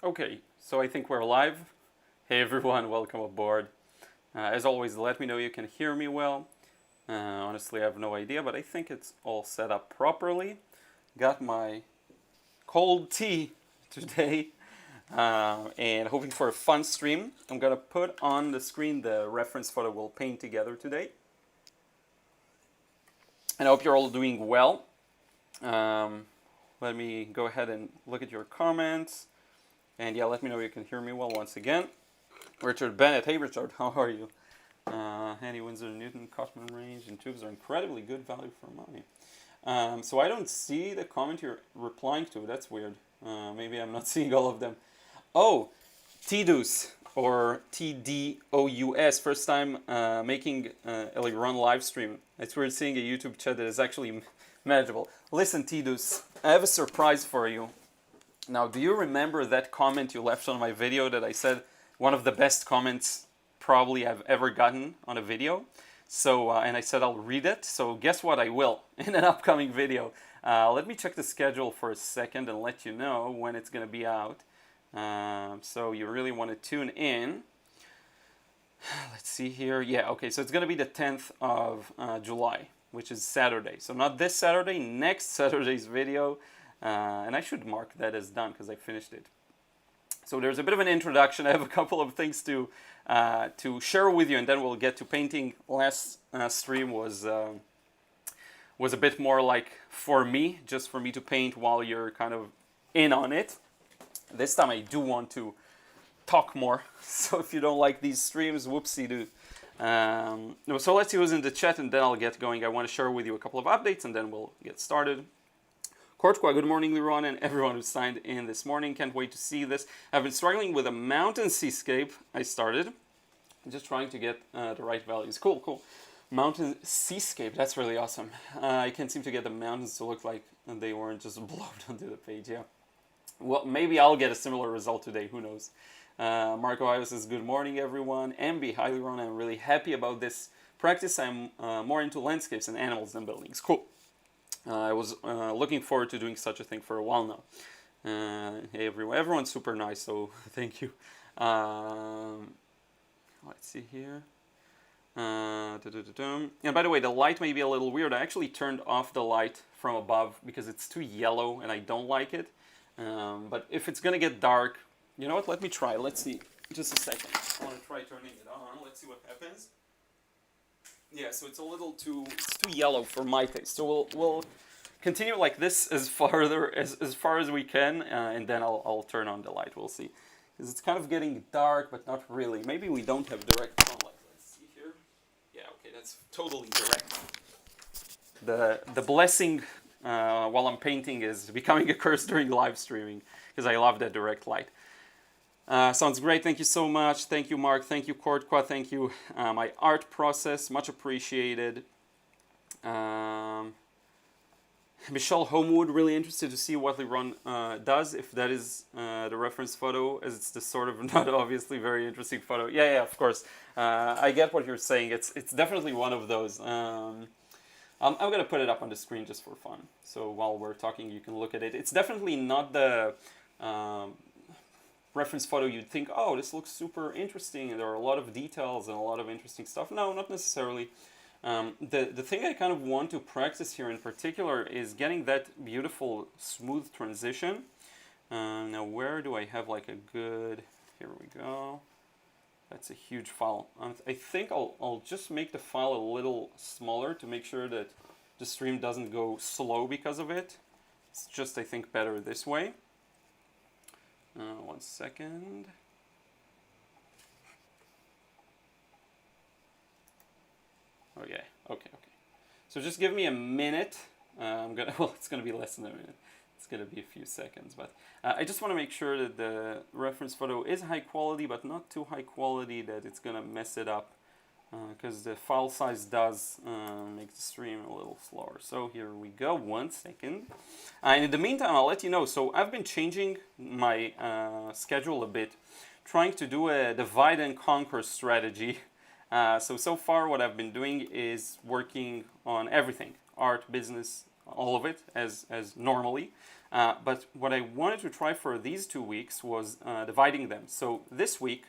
Okay, so I think we're live. Hey everyone, welcome aboard. As always, let me know you can hear me well. Honestly, I have no idea, but I think it's all set up properly. Got my cold tea today and hoping for a fun stream. I'm gonna put on the screen the reference photo we'll paint together today. And I hope you're all doing well. Let me go ahead and look at your comments. And yeah, let me know you can hear me well once again. Richard Bennett. Hey Richard, how are you? Annie Windsor Newton, Cotman range and tubes are incredibly good value for money. So I don't see the comment you're replying to. That's weird. Maybe I'm not seeing all of them. Oh, TDOUS or TDOUS. First time making a Liron live stream. It's weird seeing a YouTube chat that is actually manageable. Listen, TDOUS, I have a surprise for you. Now, do you remember that comment you left on my video that I said one of the best comments probably I've ever gotten on a video? So, and I said I'll read it. So guess what? I will in an upcoming video. Let me check the schedule for a second and let you know when it's going to be out. So you really want to tune in. Let's see here. Yeah, okay. So it's going to be the 10th of July, which is Saturday. So not this Saturday, next Saturday's video. And I should mark that as done because I finished it. So there's a bit of an introduction. I have a couple of things to share with you, and then we'll get to painting. Last stream was a bit more like for me, just for me to paint while you're kind of in on it. This time I do want to talk more. So if you don't like these streams, whoopsie-doo. So let's see who's in the chat, and then I'll get going. I want to share with you a couple of updates, and then we'll get started. Courtois, good morning, Liron, and everyone who signed in this morning. Can't wait to see this. I've been struggling with a mountain seascape. I started just trying to get the right values. Cool, cool. Mountain seascape, that's really awesome. I can't seem to get the mountains to look like they weren't just blown onto the page, yeah. Well, maybe I'll get a similar result today, who knows. Marco Ives says, good morning, everyone. MB, hi, Liron, I'm really happy about this practice. I'm more into landscapes and animals than buildings. Cool. I was looking forward to doing such a thing for a while now. Hey everyone, everyone's super nice, so thank you. Let's see here. And by the way, the light may be a little weird. I actually turned off the light from above because it's too yellow and I don't like it. But if it's gonna get dark, you know what? Let me try. Let's see. Just a second. I want to try turning it on. Let's see what happens. Yeah, so it's a little too yellow for my taste. So we'll continue like this as far as we can, and then I'll turn on the light. We'll see, because it's kind of getting dark, but not really. Maybe we don't have direct sunlight. Let's see here. Yeah, okay, that's totally direct. The blessing while I'm painting is becoming a curse during live streaming, because I love that direct light. Sounds great. Thank you so much. Thank you, Mark. Thank you, Courtois. Thank you, my art process. Much appreciated. Michelle Homewood, really interested to see what Liron does, if that is the reference photo, as it's the sort of not obviously very interesting photo. Yeah, of course. I get what you're saying. It's definitely one of those. I'm going to put it up on the screen just for fun. So while we're talking, you can look at it. It's definitely not the reference photo you'd think, oh, this looks super interesting and there are a lot of details and a lot of interesting stuff. No, not necessarily. The thing I kind of want to practice here in particular is getting that beautiful smooth transition. Now where do I have like a good, here we go. That's a huge file. I think I'll just make the file a little smaller to make sure that the stream doesn't go slow because of it. It's just, I think, better this way. 1 second. Oh yeah, okay. So just give me a minute. It's gonna be less than a minute. It's gonna be a few seconds, but I just want to make sure that the reference photo is high quality, but not too high quality that it's gonna mess it up, because the file size does make the stream a little slower. So here we go. 1 second. And in the meantime, I'll let you know. So I've been changing my schedule a bit, trying to do a divide and conquer strategy. So far what I've been doing is working on everything, art, business, all of it as normally. But what I wanted to try for these 2 weeks was dividing them. So this week,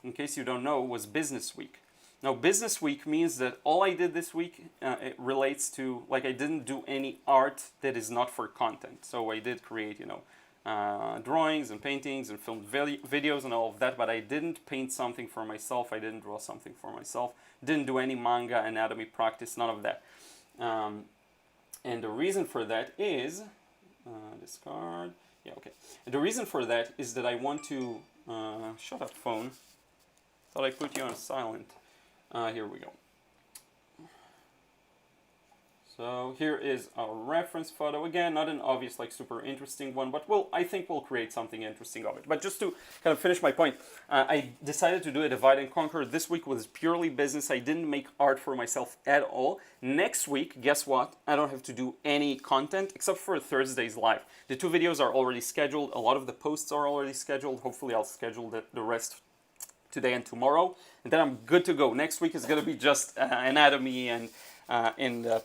in case you don't know, was business week. Now, business week means that all I did this week it relates to, like, I didn't do any art that is not for content. So I did create, drawings and paintings and filmed videos and all of that, but I didn't paint something for myself. I didn't draw something for myself. Didn't do any manga, anatomy practice, none of that. And the reason for that is, discard, yeah, okay. And the reason for that is that I want to, shut up phone. Thought I put you on silent. Here we go. So here is our reference photo. Again, not an obvious, like, super interesting one, but I think we'll create something interesting of it. But just to kind of finish my point, I decided to do a divide and conquer. This week was purely business. I didn't make art for myself at all. Next week, guess what? I don't have to do any content except for Thursday's live. The 2 videos are already scheduled. A lot of the posts are already scheduled. Hopefully I'll schedule the rest today and tomorrow, and then I'm good to go. Next week is going to be just anatomy and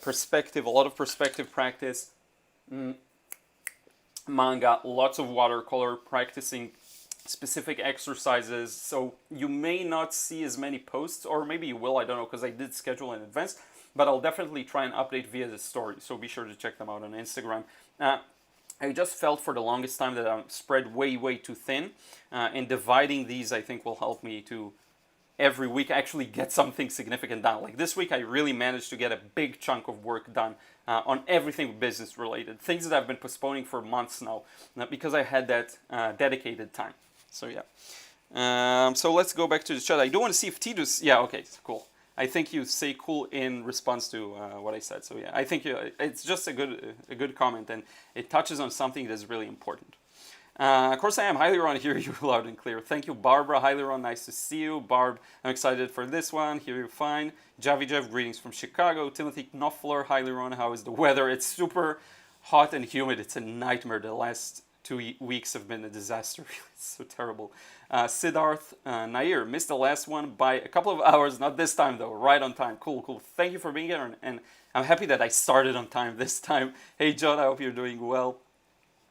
perspective, a lot of perspective practice, manga, lots of watercolor, practicing specific exercises. So you may not see as many posts, or maybe you will, I don't know, because I did schedule in advance, but I'll definitely try and update via the story, so be sure to check them out on Instagram. I just felt for the longest time that I'm spread way too thin, and dividing these I think will help me to every week actually get something significant done. Like this week I really managed to get a big chunk of work done on everything business related, things that I've been postponing for months now because I had that dedicated time. So yeah, so let's go back to the chat. I do want to see if Titus, yeah, okay, cool. I think you say cool in response to what I said. So yeah, I think it's just a good comment, and it touches on something that is really important. Of course I am. Hi Liron, hear you loud and clear. Thank you, Barbara. Hi Liron, nice to see you. Barb, I'm excited for this one. Hear you fine. Javi Jeff, greetings from Chicago. Timothy Knopfler, hi Liron, how is the weather? It's super hot and humid. It's a nightmare. The last 2 weeks have been a disaster. It's so terrible. Siddharth Nair, missed the last one by a couple of hours. Not this time though, right on time. Cool. Thank you for being here, and I'm happy that I started on time this time. Hey John, I hope you're doing well.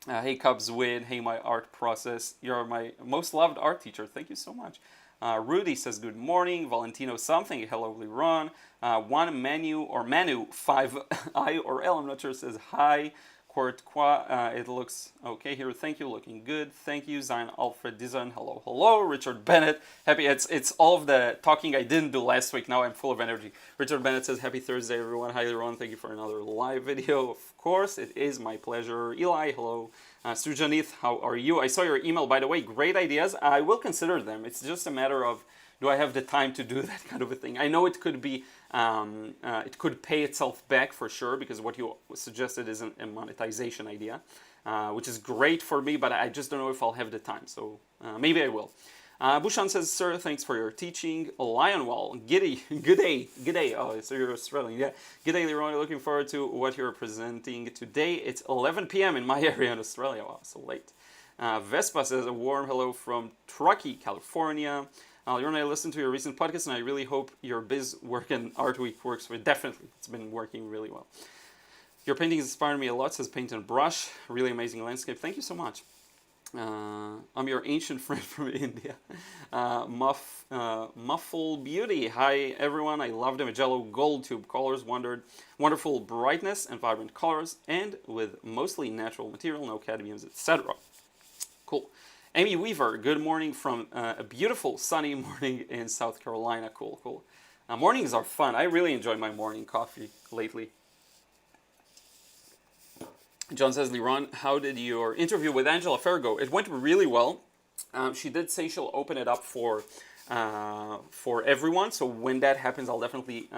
Hey Cubs win. Hey my art process. You're my most loved art teacher. Thank you so much. Rudy says good morning. Valentino something. Hello Liron. One Manu 5I or L, I'm not sure, says hi. Court Qua, it looks okay here. Thank you, looking good. Thank you, Zion Alfred Dizon. Hello. Richard Bennett, happy. It's all of the talking I didn't do last week. Now I'm full of energy. Richard Bennett says happy Thursday, everyone. Hi, Liron. Thank you for another live video. Of course, it is my pleasure. Eli, hello. Sujanith, how are you? I saw your email, by the way. Great ideas. I will consider them. It's just a matter of, do I have the time to do that kind of a thing? I know it could be, it could pay itself back for sure, because what you suggested is a monetization idea, which is great for me, but I just don't know if I'll have the time, so maybe I will. Bushan says, sir, thanks for your teaching. Lionwall, giddy, good day. Oh, so you're Australian, yeah. Good day, Liron. Looking forward to what you're presenting today. It's 11 p.m. in my area in Australia. Wow, so late. Vespa says, a warm hello from Truckee, California. Liron, I listened to your recent podcast, and I really hope your biz work and art week works for it. Definitely, it's been working really well. Your paintings inspired me a lot, says Paint and Brush. Really amazing landscape. Thank you so much. I'm your ancient friend from India. Muffle Beauty. Hi, everyone. I love the Magello Gold Tube colors. Wonderful brightness and vibrant colors, and with mostly natural material, no cadmiums, etc. Cool. Amy Weaver, good morning from a beautiful sunny morning in South Carolina. Cool. Mornings are fun. I really enjoy my morning coffee lately. John says, Liron, how did your interview with Angela Fair go? It went really well. She did say she'll open it up for everyone. So when that happens, I'll definitely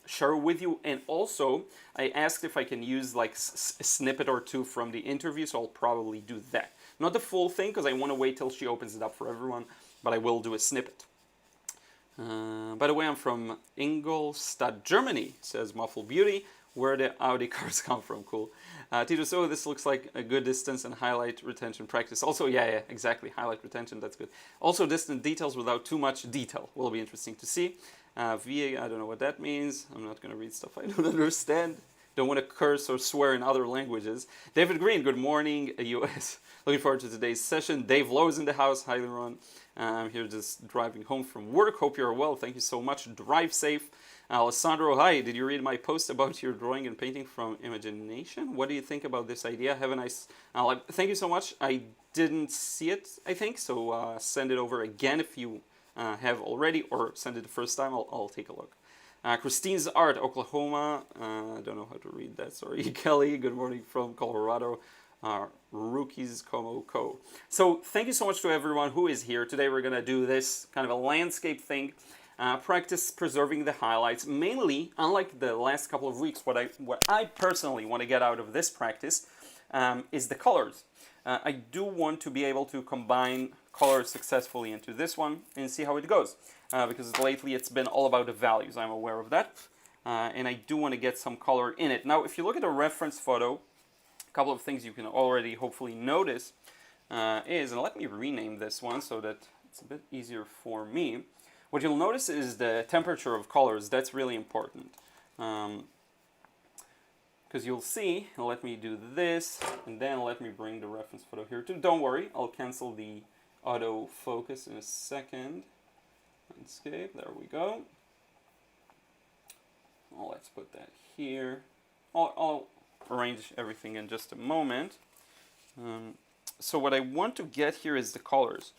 share with you. And also, I asked if I can use like a snippet or two from the interview, so I'll probably do that. Not the full thing, because I want to wait till she opens it up for everyone, but I will do a snippet. By the way, I'm from Ingolstadt, Germany, says Muffle Beauty. Where the Audi cars come from, cool. Tito, so this looks like a good distance and highlight retention practice. Also, yeah, exactly, highlight retention, that's good. Also, distant details without too much detail will be interesting to see. VA, I don't know what that means. I'm not going to read stuff I don't understand. don't want to curse or swear in other languages. David Green, good morning, US. Looking forward to today's session. Dave Lowe is in the house. Hi, Liron. I'm here just driving home from work. Hope you're well. Thank you so much. Drive safe. Alessandro, hi. Did you read my post about your drawing and painting from imagination? What do you think about this idea? Have a nice... thank you so much. I didn't see it, I think, so send it over again if you have already, or send it the first time. I'll take a look. Christine's Art, Oklahoma. I don't know how to read that, sorry. Kelly, good morning from Colorado. Rookies Como Co. So thank you so much to everyone who is here. Today we're going to do this kind of a landscape thing. Practice preserving the highlights. Mainly, unlike the last couple of weeks, what I personally want to get out of this practice is the colors. I do want to be able to combine colors successfully into this one and see how it goes. Because lately it's been all about the values, I'm aware of that. And I do want to get some color in it. Now, if you look at a reference photo, a couple of things you can already hopefully notice is, and let me rename this one so that it's a bit easier for me. What you'll notice is the temperature of colors. That's really important. Because you'll see, let me do this, and then let me bring the reference photo here too. Don't worry, I'll cancel the autofocus in a second. Landscape, there we go. Well, let's put that here. I'll arrange everything in just a moment. So what I want to get here is the colors.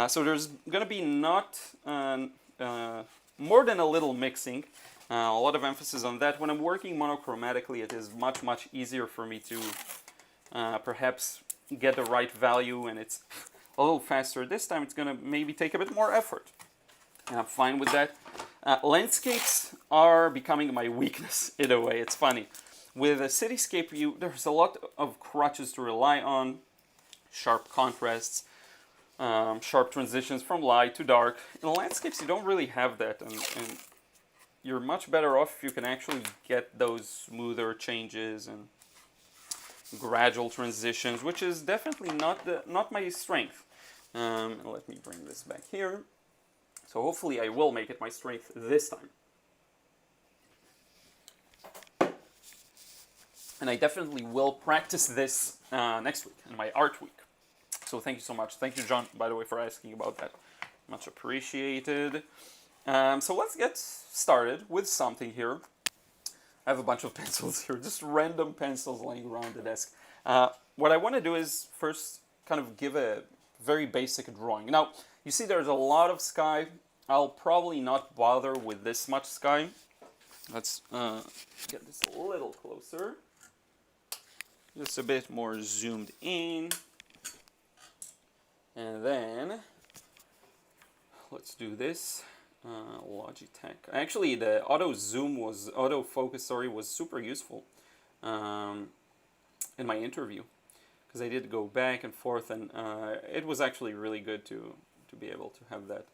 So there's going to be not more than a little mixing. A lot of emphasis on that. When I'm working monochromatically, it is much, much easier for me to perhaps get the right value, and it's a little faster. This time it's going to maybe take a bit more effort. And I'm fine with that. Landscapes are becoming my weakness in a way. It's funny. With a cityscape, there's a lot of crutches to rely on. Sharp contrasts, sharp transitions from light to dark. In landscapes, you don't really have that. And you're much better off if you can actually get those smoother changes and gradual transitions, which is definitely not my strength. Let me bring this back here. So hopefully I will make it my strength this time. And I definitely will practice this next week, in my art week. So thank you so much. Thank you, John, by the way, for asking about that. Much appreciated. So let's get started with something here. I have a bunch of pencils here, just random pencils laying around the desk. What I want to do is first kind of give a very basic drawing. Now, you see there's a lot of sky. I'll probably not bother with this much sky. Let's get this a little closer. Just a bit more zoomed in. And then, let's do this. Logitech. Actually, the autofocus was super useful in my interview. Because I did go back and forth, and it was actually really good to be able to have that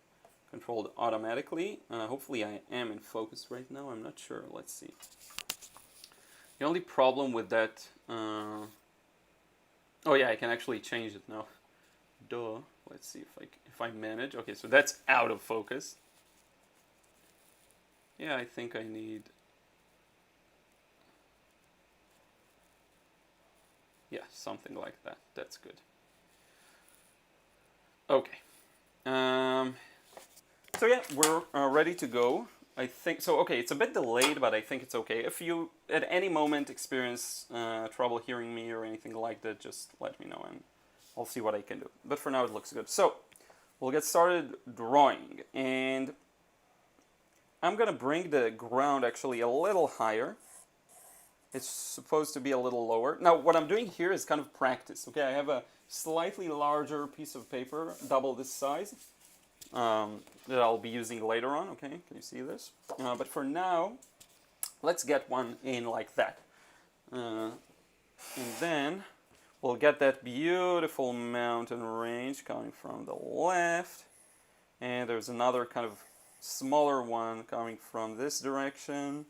controlled automatically. Hopefully I am in focus right now. I'm not sure. Let's see. The only problem with that... oh yeah, I can actually change it now. Duh. Let's see if I manage. Okay, so that's out of focus. Yeah, I think I need... yeah, something like that. That's good. Okay. So yeah, we're ready to go. I think so. Okay, it's a bit delayed, but I think it's okay. If you at any moment experience trouble hearing me or anything like that, just let me know and I'll see what I can do. But for now, it looks good. So we'll get started drawing, and I'm gonna bring the ground actually a little higher. It's supposed to be a little lower. Now, what I'm doing here is kind of practice. Okay, I have a slightly larger piece of paper, double this size, that I'll be using later on. Okay, can you see this? But for now, let's get one in like that. And then we'll get that beautiful mountain range coming from the left. And there's another kind of smaller one coming from this direction.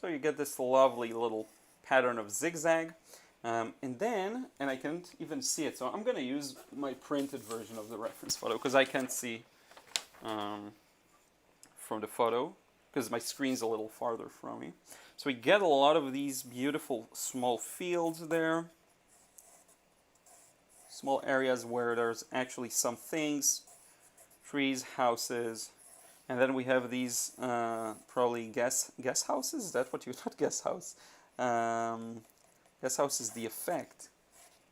So you get this lovely little pattern of zigzag. And I can't even see it, so I'm going to use my printed version of the reference photo, because I can't see from the photo, because my screen's a little farther from me. So we get a lot of these beautiful small fields there. Small areas where there's actually some things, trees, houses, and then we have these probably guest houses. Is that what you not guest house? Guest house is the effect.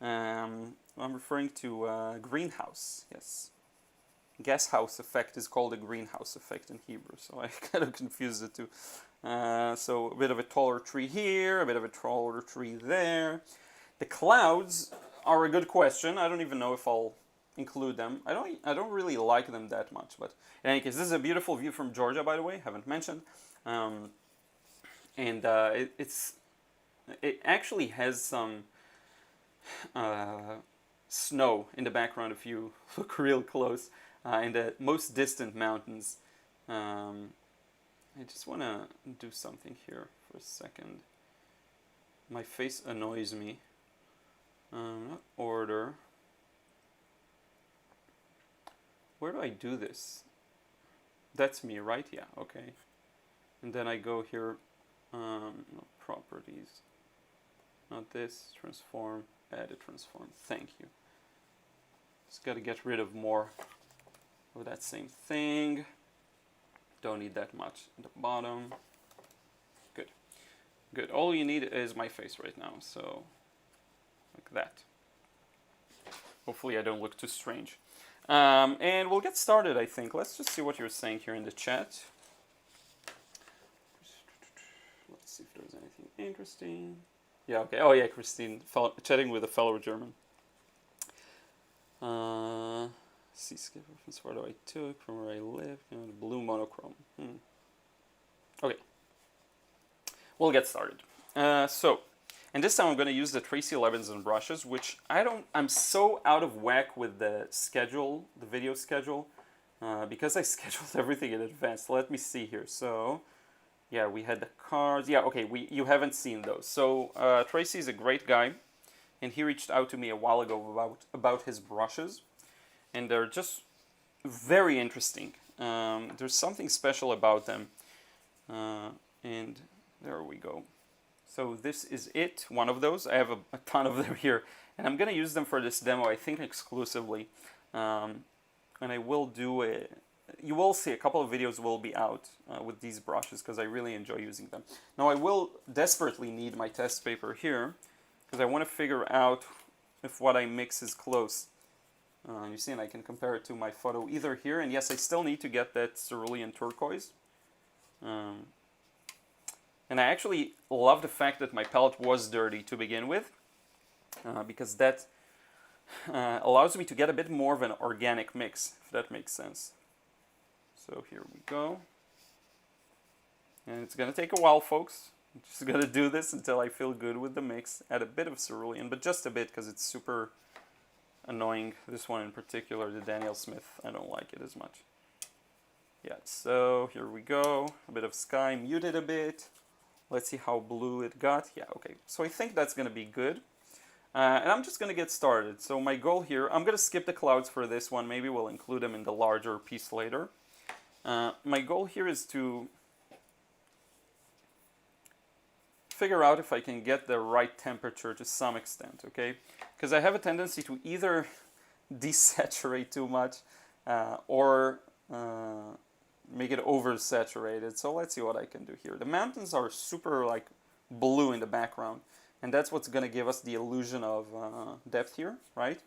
I'm referring to greenhouse. Yes, guest house effect is called a greenhouse effect in Hebrew, so I kind of confused the two. So a bit of a taller tree here, a bit of a taller tree there. The clouds are a good question. I don't even know if I'll include them. I don't really like them that much, but in any case, this is a beautiful view from Georgia, by the way. Haven't mentioned, and it actually has some snow in the background if you look real close in the most distant mountains. I just want to do something here for a second. My face annoys me. Not order. Where do I do this? That's me, right? Yeah, okay. And then I go here, no, properties. Not this, transform, edit transform. Thank you. Just got to get rid of more of that same thing. Don't need that much at the bottom. Good. Good. All you need is my face right now, so like that. Hopefully I don't look too strange. And we'll get started, I think. Let's just see what you're saying here in the chat. Let's see if there's anything interesting. Yeah, okay. Oh, yeah, Christine, chatting with a fellow German. Seascape reference photo I took from where I live. You know, the blue monochrome. Okay. We'll get started. And this time I'm going to use the Tracy Lebenzon brushes, which I'm so out of whack with the schedule, the video schedule, because I scheduled everything in advance. Let me see here. So, yeah, we had the cards. Yeah, okay, you haven't seen those. So, Tracy is a great guy, and he reached out to me a while ago about his brushes, and they're just very interesting. There's something special about them, and there we go. So this is it, one of those. I have a ton of them here, and I'm going to use them for this demo, I think, exclusively. And I will do it. You will see a couple of videos will be out with these brushes because I really enjoy using them. Now I will desperately need my test paper here because I want to figure out if what I mix is close. You see, and I can compare it to my photo either here, and yes, I still need to get that cerulean turquoise. And I actually love the fact that my palette was dirty to begin with, because that allows me to get a bit more of an organic mix, if that makes sense. So here we go. And it's going to take a while, folks. I'm just going to do this until I feel good with the mix. Add a bit of cerulean, but just a bit because it's super annoying. This one in particular, the Daniel Smith, I don't like it as much. Yeah, so here we go. A bit of sky, muted a bit. Let's see how blue it got. Yeah, okay. So I think that's going to be good. And I'm just going to get started. So my goal here, I'm going to skip the clouds for this one. Maybe we'll include them in the larger piece later. My goal here is to figure out if I can get the right temperature to some extent, okay? Because I have a tendency to either desaturate too much or make it oversaturated. So let's see what I can do here. The mountains are super like blue in the background, and that's what's going to give us the illusion of depth here, right?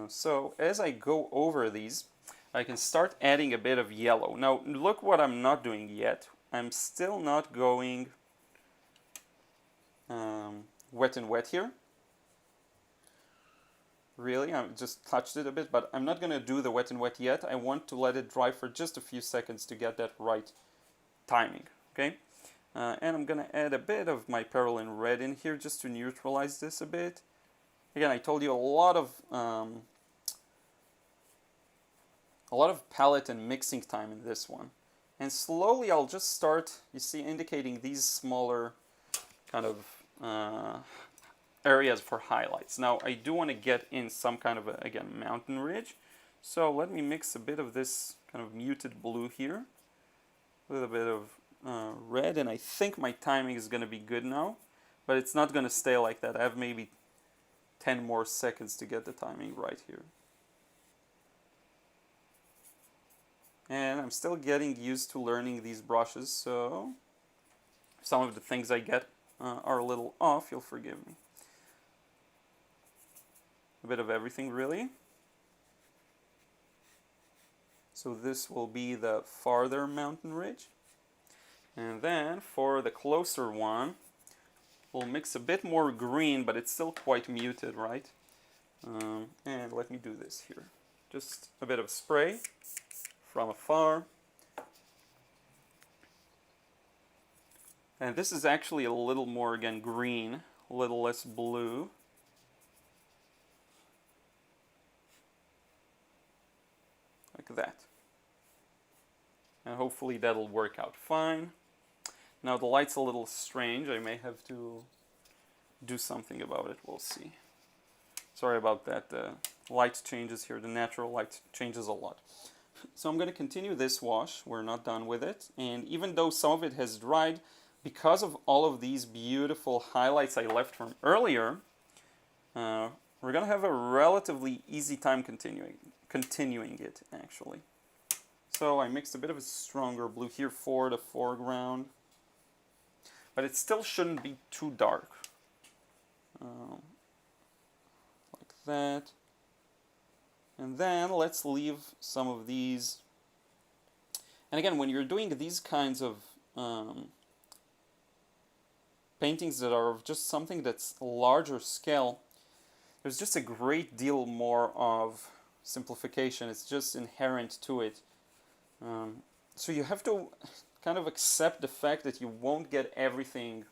So as I go over these, I can start adding a bit of yellow. Now look what I'm not doing yet. I'm still not going wet and wet here. Really, I just touched it a bit, but I'm not going to do the wet and wet yet. I want to let it dry for just a few seconds to get that right timing, okay? And I'm going to add a bit of my Perylene Red in here just to neutralize this a bit. Again, I told you a lot of palette and mixing time in this one. And slowly I'll just start, you see, indicating these smaller kind of areas for highlights. Now I do want to get in some kind of again mountain ridge, so let me mix a bit of this kind of muted blue here with a bit of red, and I think my timing is going to be good now, but it's not going to stay like that. I have maybe 10 more seconds to get the timing right here. And I'm still getting used to learning these brushes, so if some of the things I get are a little off, you'll forgive me. A bit of everything, really. So this will be the farther mountain ridge. And then for the closer one, we'll mix a bit more green, but it's still quite muted, right? And let me do this here. Just a bit of spray from afar. And this is actually a little more, again, green, a little less blue. Like that. And hopefully that'll work out fine. Now the light's a little strange. I may have to do something about it. We'll see. Sorry about that. The light changes here. The natural light changes a lot. So I'm going to continue this wash. We're not done with it. And even though some of it has dried, because of all of these beautiful highlights I left from earlier, we're going to have a relatively easy time continuing it, actually. So I mixed a bit of a stronger blue here for the foreground. But it still shouldn't be too dark. Like that. And then let's leave some of these. And again, when you're doing these kinds of paintings that are of just something that's larger scale, there's just a great deal more of simplification. It's just inherent to it. So you have to kind of accept the fact that you won't get everything.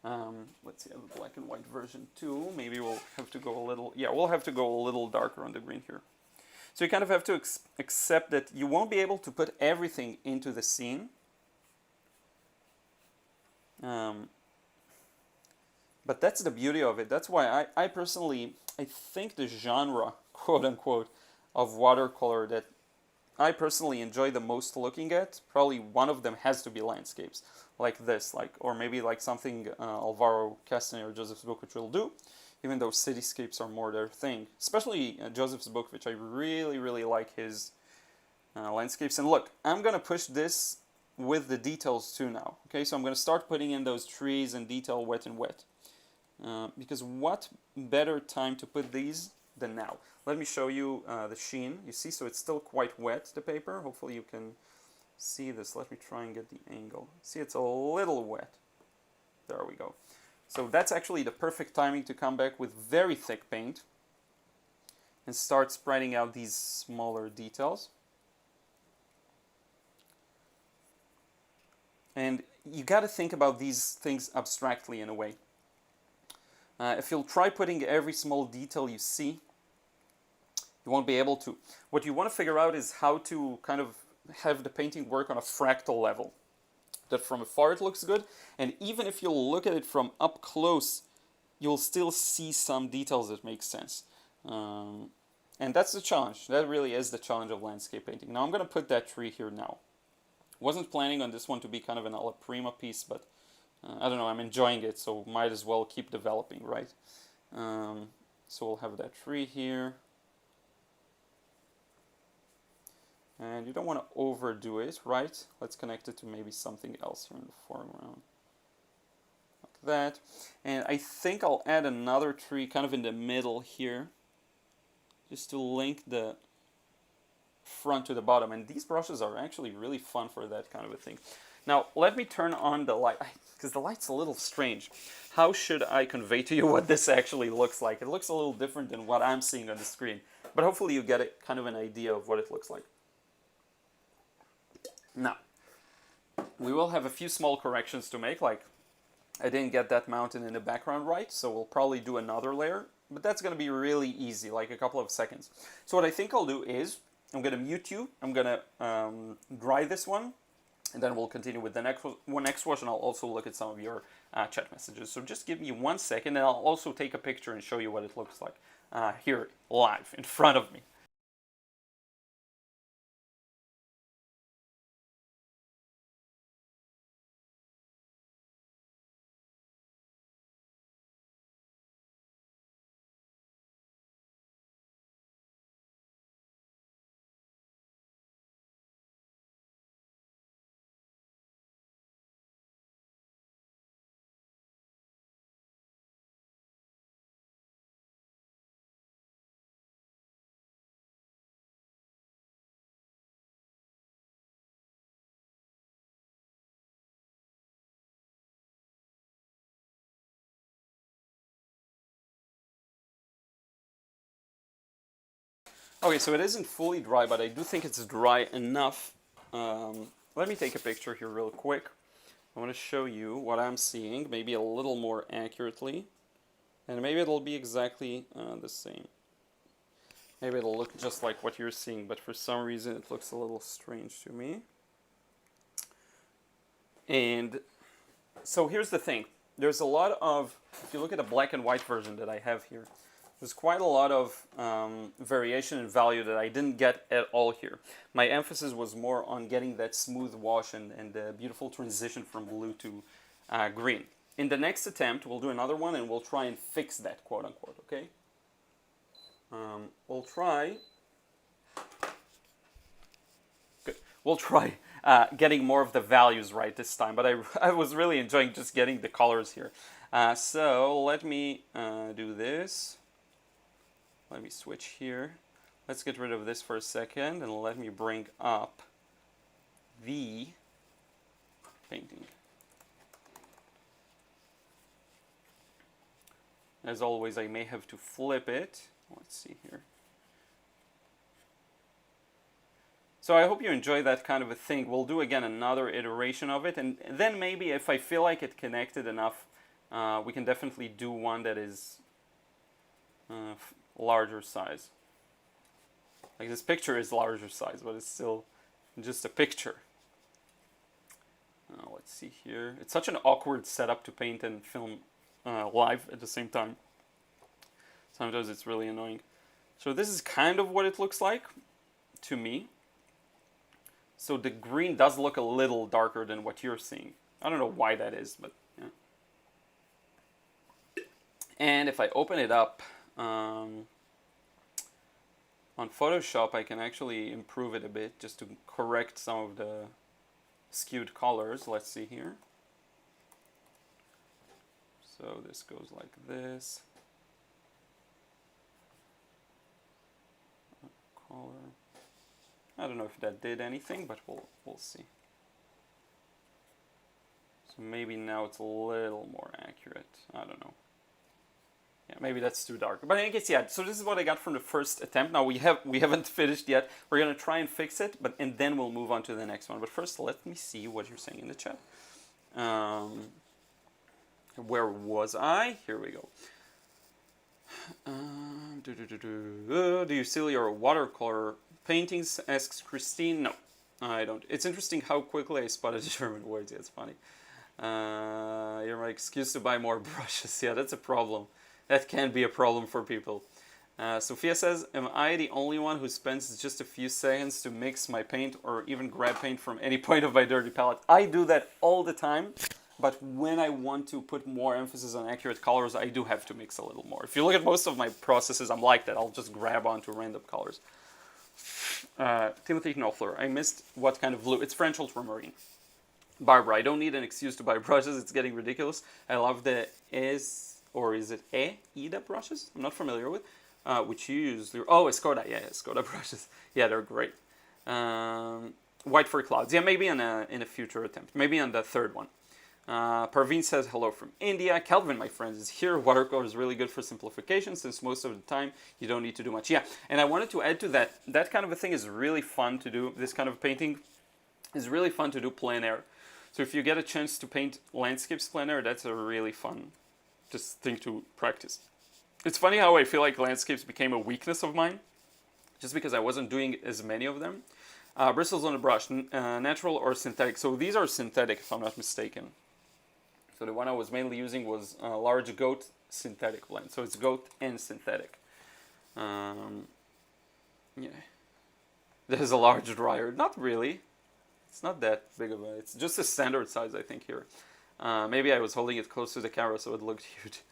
Let's see, I have a black and white version too. Maybe we'll have to go a little, yeah, we'll have to go a little darker on the green here. So you kind of have to accept that you won't be able to put everything into the scene. But that's the beauty of it. That's why I personally, I think the genre, quote unquote, of watercolor that I personally enjoy the most looking at, probably one of them has to be landscapes, like this, or maybe like something Alvaro Castaner or Joseph's Book, will do, even though cityscapes are more their thing. Especially Joseph's Book, which I really, really like his landscapes. And look, I'm going to push this with the details too now. Okay, so I'm going to start putting in those trees and detail wet and wet. Because what better time to put these than now? Let me show you the sheen. You see, so it's still quite wet, the paper. Hopefully you can see this. Let me try and get the angle. See, it's a little wet. There we go. So that's actually the perfect timing to come back with very thick paint and start spreading out these smaller details. And you got to think about these things abstractly in a way. If you'll try putting every small detail you see, you won't be able to. What you want to figure out is how to kind of have the painting work on a fractal level. That from afar it looks good, and even if you'll look at it from up close, you'll still see some details that make sense. And that's the challenge. That really is the challenge of landscape painting. Now I'm going to put that tree here now. Wasn't planning on this one to be kind of an alla prima piece, but I don't know, I'm enjoying it, so might as well keep developing, right? So we'll have that tree here. And you don't want to overdo it, right? Let's connect it to maybe something else here in the foreground. Like that. And I think I'll add another tree kind of in the middle here, just to link the front to the bottom. And these brushes are actually really fun for that kind of a thing. Now, let me turn on the light, because the light's a little strange. How should I convey to you what this actually looks like? It looks a little different than what I'm seeing on the screen, but hopefully you get kind of an idea of what it looks like. Now, we will have a few small corrections to make, like I didn't get that mountain in the background right, so we'll probably do another layer, but that's going to be really easy, like a couple of seconds. So what I think I'll do is, I'm going to mute you, I'm going to dry this one, and then we'll continue with the next wash, and I'll also look at some of your chat messages. So just give me 1 second, and I'll also take a picture and show you what it looks like here live in front of me. Okay, so it isn't fully dry, but I do think it's dry enough. Let me take a picture here real quick. I want to show you what I'm seeing, maybe a little more accurately. And maybe it'll be exactly the same. Maybe it'll look just like what you're seeing, but for some reason it looks a little strange to me. And so here's the thing. There's a lot of, if you look at the black and white version that I have here, there's quite a lot of variation in value that I didn't get at all here. My emphasis was more on getting that smooth wash and the beautiful transition from blue to green. In the next attempt, we'll do another one and we'll try and fix that, quote unquote, okay? We'll try getting more of the values right this time, but I was really enjoying just getting the colors here. So let me do this. Let me switch here. Let's get rid of this for a second and let me bring up the painting. As always, I may have to flip it. Let's see here. So I hope you enjoy that kind of a thing. We'll do again another iteration of it, and then maybe if I feel like it connected enough, we can definitely do one that is larger size. Like this picture is larger size, but it's still just a picture. Let's see here. It's such an awkward setup to paint and film live at the same time. Sometimes it's really annoying. So this is kind of what it looks like to me. So the green does look a little darker than what you're seeing. I don't know why that is, but yeah. And if I open it up on Photoshop, I can actually improve it a bit just to correct some of the skewed colors. Let's see here. So this goes like this. Color. I don't know if that did anything, but we'll see. So maybe now it's a little more accurate. I don't know. Yeah, maybe that's too dark. But I guess yeah. So this is what I got from the first attempt. Now we haven't finished yet. We're gonna try and fix it, and then we'll move on to the next one. But first, let me see what you're saying in the chat. Where was I? Here we go. Do you seal your watercolor paintings? Asks Christine. No, I don't. It's interesting how quickly I spotted German words. Yeah, it's funny. You're my excuse to buy more brushes. Yeah, that's a problem. That can be a problem for people. Sophia says, am I the only one who spends just a few seconds to mix my paint or even grab paint from any point of my dirty palette? I do that all the time. But when I want to put more emphasis on accurate colors, I do have to mix a little more. If you look at most of my processes, I'm like that. I'll just grab onto random colors. Timothy Knopfler, I missed what kind of blue. It's French ultramarine. Barbara, I don't need an excuse to buy brushes. It's getting ridiculous. I love the Eda brushes? I'm not familiar with. Which you use. Oh, Escoda. Yeah, Escoda brushes. Yeah, they're great. White for clouds. Yeah, maybe in a future attempt. Maybe on the third one. Parveen says, hello from India. Calvin, my friend, is here. Watercolor is really good for simplification since most of the time you don't need to do much. Yeah, and I wanted to add to that, that kind of a thing is really fun to do. This kind of painting is really fun to do plein air. So if you get a chance to paint landscapes plein air, that's a really fun just thing to practice. It's funny how I feel like landscapes became a weakness of mine, just because I wasn't doing as many of them. Bristles on the brush, natural or synthetic? So these are synthetic, if I'm not mistaken. So the one I was mainly using was large goat synthetic blend. So it's goat and synthetic. Yeah. There's a large dryer. Not really. It's not that big of a... It's just a standard size, I think, here. Maybe I was holding it close to the camera so it looked huge.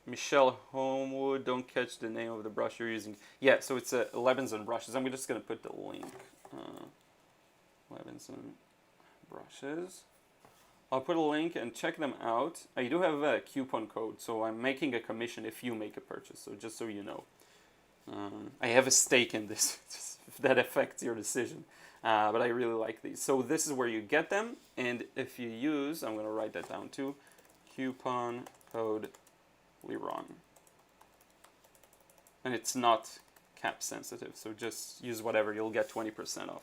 Michelle Homewood, don't catch the name of the brush you're using. Yeah, so it's a Lebenzon brushes. I'm just going to put the link. Lebenzon brushes. I'll put a link and check them out. I do have a coupon code, so I'm making a commission if you make a purchase, so just so you know. I have a stake in this, if that affects your decision. But I really like these. So this is where you get them, and if you use, I'm going to write that down too, coupon code Liron. and it's not cap sensitive. So just use whatever, you'll get 20% off.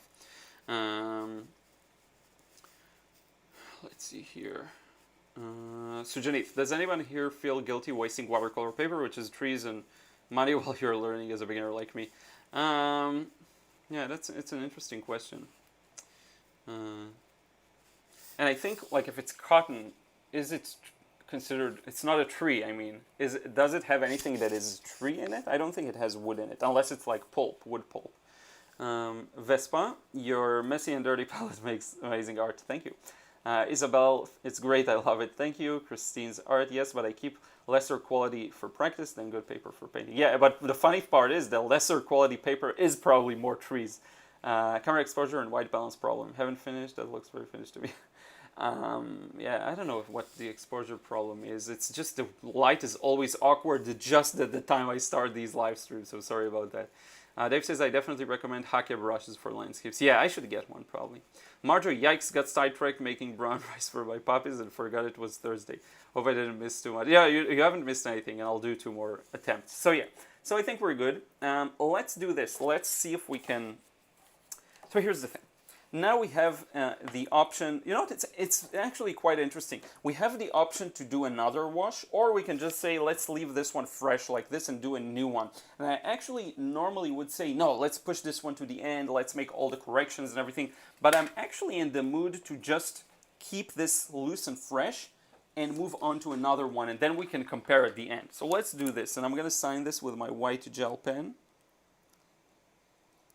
Let's see here. So Janith, does anyone here feel guilty wasting watercolor paper, which is trees and money, while you're learning as a beginner like me? Yeah, it's an interesting question. And I think, like, if it's cotton, is it considered? It's not a tree. I mean, does it have anything that is tree in it? I don't think it has wood in it, unless it's like pulp, wood pulp. Vespa, your messy and dirty palette makes amazing art. Thank you. Isabel, it's great. I love it. Thank you. Christine's art, yes, but I keep lesser quality for practice than good paper for painting. Yeah, but the funny part is the lesser quality paper is probably more trees. Camera exposure and white balance problem. Haven't finished. That looks very finished to me. Yeah, I don't know what the exposure problem is. It's just the light is always awkward just at the time I start these live streams, so sorry about that. Dave says, I definitely recommend Hake brushes for landscapes. Yeah, I should get one probably. Marjorie, yikes, got sidetracked making brown rice for my puppies and forgot it was Thursday. Hope I didn't miss too much. Yeah, you haven't missed anything, and I'll do 2 more attempts. So yeah, so I think we're good. Let's do this. Let's see if we can... So here's the thing. Now we have the option, you know what, it's actually quite interesting. We have the option to do another wash, or we can just say, let's leave this one fresh like this and do a new one. And I actually normally would say, no, let's push this one to the end, let's make all the corrections and everything. But I'm actually in the mood to just keep this loose and fresh and move on to another one, and then we can compare at the end. So let's do this, and I'm gonna sign this with my white gel pen.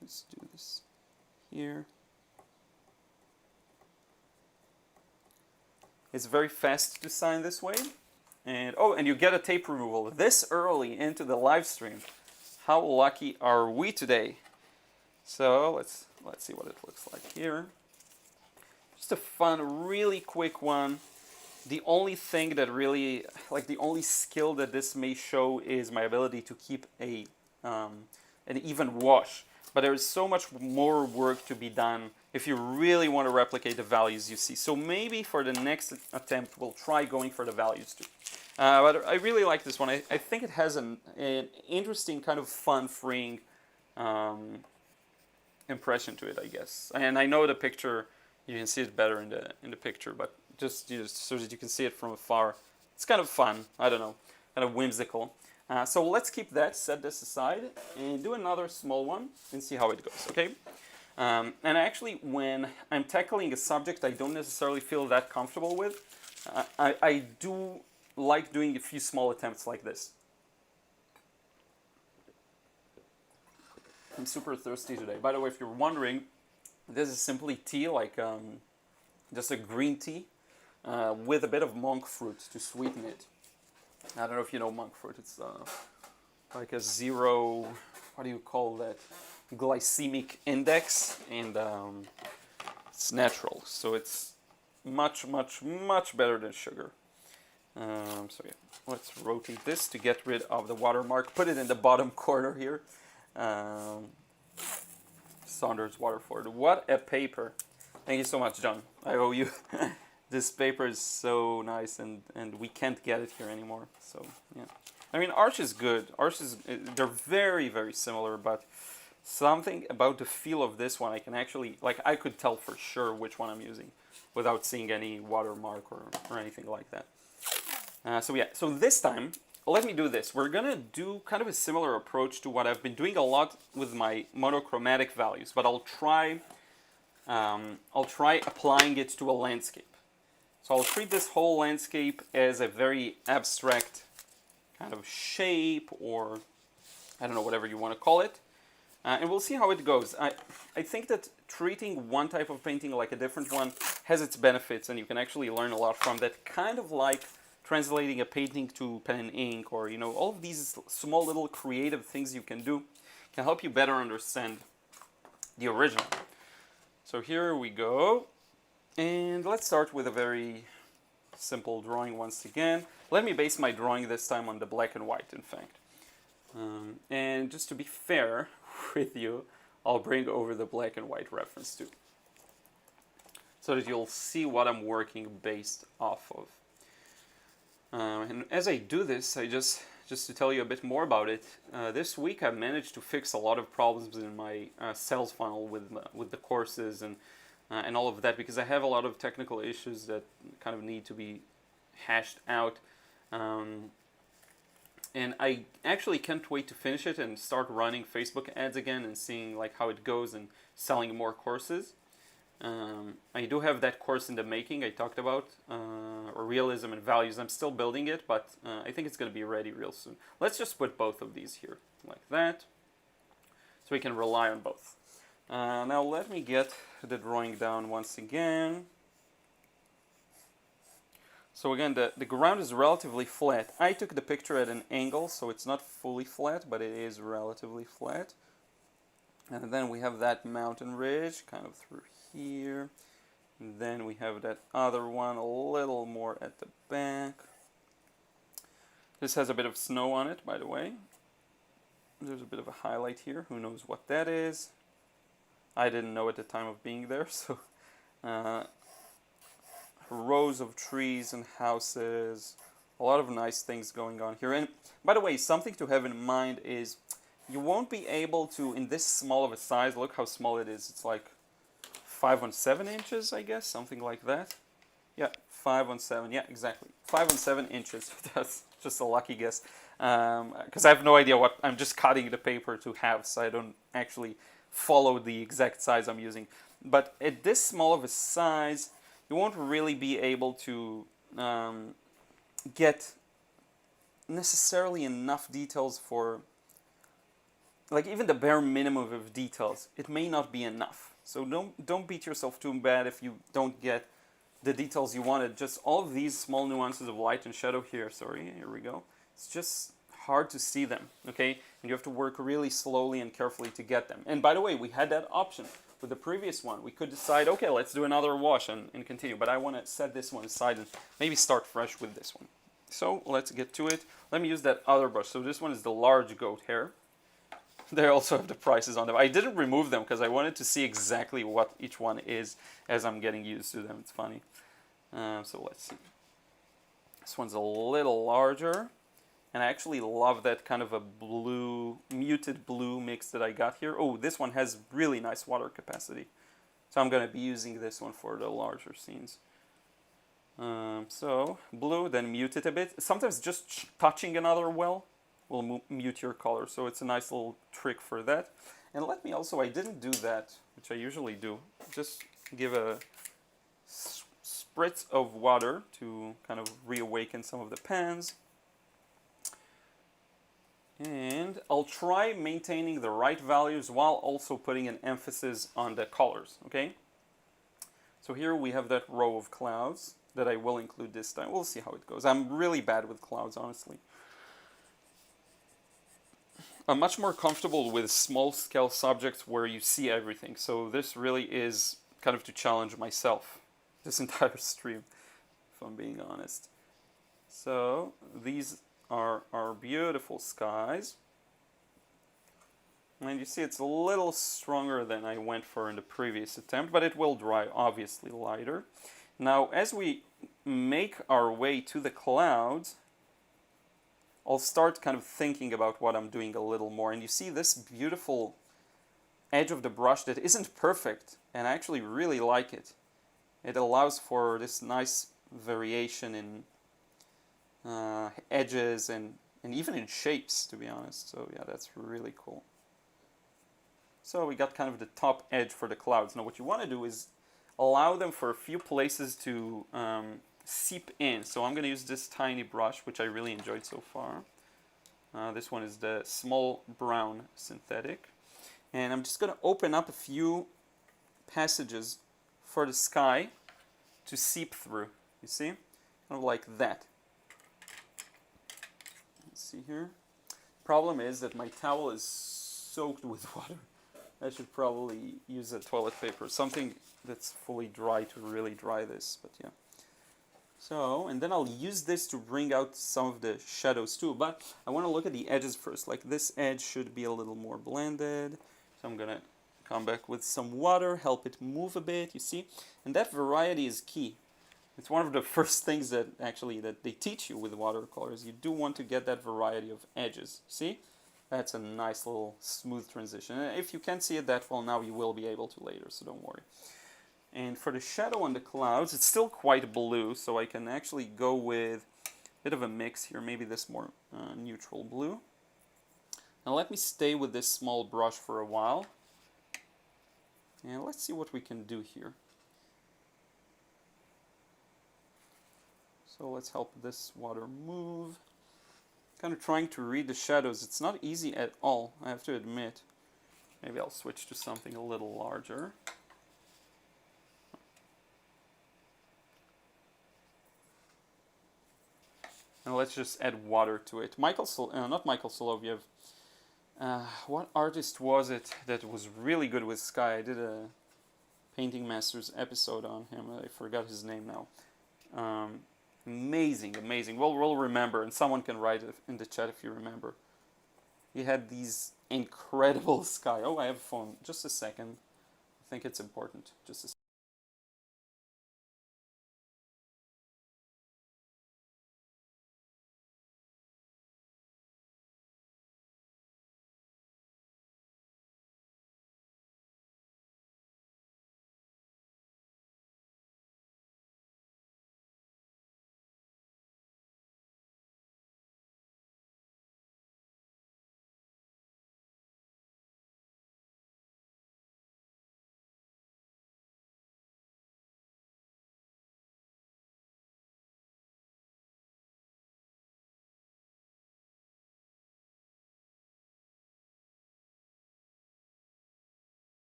Let's do this here. It's very fast to sign this way. And oh, and you get a tape removal this early into the live stream. How lucky are we today? So let's see what it looks like here. Just a fun, really quick one. The only thing that really, like the only skill that this may show is my ability to keep an even wash. But there is so much more work to be done if you really want to replicate the values you see. So maybe for the next attempt, we'll try going for the values too. But I really like this one. I think it has an interesting kind of fun, freeing impression to it, I guess. And I know the picture, you can see it better in the picture, but just so that you can see it from afar. It's kind of fun. I don't know, kind of whimsical. So let's keep that, set this aside, and do another small one and see how it goes, okay? And actually, when I'm tackling a subject I don't necessarily feel that comfortable with, I do like doing a few small attempts like this. I'm super thirsty today. By the way, if you're wondering, this is simply tea, like just a green tea with a bit of monk fruit to sweeten it. I don't know if you know monk fruit. It's like a 0, what do you call that? Glycemic index, and it's natural, so it's much, much, much better than sugar. So yeah, let's rotate this to get rid of the watermark. Put it in the bottom corner here. Saunders Waterford. What a paper! Thank you so much, John. I owe you. This paper is so nice, and we can't get it here anymore. So yeah, I mean, Arch is good. Arch is, they're very, very similar, but something about the feel of this one, I can actually, like, I could tell for sure which one I'm using without seeing any watermark or anything like that. So yeah, so this time, let me do this. We're gonna do kind of a similar approach to what I've been doing a lot with my monochromatic values, but I'll try applying it to a landscape. So I'll treat this whole landscape as a very abstract kind of shape, or I don't know, whatever you want to call it. And we'll see how it goes. I think that treating one type of painting like a different one has its benefits, and you can actually learn a lot from that, kind of like translating a painting to pen and ink, or, you know, all of these small little creative things you can do can help you better understand the original. So here we go. And let's start with a very simple drawing once again. Let me base my drawing this time on the black and white, in fact. And just to be fair with you, I'll bring over the black and white reference too, so that you'll see what I'm working based off of. And as I do this, I just just to tell you a bit more about it, this week I managed to fix a lot of problems in my sales funnel with the courses and all of that, because I have a lot of technical issues that kind of need to be hashed out. And I actually can't wait to finish it and start running Facebook ads again and seeing like how it goes and selling more courses. I do have that course in the making I talked about, or realism and values. I'm still building it, but I think it's going to be ready real soon. Let's just put both of these here like that, so we can rely on both. Now let me get the drawing down once again. So again, the ground is relatively flat. I took the picture at an angle, so it's not fully flat, but it is relatively flat. And then we have that mountain ridge kind of through here. And then we have that other one a little more at the back. This has a bit of snow on it, by the way. There's a bit of a highlight here. Who knows what that is? I didn't know at the time of being there, so... rows of trees and houses, a lot of nice things going on here. And by the way, something to have in mind is you won't be able to, in this small of a size, look how small it is. It's like 5 on 7 inches, I guess, something like that. Yeah, 5 on 7, yeah, exactly. 5 on 7 inches, that's just a lucky guess. Because I have no idea what, I'm just cutting the paper to halves, so I don't actually follow the exact size I'm using. But at this small of a size, you won't really be able to get necessarily enough details for, like even the bare minimum of details. It may not be enough. So don't beat yourself too bad if you don't get the details you wanted. Just all of these small nuances of light and shadow here. Sorry, here we go. It's just hard to see them, okay? And you have to work really slowly and carefully to get them. And by the way, we had that option. With the previous one, we could decide, okay, let's do another wash and continue. But I want to set this one aside and maybe start fresh with this one. So let's get to it. Let me use that other brush. So this one is the large goat hair. They also have the prices on them. I didn't remove them because I wanted to see exactly what each one is as I'm getting used to them. It's funny. So let's see. This one's a little larger. And I actually love that kind of a blue, muted blue mix that I got here. Oh, this one has really nice water capacity. So I'm going to be using this one for the larger scenes. So blue, then mute it a bit. Sometimes just touching another well will mute your color. So it's a nice little trick for that. And let me also, I didn't do that, which I usually do. Just give a spritz of water to kind of reawaken some of the pans. And I'll try maintaining the right values while also putting an emphasis on the colors, okay? So here we have that row of clouds that I will include this time. We'll see how it goes. I'm really bad with clouds, honestly. I'm much more comfortable with small-scale subjects where you see everything. So this really is kind of to challenge myself, this entire stream, if I'm being honest. So these are our beautiful skies. And you see it's a little stronger than I went for in the previous attempt, but it will dry obviously lighter. Now as we make our way to the clouds, I'll start kind of thinking about what I'm doing a little more. And you see this beautiful edge of the brush that isn't perfect, and I actually really like it. It allows for this nice variation in edges and even in shapes, to be honest. So yeah, that's really cool. So we got kind of the top edge for the clouds. Now what you want to do is allow them for a few places to seep in. So I'm going to use this tiny brush, which I really enjoyed so far. This one is the small brown synthetic. And I'm just going to open up a few passages for the sky to seep through. You see? Kind of like that. See here. Problem is that my towel is soaked with water. I should probably use a toilet paper, something that's fully dry to really dry this, but yeah. So, and then I'll use this to bring out some of the shadows too, but I want to look at the edges first. Like this edge should be a little more blended. So I'm gonna come back with some water, help it move a bit, you see? And that variety is key. It's one of the first things that actually that they teach you with watercolors. You do want to get that variety of edges. See? That's a nice little smooth transition. And if you can't see it that well now, you will be able to later, so don't worry. And for the shadow on the clouds, it's still quite blue, so I can actually go with a bit of a mix here, maybe this more neutral blue. Now let me stay with this small brush for a while. And let's see what we can do here. So let's help this water move. Kind of trying to read the shadows. It's not easy at all, I have to admit. Maybe I'll switch to something a little larger. And let's just add water to it. Not Michael Soloviev. What artist was it that was really good with sky? I did a Painting Masters episode on him. I forgot his name now. Amazing, amazing. We'll remember, and someone can write it in the chat if you remember. He had these incredible sky. Oh, I have a phone. Just a second. I think it's important. Just a second.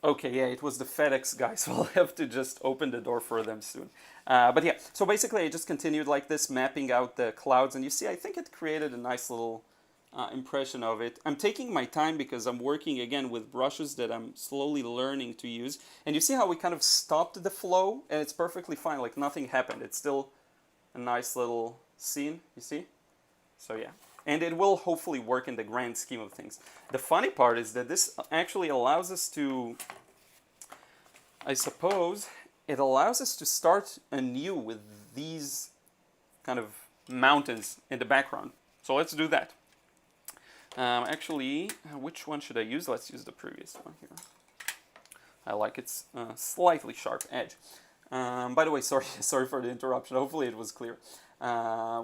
Okay, yeah, it was the FedEx guy, so I'll have to just open the door for them soon. But yeah, so basically I just continued like this, mapping out the clouds, and you see, I think it created a nice little impression of it. I'm taking my time because I'm working again with brushes that I'm slowly learning to use. And you see how we kind of stopped the flow, and it's perfectly fine, like nothing happened. It's still a nice little scene, you see? So yeah. And it will hopefully work in the grand scheme of things. The funny part is that this actually allows us to, I suppose, it allows us to start anew with these kind of mountains in the background. So let's do that. Actually, which one should I use? Let's use the previous one here. I like its slightly sharp edge. By the way, sorry for the interruption. Hopefully it was clear.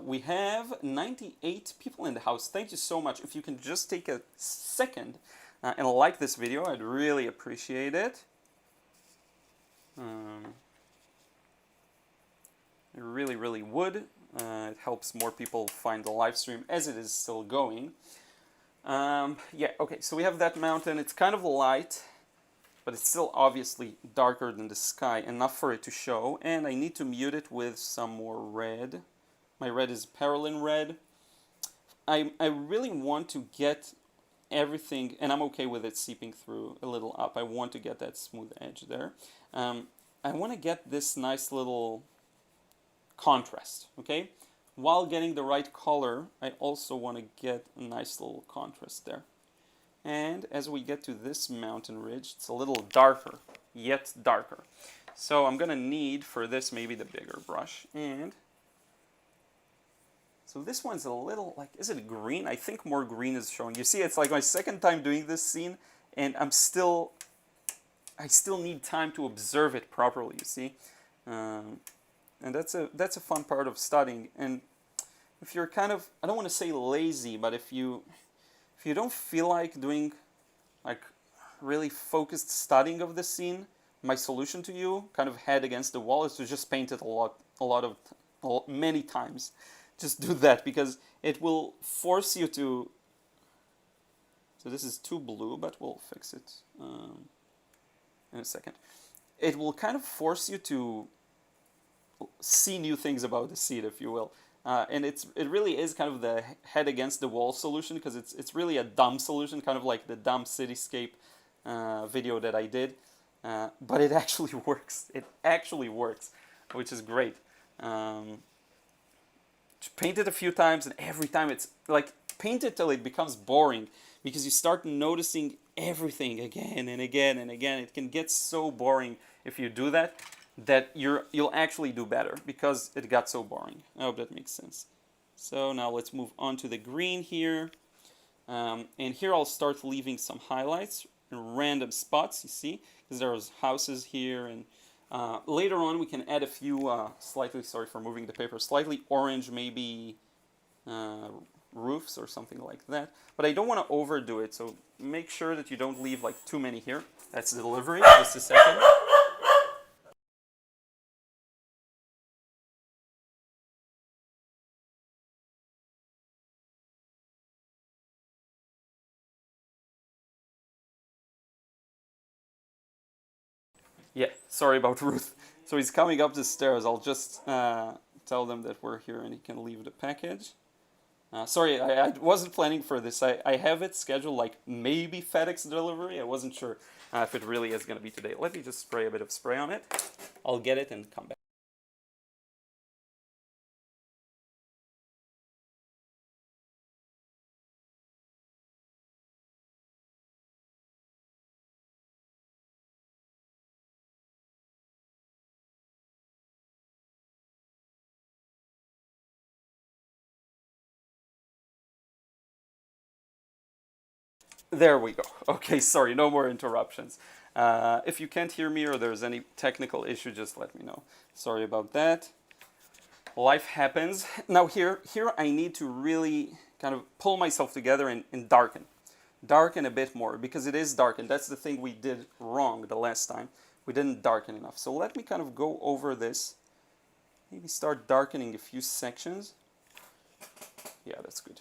We have 98 people in the house. Thank you so much. If you can just take a second and like this video, I'd really appreciate it. It really, really would. It helps more people find the live stream as it is still going. Yeah, okay, so we have that mountain. It's kind of light, but it's still obviously darker than the sky, enough for it to show. And I need to mute it with some more red. My red is Parylene red. I really want to get everything, and I'm okay with it seeping through a little up. I want to get that smooth edge there. I want to get this nice little contrast, okay? While getting the right color, I also want to get a nice little contrast there. And as we get to this mountain ridge, it's a little darker, yet darker. So I'm going to need for this maybe the bigger brush. And so this one's a little, like, is it green? I think more green is showing. You see, it's like my second time doing this scene, and I still need time to observe it properly, you see? And that's a fun part of studying. And if you're kind of, I don't want to say lazy, but if you don't feel like doing like really focused studying of the scene, my solution to you, kind of head against the wall, is to just paint it many times. Just do that, because it will force you to. So this is too blue, but we'll fix it in a second. It will kind of force you to see new things about the scene, if you will. And it really is kind of the head against the wall solution, because it's really a dumb solution, kind of like the dumb cityscape video that I did. But it actually works. It actually works, which is great. Paint it a few times, and every time it's like, paint it till it becomes boring, because you start noticing everything again and again and again. It can get so boring if you do that. that you'll actually do better because it got so boring. I hope that makes sense. So now let's move on to the green here. And here I'll start leaving some highlights in random spots, you see, because there's houses here, and later on we can add a few slightly, sorry for moving the paper, slightly orange maybe roofs or something like that. But I don't want to overdo it, so make sure that you don't leave like too many here. That's the delivery, just a second. Yeah, sorry about Ruth. So he's coming up the stairs. I'll just tell them that we're here and he can leave the package. Sorry, I wasn't planning for this. I have it scheduled like maybe FedEx delivery. I wasn't sure if it really is going to be today. Let me just spray a bit of spray on it. I'll get it and come back. There we go. Okay, sorry, no more interruptions. If you can't hear me or there's any technical issue, just let me know. Sorry about that. Life happens. Now here I need to really kind of pull myself together and darken. Darken a bit more because it is darkened. That's the thing we did wrong the last time. We didn't darken enough. So let me kind of go over this. Maybe start darkening a few sections. Yeah, that's good.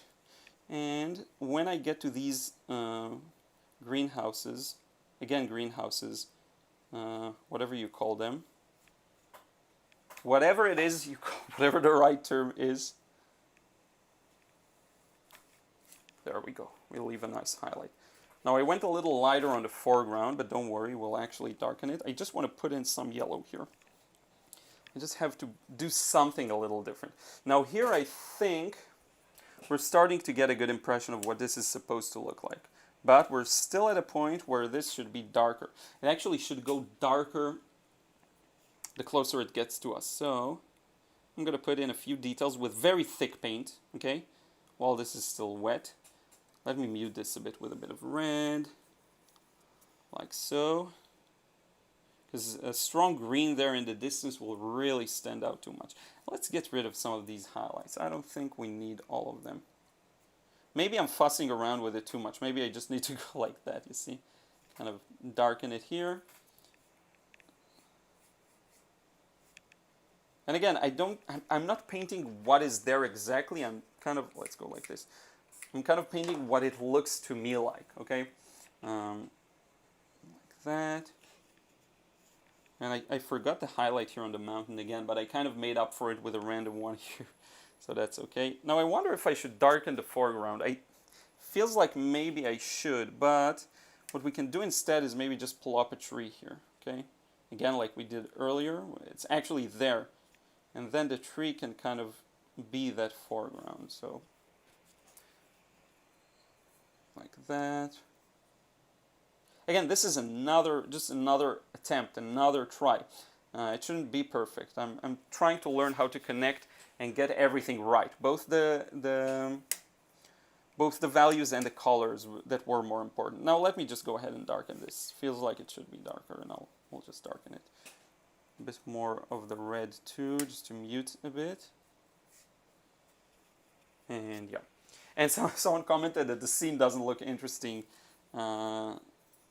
And when I get to these greenhouses, again greenhouses, whatever you call them, whatever it is you call, whatever the right term is, there we go. We'll leave a nice highlight. Now I went a little lighter on the foreground, but don't worry, we'll actually darken it. I just want to put in some yellow here. I just have to do something a little different. Now here I think we're starting to get a good impression of what this is supposed to look like. But we're still at a point where this should be darker. It actually should go darker the closer it gets to us. So I'm going to put in a few details with very thick paint, okay, while this is still wet. Let me mute this a bit with a bit of red, like so. Because a strong green there in the distance will really stand out too much. Let's get rid of some of these highlights. I don't think we need all of them. Maybe I'm fussing around with it too much. Maybe I just need to go like that, you see. Kind of darken it here. And again, I'm not painting what is there exactly. I'm kind of, let's go like this. I'm kind of painting what it looks to me like, okay? Like that. And I forgot the highlight here on the mountain again, but I kind of made up for it with a random one here. So that's okay. Now I wonder if I should darken the foreground. Feels like maybe I should, but what we can do instead is maybe just pull up a tree here, okay? Again, like we did earlier, it's actually there. And then the tree can kind of be that foreground, so. Like that. Again, this is just another attempt, another try. It shouldn't be perfect. I'm trying to learn how to connect and get everything right. Both the values and the colors that were more important. Now let me just go ahead and darken this. Feels like it should be darker, and we'll just darken it. A bit more of the red too, just to mute a bit. And yeah. And someone commented that the scene doesn't look interesting.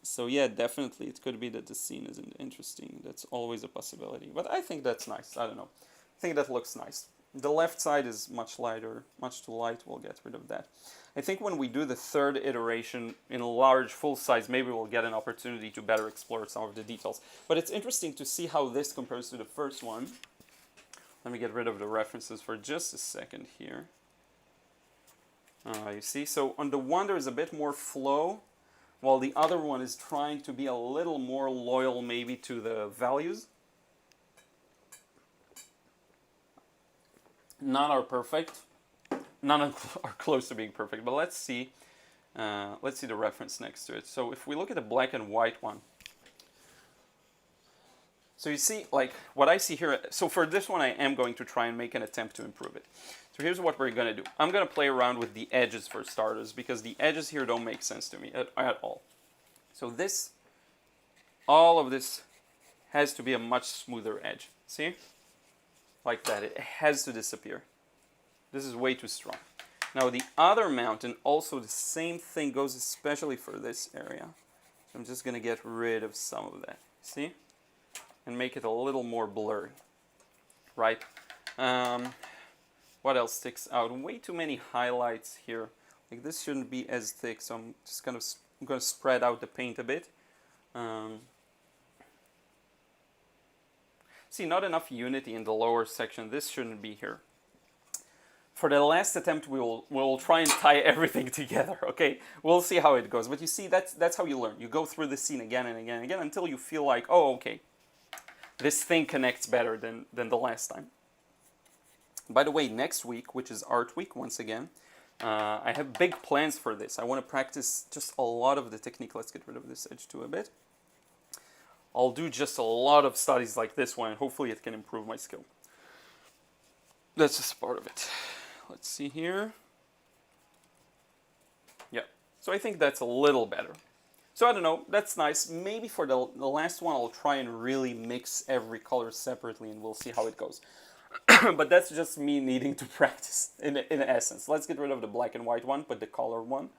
So yeah, definitely it could be that the scene isn't interesting. That's always a possibility. But I think that's nice. I don't know. I think that looks nice. The left side is much lighter, much too light. We'll get rid of that. I think when we do the third iteration in a large full size, maybe we'll get an opportunity to better explore some of the details. But it's interesting to see how this compares to the first one. Let me get rid of the references for just a second here. You see, so on the one there's a bit more flow, while the other one is trying to be a little more loyal maybe to the values. None are perfect. None are close to being perfect, but let's see the reference next to it. So if we look at the black and white one, So you see, like, what I see here, so for this one I am going to try and make an attempt to improve it. So here's what we're going to do. I'm going to play around with the edges for starters, because the edges here don't make sense to me at all. So this, all of this has to be a much smoother edge. See? Like that. It has to disappear. This is way too strong. Now the other mountain, also the same thing goes, especially for this area. So I'm just going to get rid of some of that. See? And make it a little more blurry. Right? What else sticks out? Way too many highlights here. Like this shouldn't be as thick, so I'm just going to spread out the paint a bit. See, not enough unity in the lower section. This shouldn't be here. For the last attempt, we'll try and tie everything together, okay? We'll see how it goes. But you see, that's how you learn. You go through the scene again and again and again until you feel like, oh, okay, this thing connects better than the last time. By the way, next week, which is Art Week, once again, I have big plans for this. I want to practice just a lot of the technique. Let's get rid of this edge too a bit. I'll do just a lot of studies like this one, and hopefully it can improve my skill. That's just part of it. Let's see here. Yeah, so I think that's a little better. So I don't know, that's nice. Maybe for the last one, I'll try and really mix every color separately, and we'll see how it goes. But that's just me needing to practice, in essence. Let's get rid of the black and white one, put the color one,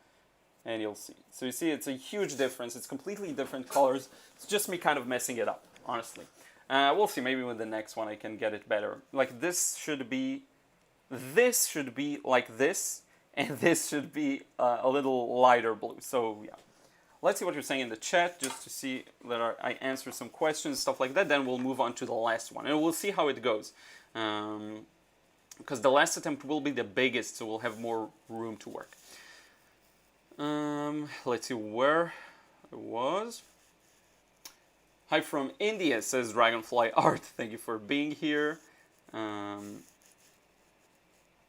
and you'll see. So you see, it's a huge difference. It's completely different colors. It's just me kind of messing it up, honestly. We'll see, maybe with the next one I can get it better. Like this should be like this, and this should be a little lighter blue. So yeah, let's see what you're saying in the chat, just to see that I answer some questions, stuff like that. Then we'll move on to the last one, and we'll see how it goes. Because the last attempt will be the biggest, so we'll have more room to work. Let's see where it was. Hi from India, says Dragonfly Art. Thank you for being here.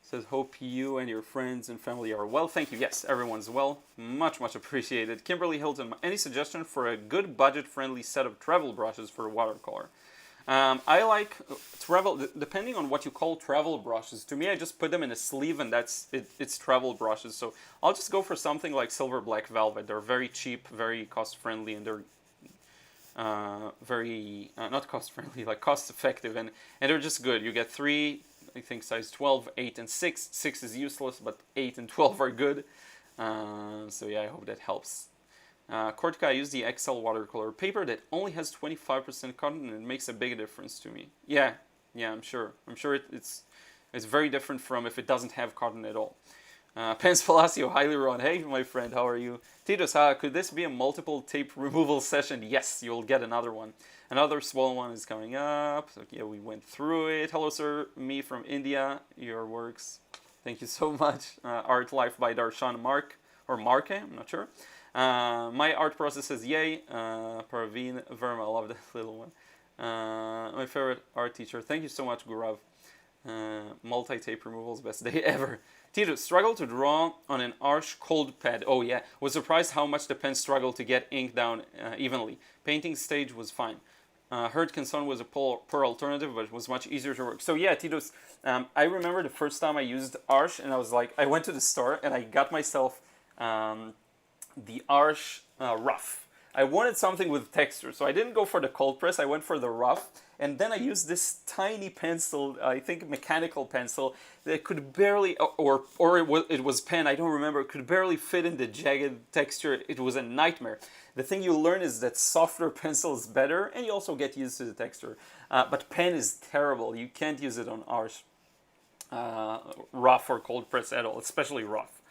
Says, hope you and your friends and family are well. Thank you. Yes, everyone's well. Much, much appreciated. Kimberly Hilton, any suggestion for a good budget-friendly set of travel brushes for watercolor? I like travel, depending on what you call travel brushes. To me, I just put them in a sleeve, and that's it. It's travel brushes. So I'll just go for something like Silver Black Velvet. They're very cheap, very cost-friendly, and they're very, not cost-friendly, like cost-effective, and they're just good. You get 3, I think size 12, 8, and 6. 6 is useless, but 8 and 12 are good. So yeah, I hope that helps. Kortka, I use the XL watercolor paper that only has 25% cotton, and it makes a big difference to me. Yeah, I'm sure. I'm sure it's very different from if it doesn't have cotton at all. Pens Palacio, hi Liron. Hey, my friend, how are you? Titus, could this be a multiple tape removal session? Yes, you'll get another one. Another small one is coming up. So yeah, we went through it. Hello, sir. Me from India. Your works. Thank you so much. Art Life by Darshan Mark, or Marke, I'm not sure. My art process says yay. Parveen Verma, I love that little one. My favorite art teacher. Thank you so much, Gurav. Multi-tape removals, best day ever. Tito, struggle to draw on an Arch cold pad. Oh yeah, was surprised how much the pen struggled to get ink down evenly. Painting stage was fine. Heard Canson was a poor alternative, but it was much easier to work. So yeah, Tito's, I remember the first time I used Arch, and I was like, I went to the store and I got myself the Arch rough. I wanted something with texture, so I didn't go for the cold press, I went for the rough, and then I used this tiny pencil, I think mechanical pencil, that could barely, or it was pen, I don't remember, it could barely fit in the jagged texture. It was a nightmare. The thing you learn is that softer pencil is better, and you also get used to the texture. But pen is terrible. You can't use it on Arch rough or cold press at all, especially rough.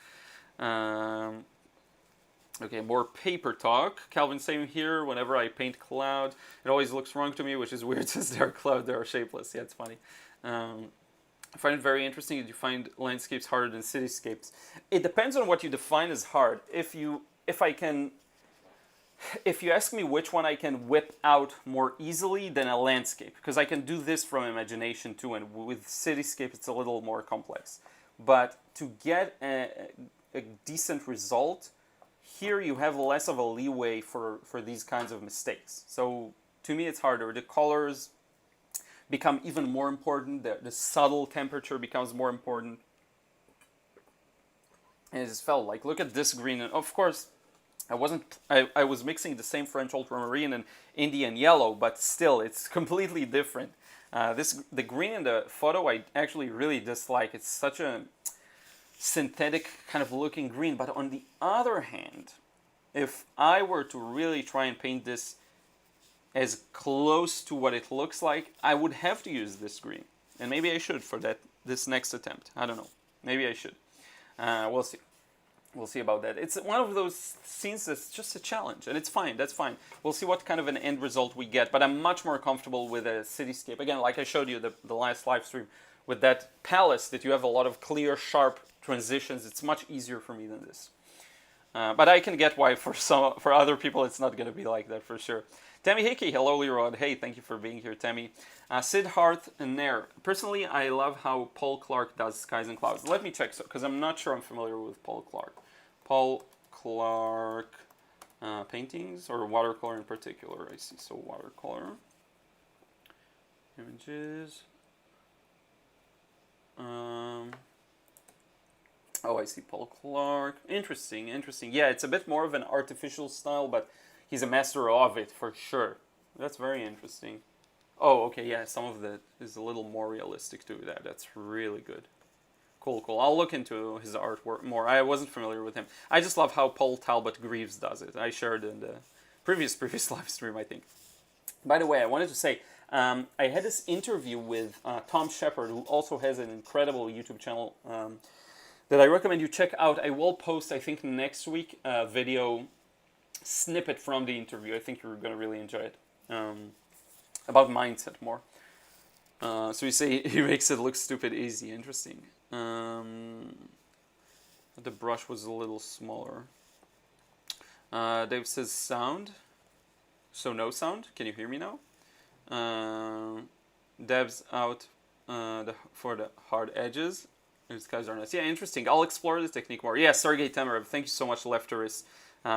Okay, more paper talk. Calvin, same here. Whenever I paint cloud, it always looks wrong to me, which is weird since they're cloud, they're shapeless. Yeah, it's funny. I find it very interesting that you find landscapes harder than cityscapes. It depends on what you define as hard. If you ask me which one I can whip out more easily than a landscape, because I can do this from imagination too, and with cityscape it's a little more complex. But to get a decent result, here you have less of a leeway for these kinds of mistakes. So To me, it's harder. The colors become even more important. The subtle temperature becomes more important. And it just felt like, look at this green. And of course, I was mixing the same French ultramarine and Indian yellow, but still, it's completely different. The green in the photo I actually really dislike. It's such a synthetic kind of looking green. But on the other hand, if I were to really try and paint this as close to what it looks like, I would have to use this green. And maybe I should for this next attempt. I don't know. Maybe I should. We'll see. We'll see about that. It's one of those scenes that's just a challenge, and it's fine. That's fine. We'll see what kind of an end result we get. But I'm much more comfortable with a cityscape. Again, like I showed you the last live stream, with that palace that you have a lot of clear, sharp transitions. It's much easier for me than this. But I can get why for other people it's not going to be like that for sure. Tammy Hickey, hello Liron. Hey, thank you for being here, Tammy. Siddharth Nair. Personally, I love how Paul Clark does skies and clouds. Let me check, because I'm not sure I'm familiar with Paul Clark. Paul Clark paintings, or watercolor in particular. I see, so watercolor. Images. Oh, I see Paul Clark. Interesting, interesting. Yeah, it's a bit more of an artificial style, but he's a master of it for sure. That's very interesting. Oh, okay, yeah, some of that is a little more realistic too. That's really good. Cool, cool. I'll look into his artwork more. I wasn't familiar with him. I just love how Paul Talbot Greaves does it. I shared in the previous live stream, I think. By the way, I wanted to say, I had this interview with Tom Shepard, who also has an incredible YouTube channel that I recommend you check out. I will post, I think, next week a video snippet from the interview. I think you're going to really enjoy it. About mindset more. So you say he makes it look stupid easy. Interesting. The brush was a little smaller. Dave says sound. So no sound. Can you hear me now? Deb's out for the hard edges. These guys are nice. Yeah, interesting. I'll explore this technique more. Yeah, Sergei Temerev. Thank you so much, Lefteris.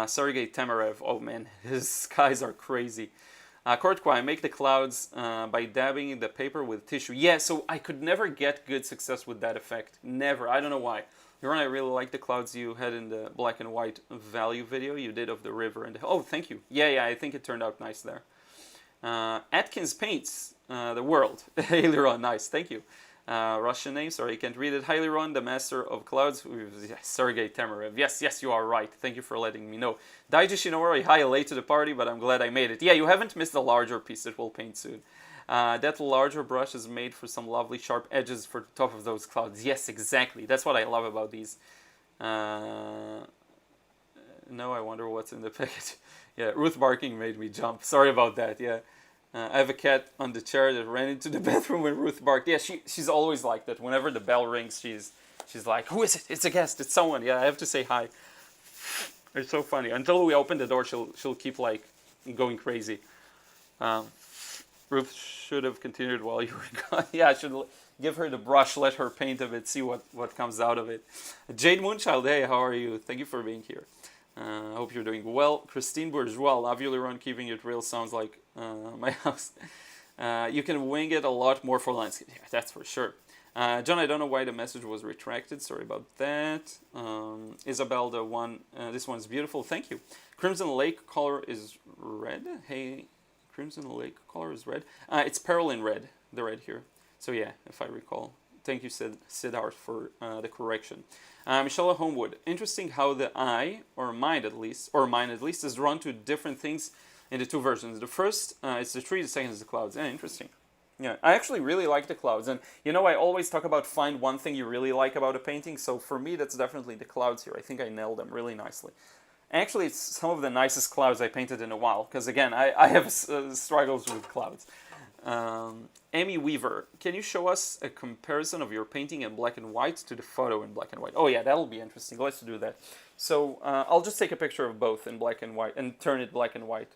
Sergei Temerev. Oh man, his skies are crazy. Courtquay, I make the clouds by dabbing the paper with tissue. Yeah, so I could never get good success with that effect. Never. I don't know why. Liron, I really like the clouds you had in the black and white value video you did of the river. Oh, thank you. Yeah, I think it turned out nice there. Atkins Paints the World. Hey, Liron, nice. Thank you. Russian name, sorry, I can't read it. Hi, Liron, the master of clouds. Sergei Temerev. Yes, you are right. Thank you for letting me know. Daiji Shinori, hi, late to the party, but I'm glad I made it. Yeah, you haven't missed the larger piece that we'll paint soon. That larger brush is made for some lovely sharp edges for the top of those clouds. Yes, exactly. That's what I love about these. No, I wonder what's in the package. Yeah, Ruth barking made me jump. Sorry about that, yeah. I have a cat on the chair that ran into the bathroom when Ruth barked. Yeah, she's always like that. Whenever the bell rings, she's like, who is it? It's a guest. It's someone. Yeah, I have to say hi. It's so funny. Until we open the door, she'll keep like going crazy. Ruth should have continued while you were gone. Yeah, I should give her the brush, let her paint a bit, see what comes out of it. Jade Moonchild, hey, how are you? Thank you for being here. I hope you're doing well. Christine Bourgeois, love you, Liron, keeping it real sounds like my house. You can wing it a lot more for landscape. Yeah, that's for sure. John, I don't know why the message was retracted. Sorry about that. Isabel, this one's beautiful. Thank you. Crimson Lake color is red. Hey, Crimson Lake color is red. It's Perlin red, the red here. So yeah, if I recall. Thank you, Siddharth, for the correction. Michelle Homewood. Interesting how the eye, or mine at least, is drawn to different things in the two versions. The first is the tree, the second is the clouds. Yeah, interesting. Yeah, I actually really like the clouds. And you know, I always talk about find one thing you really like about a painting. So for me, that's definitely the clouds here. I think I nailed them really nicely. Actually, it's some of the nicest clouds I painted in a while. Because again, I have struggles with clouds. Amy Weaver, can you show us a comparison of your painting in black and white to the photo in black and white? Oh yeah, that'll be interesting. Let's do that. So I'll just take a picture of both in black and white and turn it black and white.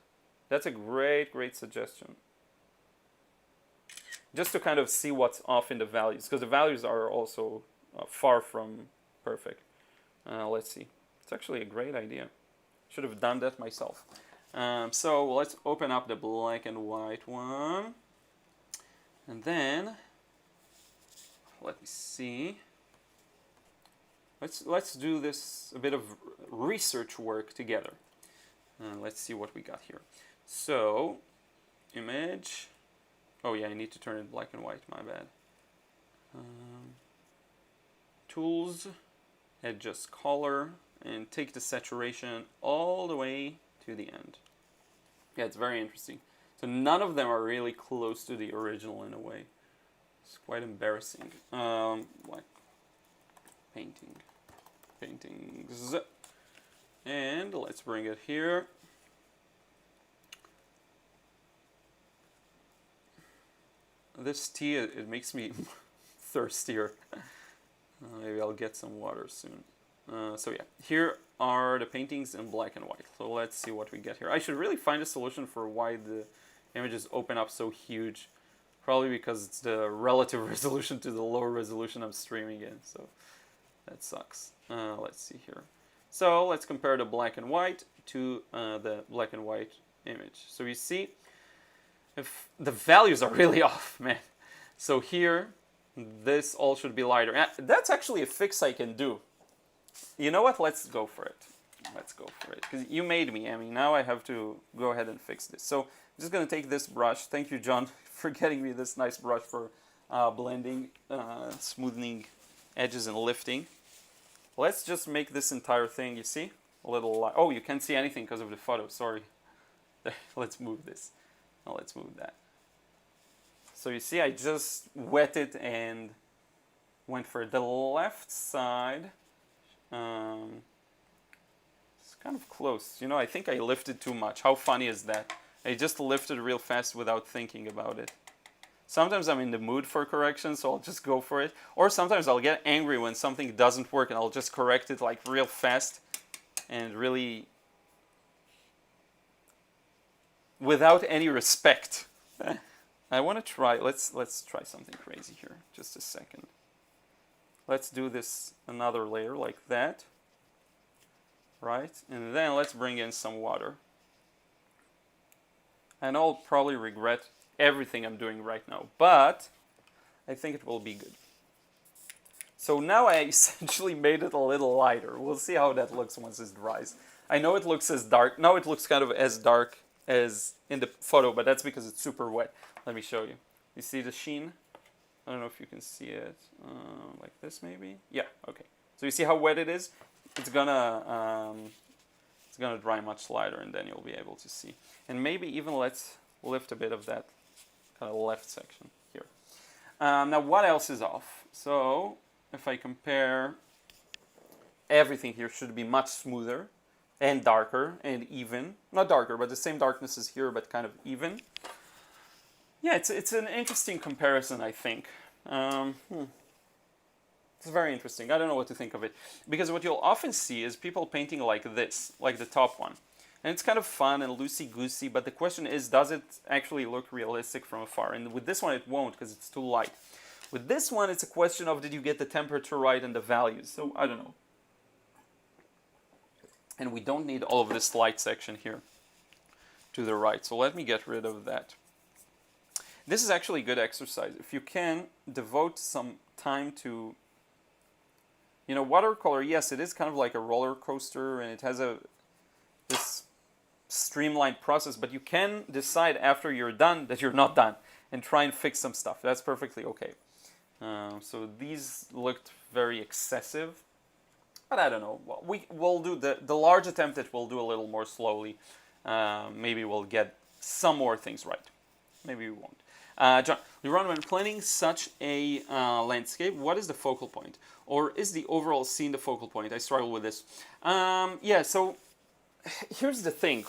That's a great suggestion. Just to kind of see what's off in the values, because the values are also far from perfect. Let's see. It's actually a great idea. Should have done that myself. So let's open up the black and white one. And then, let me see. Let's do this, a bit of research work together. Let's see what we got here. So, image. Oh yeah, I need to turn it black and white, my bad. Tools, adjust color, and take the saturation all the way to the end. Yeah, it's very interesting. So none of them are really close to the original in a way. It's quite embarrassing. Like paintings, and let's bring it here. This tea, it makes me thirstier. Maybe I'll get some water soon. So yeah, here are the paintings in black and white. So let's see what we get here. I should really find a solution for why the images open up so huge. Probably because it's the relative resolution to the lower resolution I'm streaming in. So that sucks. Let's see here. So let's compare the black and white to the black and white image. So you see, if the values are really off, man. So here, this all should be lighter. That's actually a fix I can do. You know what? Let's go for it. Let's go for it. Because you made me, Emmy. Now I have to go ahead and fix this. So I'm just going to take this brush. Thank you, John, for getting me this nice brush for blending, smoothing edges and lifting. Let's just make this entire thing, you see? A little light. Oh, you can't see anything because of the photo. Sorry. Let's move this. Now let's move that. So you see, I just wet it and went for the left side. It's kind of close. You know, I think I lifted too much. How funny is that? I just lifted real fast without thinking about it. Sometimes I'm in the mood for correction, so I'll just go for it. Or sometimes I'll get angry when something doesn't work and I'll just correct it like real fast and really without any respect. I want to try, let's try something crazy here. Just a second. Let's do this another layer like that. Right? And then let's bring in some water. And I'll probably regret everything I'm doing right now, but I think it will be good. So now I essentially made it a little lighter. We'll see how that looks once it dries. I know it looks as dark. Now it looks kind of as dark as in the photo, but that's because it's super wet. Let me show you. You see the sheen? I don't know if you can see it. Like this maybe? Yeah, okay. So you see how wet it is? It's gonna dry much lighter, and then you'll be able to see. And maybe even let's lift a bit of that kind of left section here. Now what else is off? So if I compare, everything here should be much smoother and darker and even. Not darker, but the same darkness is here, but kind of even. Yeah, it's an interesting comparison, I think. It's very interesting. I don't know what to think of it. Because what you'll often see is people painting like this, like the top one. And it's kind of fun and loosey-goosey, but the question is, does it actually look realistic from afar? And with this one, it won't, because it's too light. With this one, it's a question of, did you get the temperature right and the values? So, I don't know. And we don't need all of this light section here to the right. So let me get rid of that. This is actually a good exercise. If you can, devote some time to, you know, watercolor, yes, it is kind of like a roller coaster, and it has this streamlined process, but you can decide after you're done that you're not done and try and fix some stuff. That's perfectly okay. So these looked very excessive, but I don't know. We'll do the large attempt that we'll do a little more slowly. Maybe we'll get some more things right. Maybe we won't. John, Liron, when planning such a landscape, what is the focal point? Or is the overall scene the focal point? I struggle with this. Yeah, so here's the thing.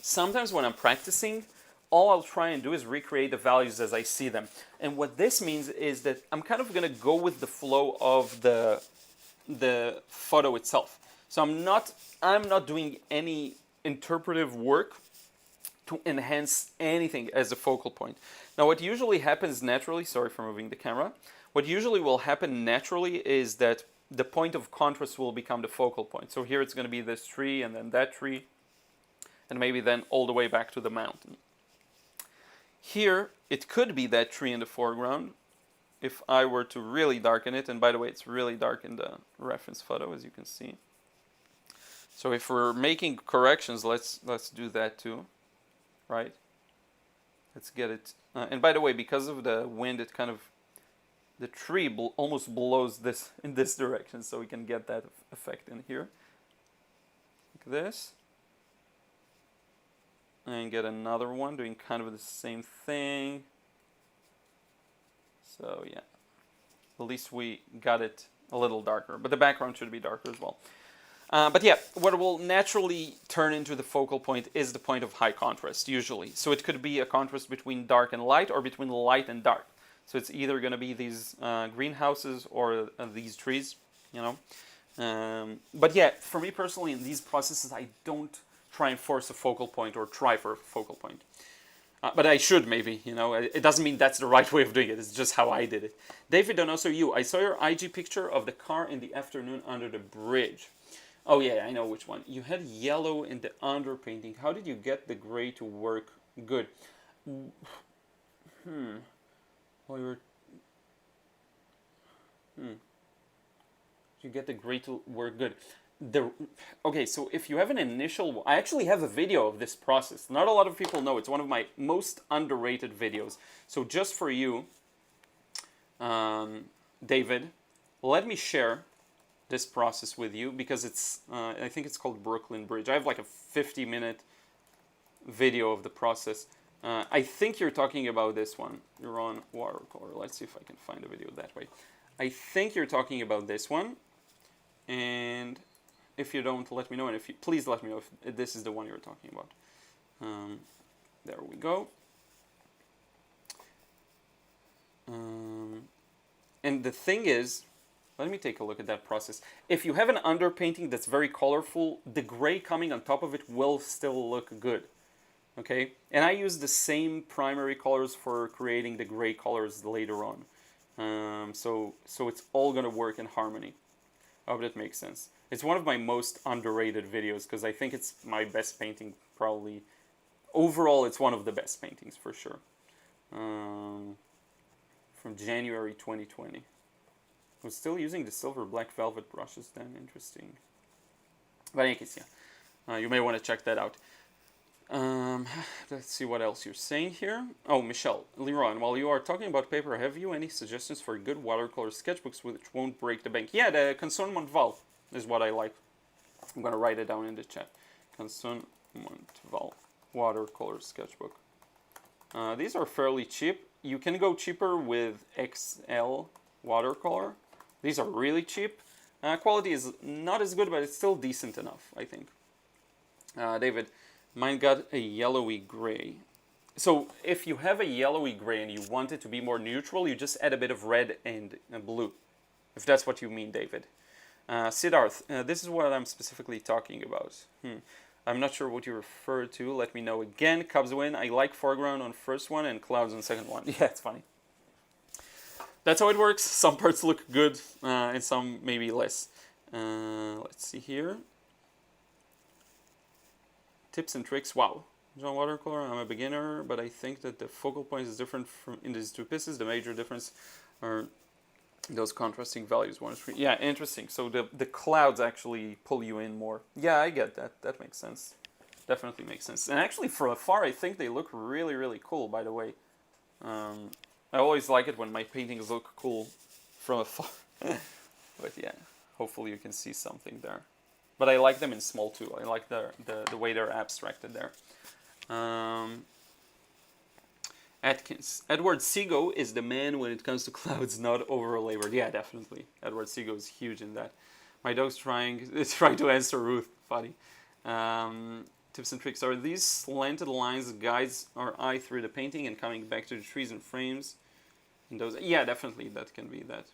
Sometimes when I'm practicing, all I'll try and do is recreate the values as I see them. And what this means is that I'm kind of going to go with the flow of the photo itself. So I'm not doing any interpretive work to enhance anything as a focal point. Now what usually happens naturally, sorry for moving the camera, what usually will happen naturally is that the point of contrast will become the focal point. So here it's going to be this tree and then that tree. and maybe then all the way back to the mountain. Here, it could be that tree in the foreground if I were to really darken it, and by the way, it's really dark in the reference photo, as you can see. So if we're making corrections, let's do that too, right? Let's get it. And by the way, because of the wind, it kind of, the tree almost blows this in this direction, so we can get that effect in here. Like this. And get another one doing kind of the same thing. So yeah, at least we got it a little darker, but the background should be darker as well. But yeah, what will naturally turn into the focal point is the point of high contrast, usually. So it could be a contrast between dark and light, or between light and dark. So it's either going to be these greenhouses or these trees, you know. But yeah, for me personally, in these processes, I don't try and force a focal point or try for a focal point. But I should, maybe, you know. It doesn't mean that's the right way of doing it. It's just how I did it. David, and also you. I saw your IG picture of the car in the afternoon under the bridge. Oh yeah, I know which one. You had yellow in the underpainting. How did you get the gray to work good? Well, you get the gray to work good. Okay, so if you have an initial... I actually have a video of this process. Not a lot of people know. It's one of my most underrated videos. So just for you, David, let me share this process with you, because it's I think it's called Brooklyn Bridge. I have like a 50-minute video of the process. I think you're talking about this one. You're on watercolor. Let's see if I can find a video that way. I think you're talking about this one, and if you don't, let me know, and if you, please let me know if this is the one you're talking about. There we go. And the thing is, let me take a look at that process. If you have an underpainting that's very colorful, the gray coming on top of it will still look good. Okay? And I use the same primary colors for creating the gray colors later on. So it's all going to work in harmony. I hope that makes sense. It's one of my most underrated videos, because I think it's my best painting, probably. Overall, it's one of the best paintings, for sure. From January 2020. I was still using the silver black velvet brushes then. Interesting. But in any case, yeah. You may want to check that out. Let's see what else you're saying here. Oh, Michelle, Liron, while you are talking about paper, have you any suggestions for good watercolor sketchbooks which won't break the bank? Yeah, the Canson Montval is what I like. I'm going to write it down in the chat. Canson Montval watercolor sketchbook. These are fairly cheap. You can go cheaper with XL watercolor. These are really cheap. Quality is not as good, but it's still decent enough, I think. David, mine got a yellowy gray. So if you have a yellowy gray and you want it to be more neutral, you just add a bit of red and blue, if that's what you mean, David. Siddharth, this is what I'm specifically talking about. I'm not sure what you refer to. Let me know again. Cubs win. I like foreground on first one and clouds on second one. Yeah, it's funny. That's how it works. Some parts look good and some maybe less. Let's see here. Tips and tricks. Wow. John Watercolor, I'm a beginner, but I think that the focal point is different from in these two pieces. The major difference are those contrasting values. 1 and 3. Yeah, interesting. So the clouds actually pull you in more. Yeah, I get that. That makes sense. Definitely makes sense. And actually, from afar, I think they look really, really cool, by the way. I always like it when my paintings look cool from afar. But yeah, hopefully you can see something there. But I like them in small too. I like the way they're abstracted there. Atkins. Edward Signo is the man when it comes to clouds, not over-labored. Yeah, definitely. Edward Signo is huge in that. My dog's trying to answer Ruth. Funny. Tips and tricks. Are these slanted lines guides our eye through the painting and coming back to the trees and frames? And those, yeah, definitely that can be that.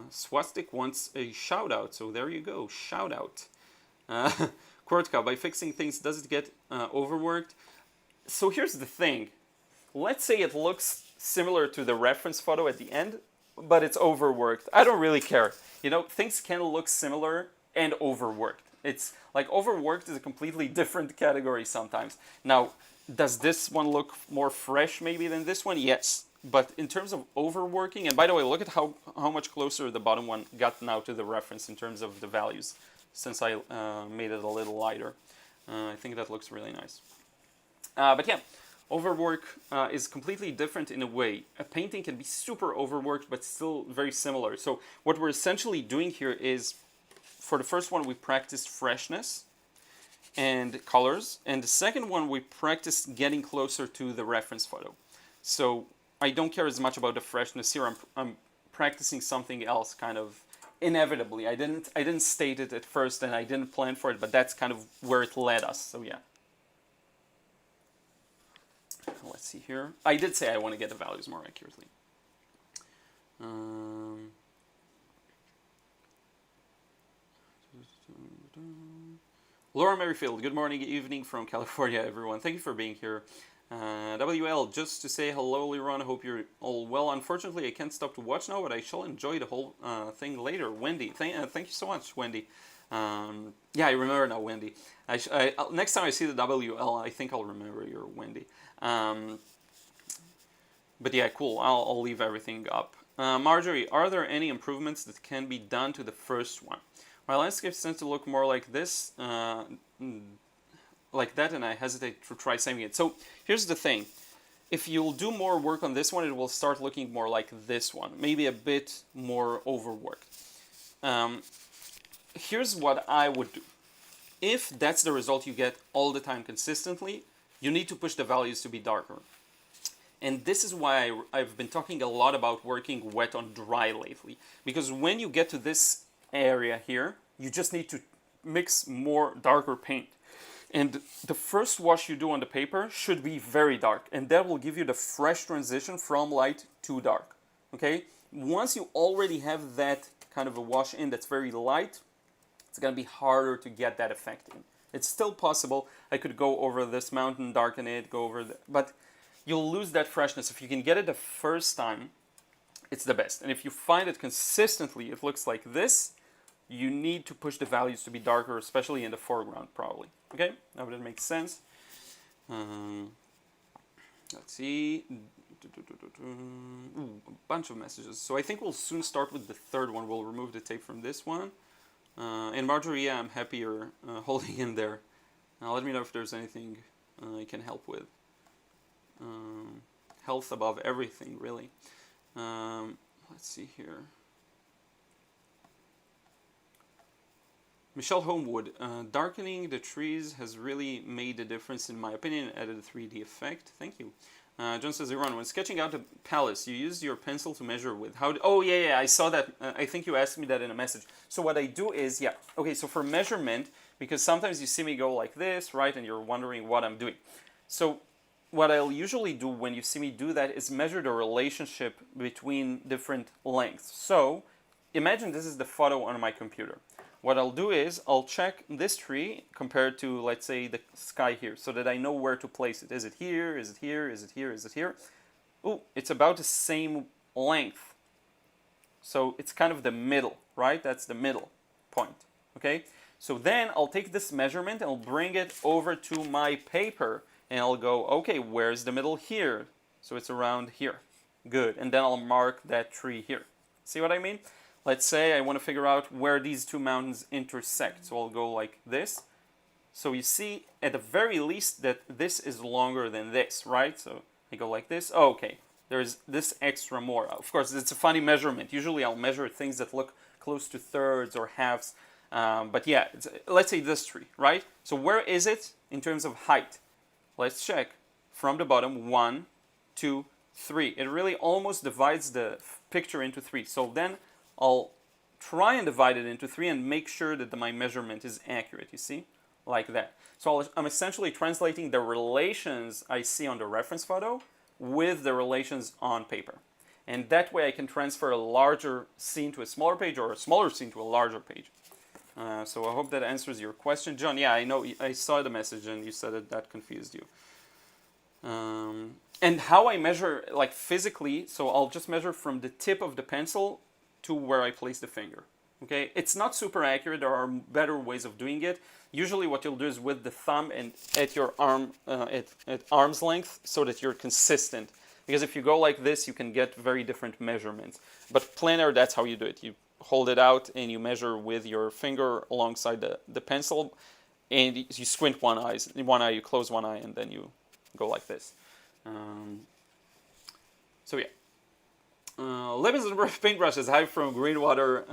Swastik wants a shout out, so there you go, shout out. Kortka, by fixing things, does it get overworked? So here's the thing. Let's say it looks similar to the reference photo at the end, but it's overworked. I don't really care. You know, things can look similar and overworked. It's like overworked is a completely different category sometimes. Now, does this one look more fresh maybe than this one? Yes. But in terms of overworking, and by the way, look at how much closer the bottom one got now to the reference in terms of the values, since I made it a little lighter. I think that looks really nice. But yeah, overwork is completely different in a way. A painting can be super overworked, but still very similar. So what we're essentially doing here is, for the first one, we practiced freshness and colors. And the second one, we practiced getting closer to the reference photo. So I don't care as much about the freshness here. I'm practicing something else kind of inevitably. I didn't state it at first and I didn't plan for it, but that's kind of where it led us. So yeah. Let's see here. I did say I want to get the values more accurately. Laura Merrifield, good morning, evening from California, everyone. Thank you for being here. WL, just to say hello, Liron. Hope you're all well. Unfortunately, I can't stop to watch now, but I shall enjoy the whole thing later. Wendy, thank you so much, Wendy. Yeah, I remember now, Wendy. Next time I see the WL, I think I'll remember you're Wendy. But yeah, cool. I'll leave everything up. Marjorie, are there any improvements that can be done to the first one? My landscapes tend to look more like this, like that, and I hesitate to try saving it. So here's the thing. If you'll do more work on this one, it will start looking more like this one, maybe a bit more overworked. Here's what I would do. If that's the result you get all the time consistently, you need to push the values to be darker. And this is why I've been talking a lot about working wet on dry lately. Because when you get to this area here, you just need to mix more darker paint. And the first wash you do on the paper should be very dark. And that will give you the fresh transition from light to dark. Okay? Once you already have that kind of a wash in that's very light, it's going to be harder to get that effect in. It's still possible. I could go over this mountain, darken it, go over the, but you'll lose that freshness. If you can get it the first time, it's the best. And if you find it consistently, it looks like this, you need to push the values to be darker, especially in the foreground, probably. Okay, now that makes sense. Let's see. Ooh, a bunch of messages. So I think we'll soon start with the third one. We'll remove the tape from this one. And Marjorie, yeah, I'm happier holding in there. Now let me know if there's anything I can help with. Health above everything, really. Let's see here. Michelle Homewood, darkening the trees has really made a difference in my opinion and added a 3D effect. Thank you. John says, Iran, when sketching out the palace, you used your pencil to measure with. Oh, yeah, I saw that. I think you asked me that in a message. So what I do is, yeah, okay, so for measurement, because sometimes you see me go like this, right, and you're wondering what I'm doing. So what I'll usually do when you see me do that is measure the relationship between different lengths. So imagine this is the photo on my computer. What I'll do is I'll check this tree compared to, let's say, the sky here, so that I know where to place it. Is it here? Is it here? Is it here? Is it here? Oh, it's about the same length. So it's kind of the middle, right? That's the middle point, okay? So then I'll take this measurement and I'll bring it over to my paper and I'll go, okay, where's the middle here? So it's around here. Good. And then I'll mark that tree here. See what I mean? Let's say I want to figure out where these two mountains intersect. So I'll go like this. So you see, at the very least, that this is longer than this, right? So I go like this. Oh, okay, there's this extra more. Of course, it's a funny measurement. Usually I'll measure things that look close to thirds or halves. But yeah, let's say this tree, right? So where is it in terms of height? Let's check. From the bottom, 1, 2, 3. It really almost divides the picture into 3. So then I'll try and divide it into 3 and make sure that my measurement is accurate, you see? Like that. So I'm essentially translating the relations I see on the reference photo with the relations on paper. And that way I can transfer a larger scene to a smaller page or a smaller scene to a larger page. So I hope that answers your question. John, yeah, I know, I saw the message and you said that confused you. And how I measure, like physically, so I'll just measure from the tip of the pencil to where I place the finger. Okay, it's not super accurate. There are better ways of doing it. Usually what you'll do is with the thumb and at your arm, at arm's length, so that you're consistent. Because if you go like this, you can get very different measurements. But Plein-Air, that's how you do it. You hold it out and you measure with your finger alongside the pencil, and you squint one eye, you close one eye, and then you go like this. So yeah. Lebenzon paintbrushes, hi from Greenwater.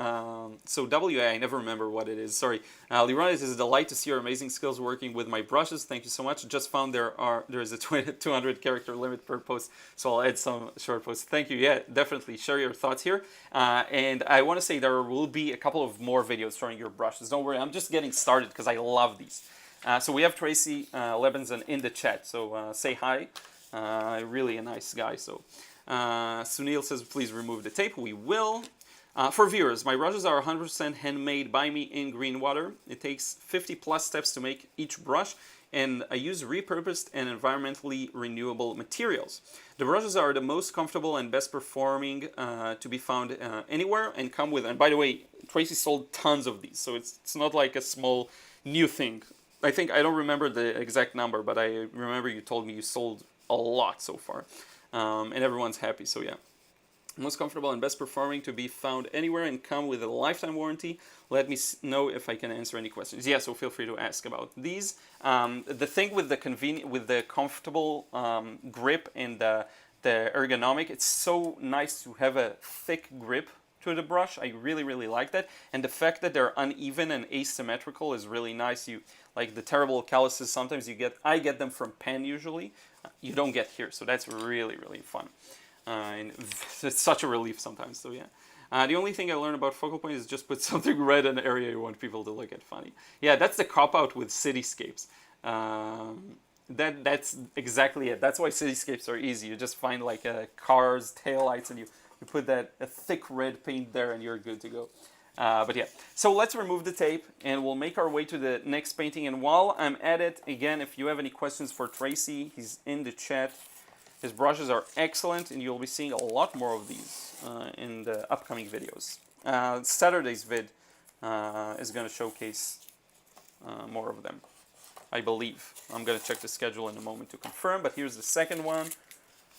So WA, I never remember what it is. Sorry. Liron, it is a delight to see your amazing skills working with my brushes. Thank you so much. Just found there is a 200 character limit per post, so I'll add some short posts. Thank you. Yeah, definitely share your thoughts here. And I want to say there will be a couple of more videos showing your brushes. Don't worry, I'm just getting started because I love these. So we have Tracy Lebenzon in the chat. So say hi. Really a nice guy. So. Sunil says, please remove the tape. We will. For viewers, my brushes are 100% handmade by me in Greenwater. It takes 50 plus steps to make each brush, and I use repurposed and environmentally renewable materials. The brushes are the most comfortable and best performing to be found anywhere, and come with, and by the way, Tracy sold tons of these, so it's not like a small new thing. I don't remember the exact number, but I remember you told me you sold a lot so far. And everyone's happy, so yeah. Most comfortable and best performing to be found anywhere and come with a lifetime warranty. Let me know if I can answer any questions. Yeah, so feel free to ask about these. The thing with the comfortable grip and the ergonomic, it's so nice to have a thick grip to the brush. I really, really like that. And the fact that they're uneven and asymmetrical is really nice. You like the terrible calluses sometimes I get them from pen usually. You don't get here, so that's really, really fun. And it's such a relief sometimes, so yeah. The only thing I learned about focal point is just put something red in an area you want people to look at funny. Yeah, that's the cop-out with cityscapes. That's exactly it. That's why cityscapes are easy. You just find like cars, taillights, and you put a thick red paint there and you're good to go. But yeah, so let's remove the tape and we'll make our way to the next painting. And while I'm at it, again, if you have any questions for Tracy, he's in the chat. His brushes are excellent and you'll be seeing a lot more of these in the upcoming videos. Saturday's vid is going to showcase more of them, I believe. I'm going to check the schedule in a moment to confirm, but here's the second one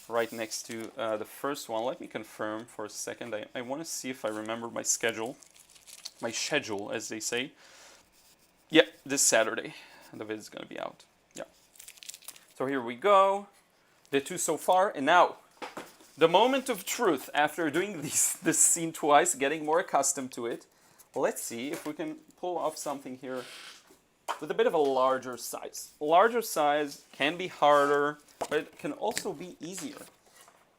right next to the first one. Let me confirm for a second. I want to see if I remember my schedule, as they say. Yeah, this Saturday, the vid is going to be out. Yeah. So here we go. The two so far, and now the moment of truth. After doing this scene twice, getting more accustomed to it, let's see if we can pull off something here with a bit of a larger size. Larger size can be harder, but it can also be easier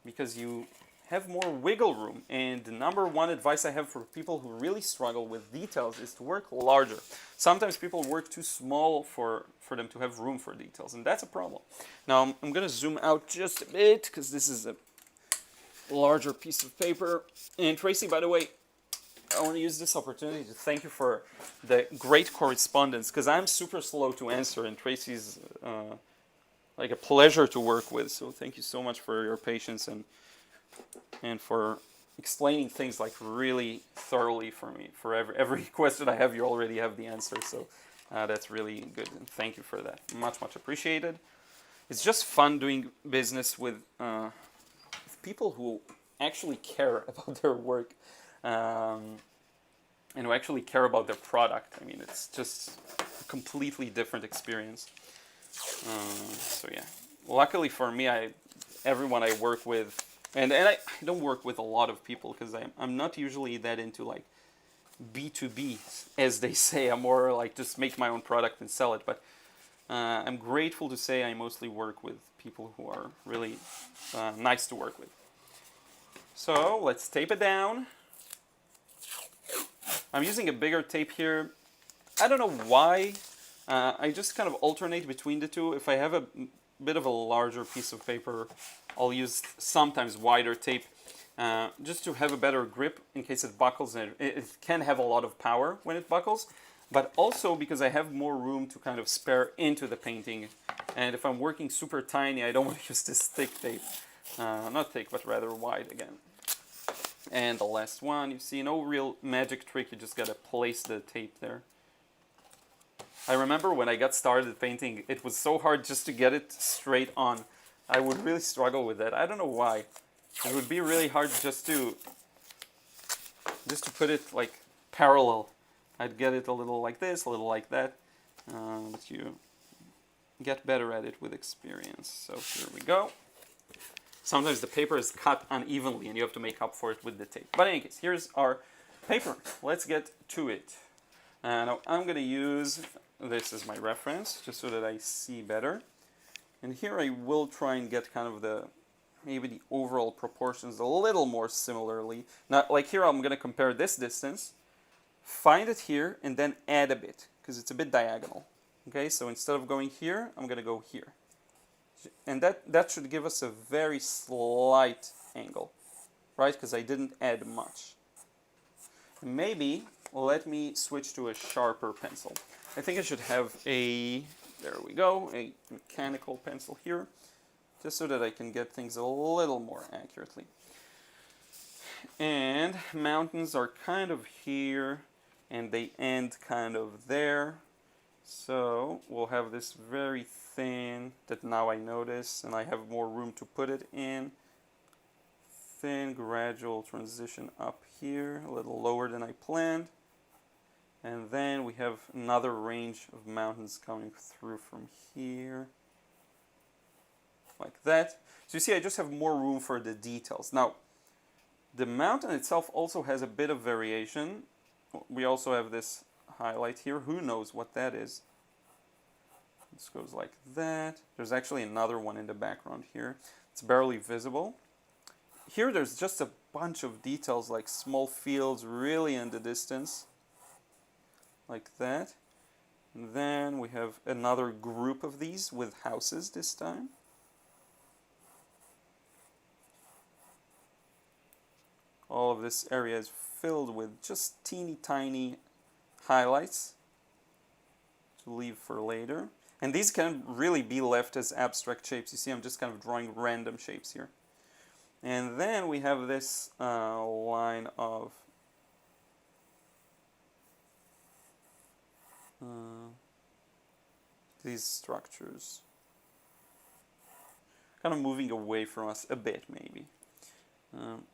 because you have more wiggle room. And the number one advice I have for people who really struggle with details is to work larger. Sometimes people work too small for them to have room for details, and that's a problem. Now I'm going to zoom out just a bit because this is a larger piece of paper. And Tracy, by the way, I want to use this opportunity to thank you for the great correspondence, because I'm super slow to answer, and Tracy's like a pleasure to work with. So thank you so much for your patience and for explaining things like really thoroughly for me. For every question I have, you already have the answer. So that's really good, and thank you for that. Much, much appreciated. It's just fun doing business with people who actually care about their work. And who actually care about their product. I mean, it's just a completely different experience. So yeah, luckily for me, everyone I work with, and I don't work with a lot of people because I'm not usually that into like B2B, as they say. I'm more like just make my own product and sell it. But I'm grateful to say I mostly work with people who are really nice to work with. So let's tape it down. I'm using a bigger tape here. I don't know why. I just kind of alternate between the two. If I have a bit of a larger piece of paper, I'll use sometimes wider tape just to have a better grip in case it buckles. And it can have a lot of power when it buckles, but also because I have more room to kind of spare into the painting. And if I'm working super tiny, I don't want to use this thick tape. Not thick, but rather wide again. And the last one, you see, no real magic trick, you just gotta place the tape there. I remember when I got started painting, it was so hard just to get it straight on. I would really struggle with that. I don't know why. It would be really hard just to put it like parallel. I'd get it a little like this, a little like that. But you get better at it with experience. So here we go. Sometimes the paper is cut unevenly and you have to make up for it with the tape. But in any case, here's our paper. Let's get to it. Now I'm going to use this as my reference, just so that I see better. And here I will try and get kind of maybe the overall proportions a little more similarly. Now, like here I'm going to compare this distance, find it here, and then add a bit, because it's a bit diagonal. Okay, so instead of going here, I'm going to go here. And that should give us a very slight angle, right? Because I didn't add much. Maybe let me switch to a sharper pencil. I think I should have there we go, a mechanical pencil here, just so that I can get things a little more accurately. And mountains are kind of here, and they end kind of there. So we'll have this very thin that now I notice, and I have more room to put it in. Thin, gradual transition up here, a little lower than I planned. And then we have another range of mountains coming through from here. Like that. So you see, I just have more room for the details. Now, the mountain itself also has a bit of variation. We also have this highlight here. Who knows what that is? This goes like that. There's actually another one in the background here. It's barely visible. Here there's just a bunch of details, like small fields really in the distance. Like that. And then we have another group of these with houses this time. All of this area is filled with just teeny tiny highlights to leave for later. And these can really be left as abstract shapes. You see, I'm just kind of drawing random shapes here. And then we have this line of these structures. Kind of moving away from us a bit, maybe.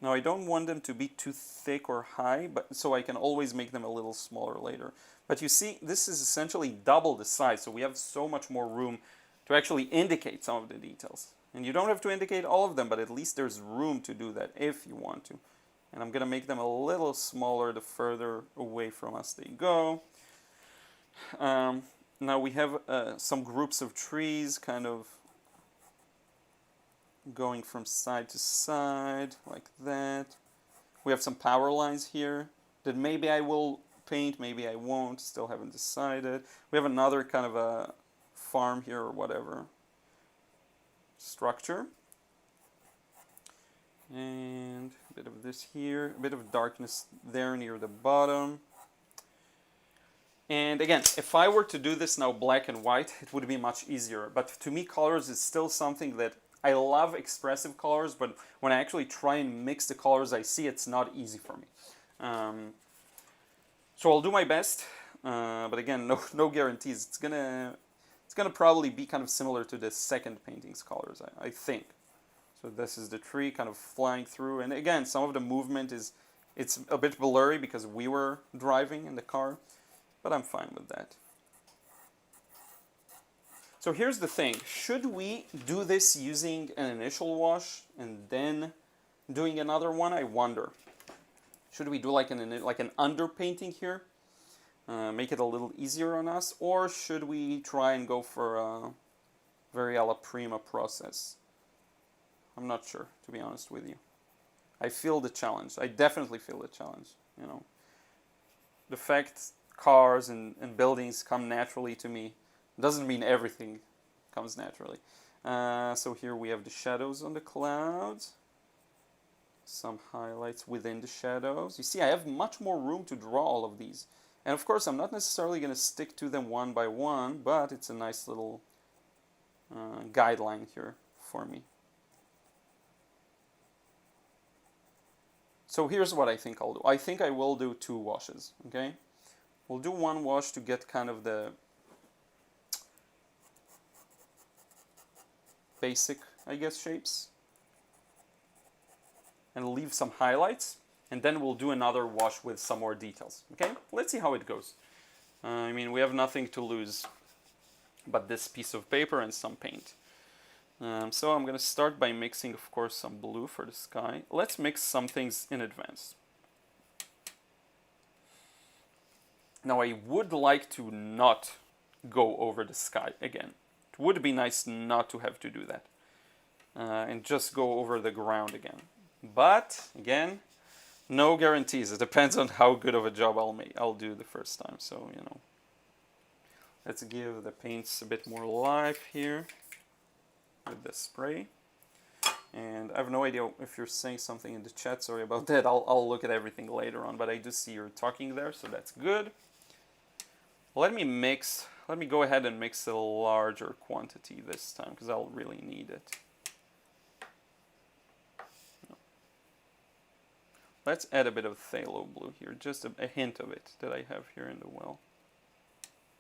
Now, I don't want them to be too thick or high, but so I can always make them a little smaller later. But you see, this is essentially double the size, so we have so much more room to actually indicate some of the details. And you don't have to indicate all of them, but at least there's room to do that if you want to. And I'm going to make them a little smaller the further away from us they go. Now we have some groups of trees kind of going from side to side, like that. We have some power lines here that maybe I will paint, maybe I won't, still haven't decided. We have another kind of a farm here or whatever structure. And a bit of this here, a bit of darkness there near the bottom. And again, if I were to do this now black and white, it would be much easier. But to me, colors is still something that I love expressive colors, but when I actually try and mix the colors I see, it's not easy for me. So I'll do my best, but again, no guarantees. It's gonna probably be kind of similar to the second painting's colors, I think. So this is the tree kind of flying through, and again, some of the movement it's a bit blurry because we were driving in the car, but I'm fine with that. So here's the thing, should we do this using an initial wash and then doing another one? I wonder. Should we do like an underpainting here, make it a little easier on us, or should we try and go for a very alla prima process? I'm not sure, to be honest with you. I feel the challenge. I definitely feel the challenge, you know. The fact cars and buildings come naturally to me doesn't mean everything comes naturally. So here we have the shadows on the clouds. Some highlights within the shadows. You see, I have much more room to draw all of these. And of course, I'm not necessarily going to stick to them one by one, but it's a nice little guideline here for me. So here's what I think I'll do. I think I will do 2 washes, okay? We'll do 1 wash to get kind of the basic, I guess, shapes. And leave some highlights. And then we'll do another wash with some more details, okay? Let's see how it goes. I mean, we have nothing to lose but this piece of paper and some paint. So I'm going to start by mixing, of course, some blue for the sky. Let's mix some things in advance. Now I would like to not go over the sky again. It would be nice not to have to do that. And just go over the ground again. But, again, no guarantees. It depends on how good of a job I'll do the first time. So, you know, let's give the paints a bit more life here with the spray. And I have no idea if you're saying something in the chat. Sorry about that. I'll look at everything later on. But I do see you're talking there, so that's good. Let me go ahead and mix a larger quantity this time, because I'll really need it. Let's add a bit of phthalo blue here, just a hint of it that I have here in the well.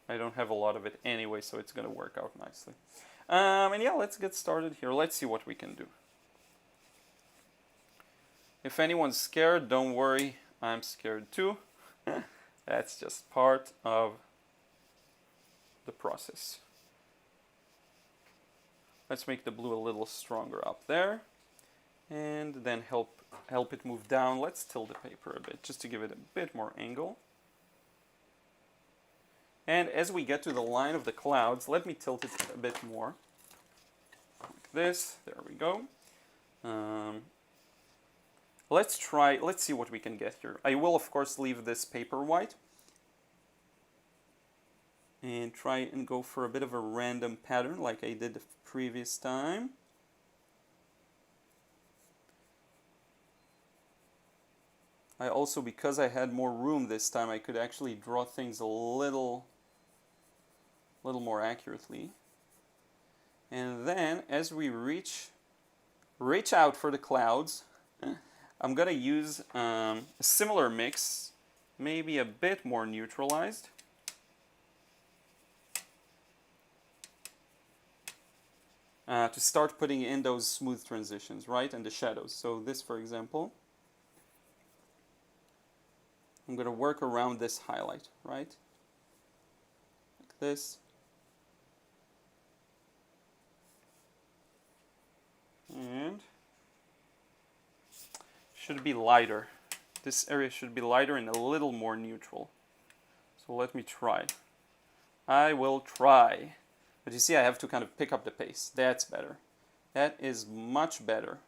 I don't have a lot of it anyway, so it's going to work out nicely. And yeah, let's get started here. Let's see what we can do. If anyone's scared, don't worry. I'm scared too. That's just part of the process. Let's make the blue a little stronger up there. And then help it move down. Let's tilt the paper a bit, just to give it a bit more angle. And as we get to the line of the clouds, let me tilt it a bit more. Like this, there we go. Let's see what we can get here. I will, of course, leave this paper white. And try and go for a bit of a random pattern like I did the previous time. I also, because I had more room this time, I could actually draw things a little more accurately. And then, as we reach out for the clouds, I'm going to use a similar mix, maybe a bit more neutralized. To start putting in those smooth transitions, right, and the shadows. So this, for example, I'm going to work around this highlight, right? Like this. And should be lighter. This area should be lighter and a little more neutral. So let me try. I will try. But you see, I have to kind of pick up the pace. That's better. That is much better.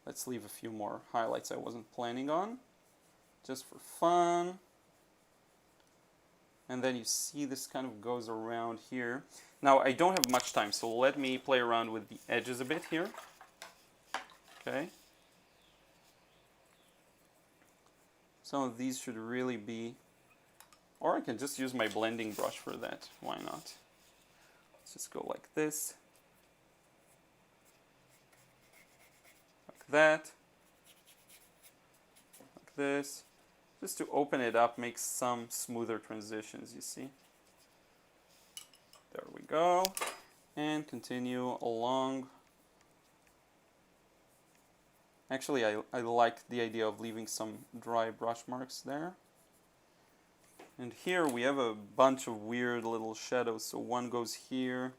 Let's leave a few more highlights I wasn't planning on, just for fun. And then you see this kind of goes around here. Now, I don't have much time, so let me play around with the edges a bit here. Okay. Some of these should really be, or I can just use my blending brush for that. Why not? Let's just go like this. That, like this, just to open it up, make some smoother transitions, you see. There we go. And continue along. Actually, I like the idea of leaving some dry brush marks there. And here we have a bunch of weird little shadows. So one goes here,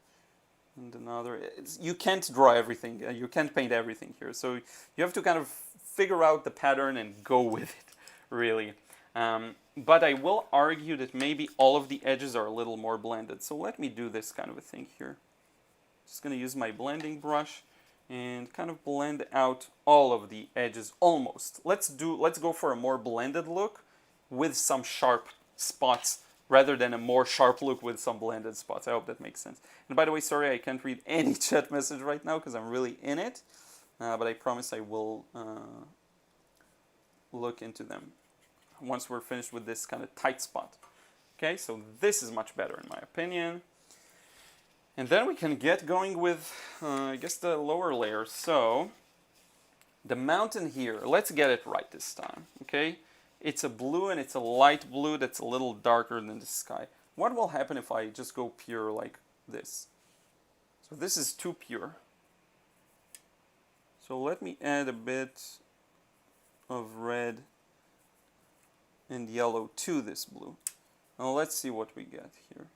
and another. You can't draw everything. You can't paint everything here. So you have to kind of figure out the pattern and go with it, really. But I will argue that maybe all of the edges are a little more blended. So let me do this kind of a thing here. Just going to use my blending brush and kind of blend out all of the edges almost. Let's go for a more blended look with some sharp spots, rather than a more sharp look with some blended spots. I hope that makes sense. And by the way, sorry I can't read any chat message right now because I'm really in it. But I promise I will look into them once we're finished with this kind of tight spot. Okay, so this is much better in my opinion. And then we can get going with, I guess, the lower layer. So The mountain here, let's get it right this time, okay? It's a blue and it's a light blue that's a little darker than the sky. What will happen if I just go pure like this? So this is too pure. So let me add a bit of red and yellow to this blue. Now let's see what we get here.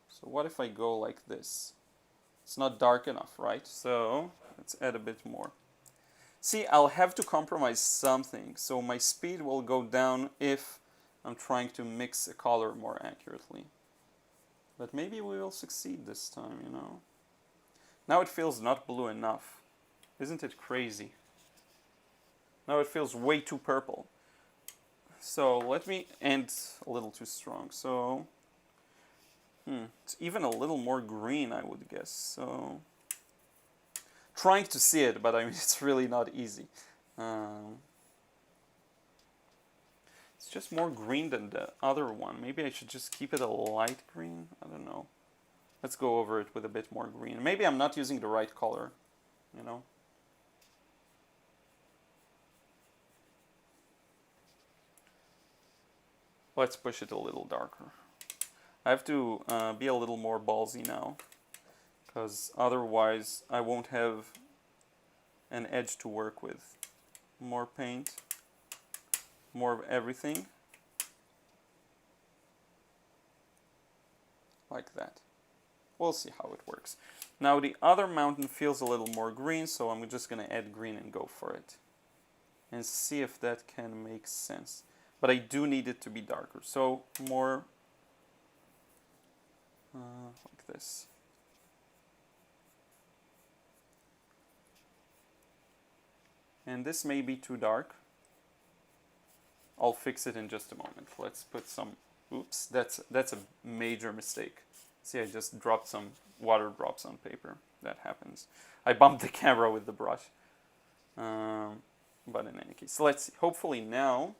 So what if I go like this? It's not dark enough, right? So let's add a bit more. See, I'll have to compromise something. So my speed will go down if I'm trying to mix a color more accurately. But maybe we will succeed this time, you know. Now it feels not blue enough. Isn't it crazy? Now it feels way too purple. So let me, and a little too strong. So, it's even a little more green, I would guess. So, trying to see it, but I mean, it's really not easy. It's just more green than the other one. Maybe I should just keep it a light green. I don't know. Let's go over it with a bit more green. Maybe I'm not using the right color, you know. Let's push it a little darker. I have to be a little more ballsy now, because otherwise I won't have an edge to work with. More paint, more of everything, like that. We'll see how it works. Now the other mountain feels a little more green, so I'm just going to add green and go for it. And see if that can make sense. But I do need it to be darker, so more like this. And this may be too dark. I'll fix it in just a moment. Let's put some, oops, that's a major mistake. See, I just dropped some water drops on paper. That happens. I bumped the camera with the brush. But in any case, so let's see. Hopefully now,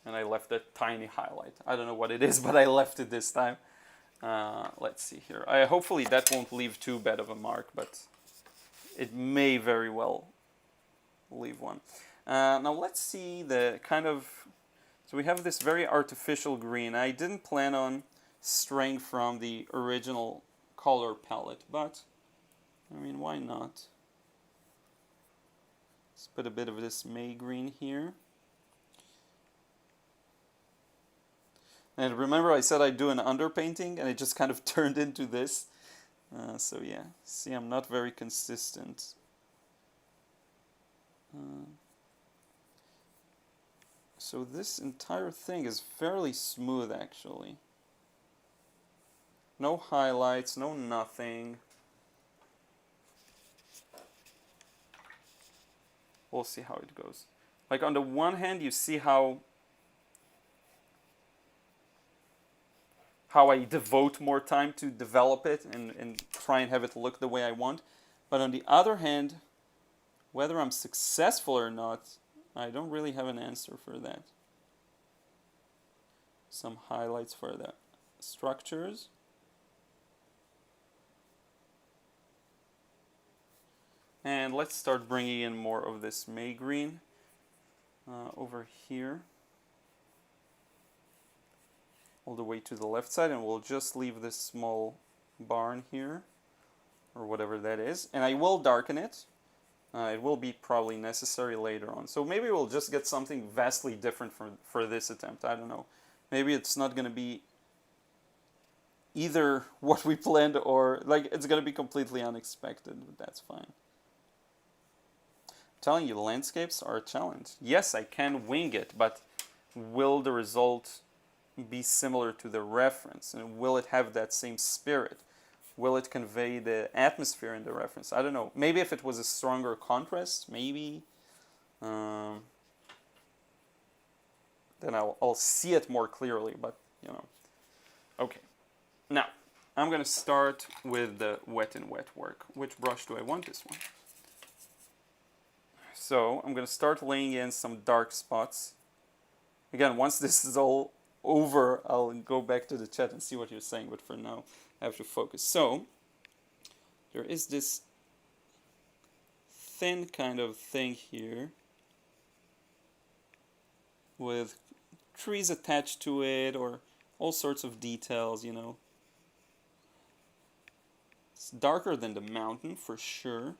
and I left a tiny highlight. I don't know what it is, but I left it this time. Let's see here. Hopefully that won't leave too bad of a mark, but it may very well leave one. Now let's see the kind of, so we have this very artificial green. I didn't plan on straying from the original color palette, but I mean, why not? Let's put a bit of this May green here. And remember I said I'd do an underpainting, and it just kind of turned into this. So yeah, see, I'm not very consistent. So this entire thing is fairly smooth, actually. No highlights, no nothing. We'll see how it goes. Like on the one hand, you see how I devote more time to develop it and try and have it look the way I want. But on the other hand, whether I'm successful or not, I don't really have an answer for that. Some highlights for the structures. And let's start bringing in more of this May green over here. All the way to the left side, and we'll just leave this small barn here, or whatever that is, and I will darken it. It will be probably necessary later on, so maybe we'll just get something vastly different for this attempt. I don't know, maybe it's not going to be either what we planned, or like it's going to be completely unexpected, but that's fine. I'm telling you, landscapes are a challenge. Yes, I can wing it, but will the result be similar to the reference, and will it have that same spirit? Will it convey the atmosphere in the reference? I don't know. Maybe if it was a stronger contrast, maybe then I'll see it more clearly, but you know. Okay, now I'm gonna start with the wet and wet work. Which brush do I want? This one. So I'm gonna start laying in some dark spots. Again, once this is all over, I'll go back to the chat and see what you're saying, but for now I have to focus. So there is this thin kind of thing here with trees attached to it or all sorts of details, you know. It's darker than the mountain for sure.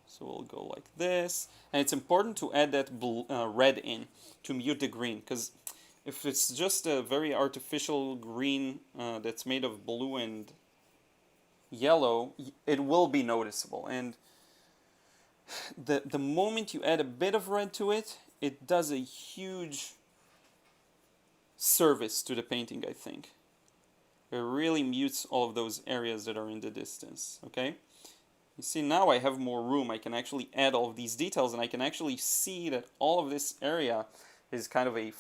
So we'll go like this. And it's important to add that red in to mute the green, because if it's just a very artificial green that's made of blue and yellow, it will be noticeable. And the moment you add a bit of red to it, it does a huge service to the painting, I think. It really mutes all of those areas that are in the distance, okay? You see, now I have more room. I can actually add all of these details, and I can actually see that all of this area is kind of a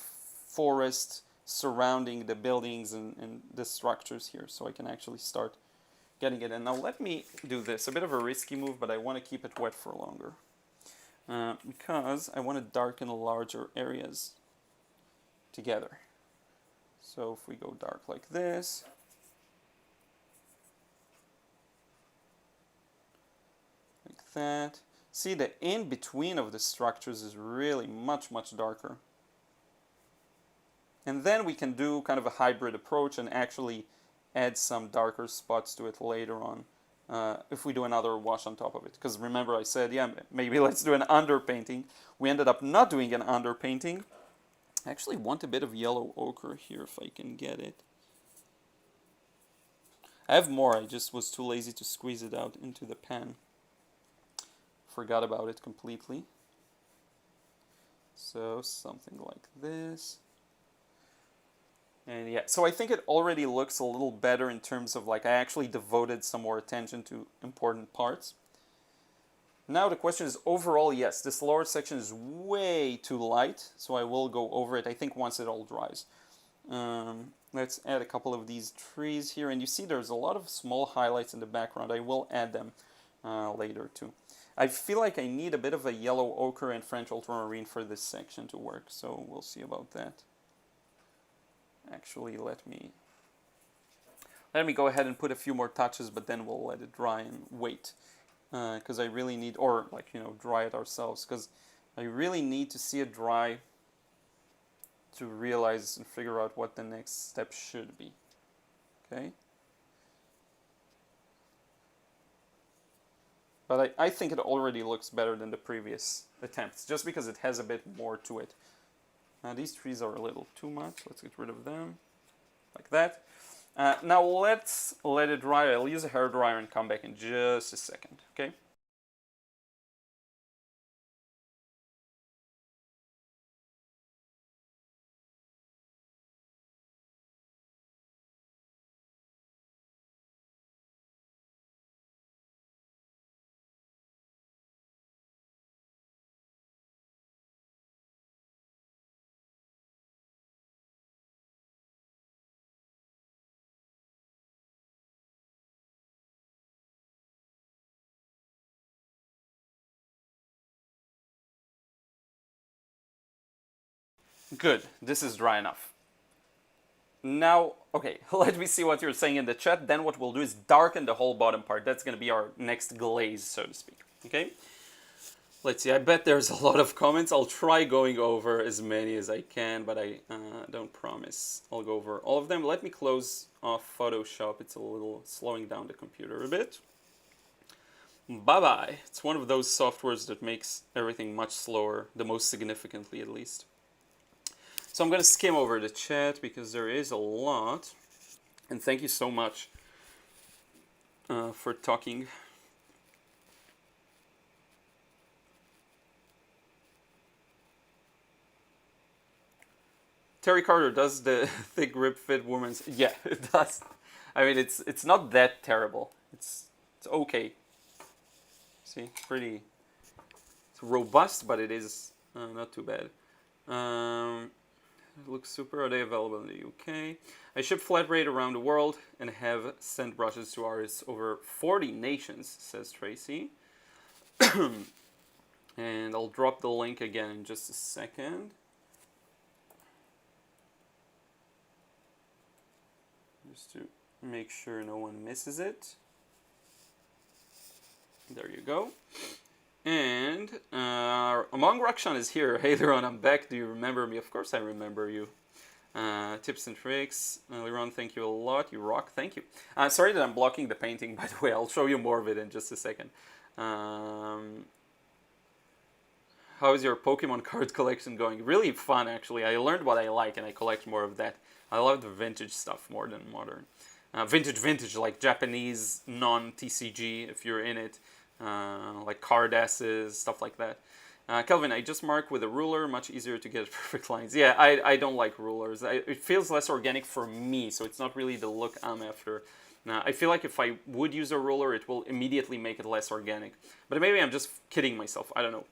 forest surrounding the buildings and the structures here. So I can actually start getting it in. Now let me do this. A bit of a risky move, but I want to keep it wet for longer. Because I want to darken larger areas together. So if we go dark like this, like that. See, the in-between of the structures is really much, much darker. And then we can do kind of a hybrid approach and actually add some darker spots to it later on if we do another wash on top of it. Because remember I said, yeah, maybe let's do an underpainting. We ended up not doing an underpainting. I actually want a bit of yellow ochre here if I can get it. I have more, I just was too lazy to squeeze it out into the pan. Forgot about it completely. So something like this. And yeah, so I think it already looks a little better in terms of like I actually devoted some more attention to important parts. Now the question is overall, yes, this lower section is way too light, so I will go over it, I think, once it all dries. Let's add a couple of these trees here, and you see there's a lot of small highlights in the background. I will add them later too. I feel like I need a bit of a yellow ochre and French ultramarine for this section to work, so we'll see about that. Actually, let me go ahead and put a few more touches, but then we'll let it dry and wait. Because I really need, or like, you know, dry it ourselves, because I really need to see it dry to realize and figure out what the next step should be. Okay? But I think it already looks better than the previous attempts, just because it has a bit more to it. These trees are a little too much. Let's get rid of them, like that. Now let's let it dry. I'll use a hairdryer and come back in just a second, okay? Good, this is dry enough. Now, okay, let me see what you're saying in the chat. Then what we'll do is darken the whole bottom part. That's going to be our next glaze, so to speak. Okay? Let's see, I bet there's a lot of comments. I'll try going over as many as I can, but I don't promise I'll go over all of them. Let me close off Photoshop. It's a little slowing down the computer a bit. Bye-bye. It's one of those softwares that makes everything much slower, the most significantly at least. So I'm going to skim over the chat because there is a lot. And thank you so much for talking. Terry Carter, does the thick grip fit women's? Yeah, it does. I mean, it's not that terrible. It's okay. See, pretty. It's robust, but it is not too bad. It looks super. Are they available in the UK? I ship flat rate around the world and have sent brushes to artists over 40 nations, says Tracy. And I'll drop the link again in just a second. just to make sure no one misses it. There you go. And Among Rakshan is here. Hey Liron, I'm back. Do you remember me? Of course I remember you. Tips and tricks. Liron, thank you a lot. You rock. Thank you. Sorry that I'm blocking the painting, by the way. I'll show you more of it in just a second. How is your Pokemon card collection going? Really fun, actually. I learned what I like, and I collect more of that. I love the vintage stuff more than modern. Vintage, like Japanese non-TCG, if you're in it. Like card S's, stuff like that. Kelvin, I just mark with a ruler, much easier to get perfect lines. Yeah, I don't like rulers. It feels less organic for me, so it's not really the look I'm after. I feel like if I would use a ruler, it will immediately make it less organic. But maybe I'm just kidding myself, I don't know.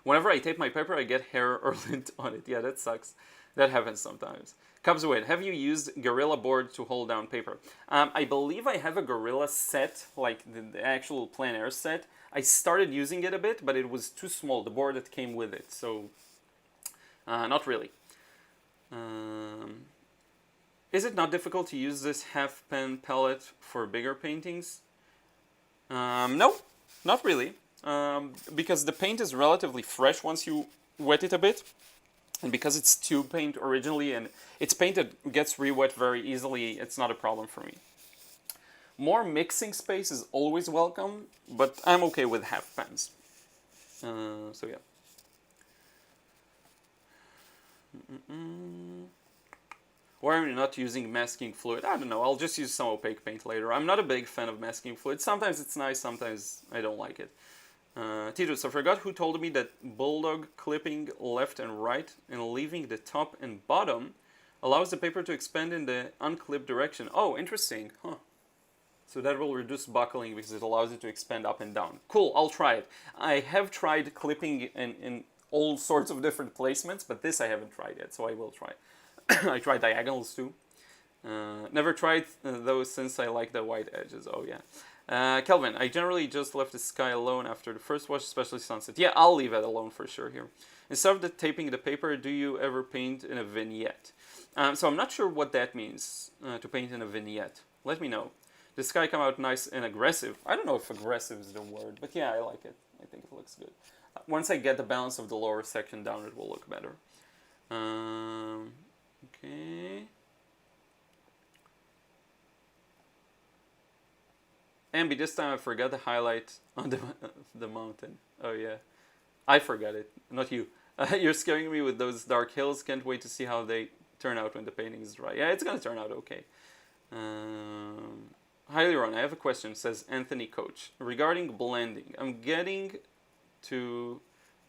Whenever I tape my paper, I get hair or lint on it. Yeah, that sucks. That happens sometimes. Cubswade, have you used Gorilla board to hold down paper? I believe I have a Gorilla set, like the actual Plein-Air set. I started using it a bit, but it was too small, the board that came with it, so not really. Is it not difficult to use this half pen palette for bigger paintings? No, not really, because the paint is relatively fresh once you wet it a bit. And because it's tube paint originally, and it's paint that gets re-wet very easily, it's not a problem for me. More mixing space is always welcome, but I'm okay with half pens. So yeah. Why are you not using masking fluid? I don't know, I'll just use some opaque paint later. I'm not a big fan of masking fluid. Sometimes it's nice, sometimes I don't like it. Titus, I forgot who told me that bulldog clipping left and right and leaving the top and bottom allows the paper to expand in the unclipped direction. Oh, interesting. Huh. So that will reduce buckling because it allows it to expand up and down. Cool, I'll try it. I have tried clipping in all sorts of different placements, but this I haven't tried yet, so I will try. I tried diagonals too. Never tried those since I like the white edges. Oh yeah. Kelvin, I generally just left the sky alone after the first wash, especially sunset. Yeah, I'll leave it alone for sure here. Instead of taping the paper, do you ever paint in a vignette? So I'm not sure what that means, to paint in a vignette. Let me know. The sky come out nice and aggressive. I don't know if aggressive is the word, but yeah, I like it. I think it looks good. Once I get the balance of the lower section down, it will look better. Okay. Ambi, this time I forgot the highlight on the mountain. Oh yeah, I forgot it, not you. You're scaring me with those dark hills. Can't wait to see how they turn out when the painting is dry. Yeah, it's gonna turn out okay. Hi Liron, I have a question, says Anthony Coach. Regarding blending, I'm getting to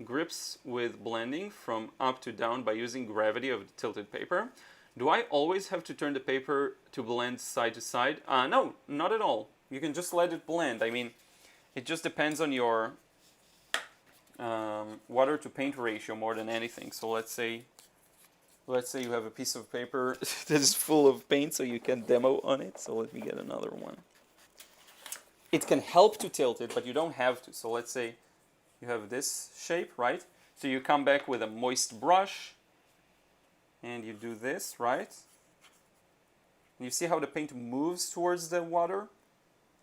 grips with blending from up to down by using gravity of the tilted paper. Do I always have to turn the paper to blend side to side? No, not at all. You can just let it blend. I mean, it just depends on your water to paint ratio more than anything. So let's say you have a piece of paper that is full of paint, so you can demo on it. So let me get another one. It can help to tilt it, but you don't have to. So let's say you have this shape, right? So you come back with a moist brush, and you do this, right? And you see how the paint moves towards the water?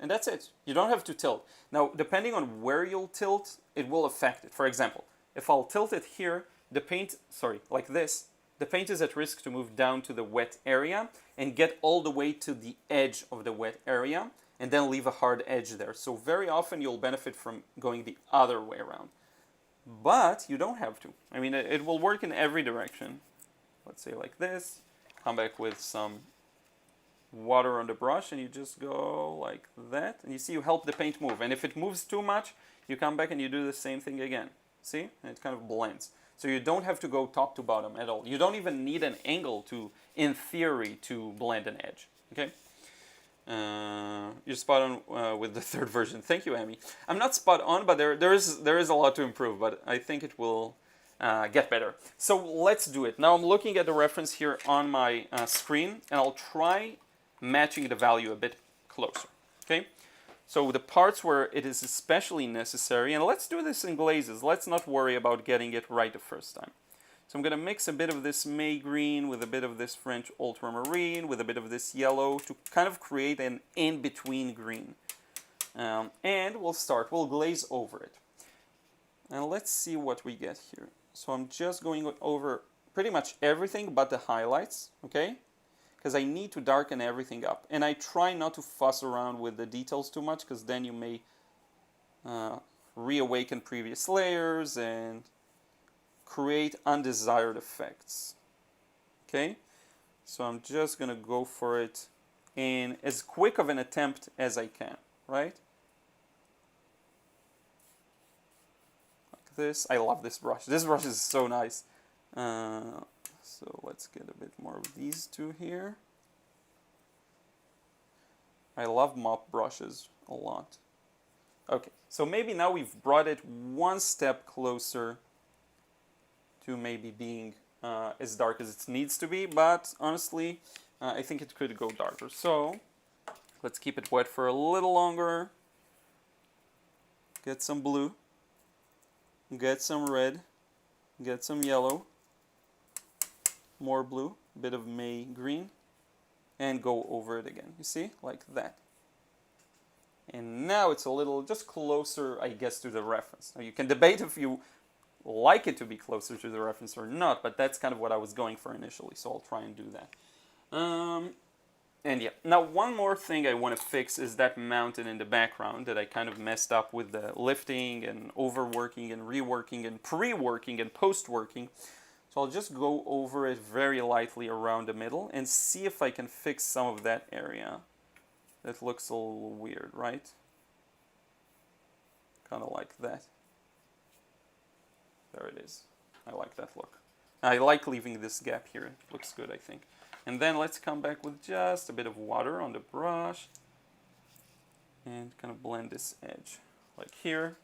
And that's it. You don't have to tilt. Now, depending on where you'll tilt, it will affect it. For example, if I'll tilt it here, the paint, like this, the paint is at risk to move down to the wet area and get all the way to the edge of the wet area and then leave a hard edge there. So very often you'll benefit from going the other way around. But you don't have to. I mean, it will work in every direction. Let's say like this. Come back with some water on the brush and you just go like that. And you see you help the paint move. And if it moves too much, you come back and you do the same thing again. See? And it kind of blends. So you don't have to go top to bottom at all. You don't even need an angle to, in theory, to blend an edge. Okay? You're spot on with the third version. Thank you, Amy. I'm not spot on, but there is a lot to improve, but I think it will get better. So let's do it. Now I'm looking at the reference here on my screen, and I'll try matching the value a bit closer. Okay? So the parts where it is especially necessary, and let's do this in glazes. Let's not worry about getting it right the first time. So I'm going to mix a bit of this May green with a bit of this French ultramarine with a bit of this yellow to kind of create an in-between green. And we'll glaze over it. And let's see what we get here. So I'm just going over pretty much everything but the highlights, okay? Because I need to darken everything up. And I try not to fuss around with the details too much, because then you may reawaken previous layers and create undesired effects. Okay? So I'm just going to go for it in as quick of an attempt as I can, right? Like this. I love this brush. This brush is so nice. So let's get a bit more of these two here. I love mop brushes a lot. Okay, so maybe now we've brought it one step closer to maybe being as dark as it needs to be, but honestly, I think it could go darker. So let's keep it wet for a little longer. Get some blue, get some red, get some yellow, more blue, a bit of May green, and go over it again. You see, like that. And now it's a little just closer, I guess, to the reference. Now you can debate if you like it to be closer to the reference or not, but that's kind of what I was going for initially, so I'll try and do that. And yeah, now one more thing I want to fix is that mountain in the background that I kind of messed up with the lifting and overworking and reworking and pre-working and post-working. So I'll just go over it very lightly around the middle and see if I can fix some of that area. That looks a little weird, right? Kind of like that. There it is. I like that look. I like leaving this gap here. It looks good, I think. And then let's come back with just a bit of water on the brush and kind of blend this edge like here.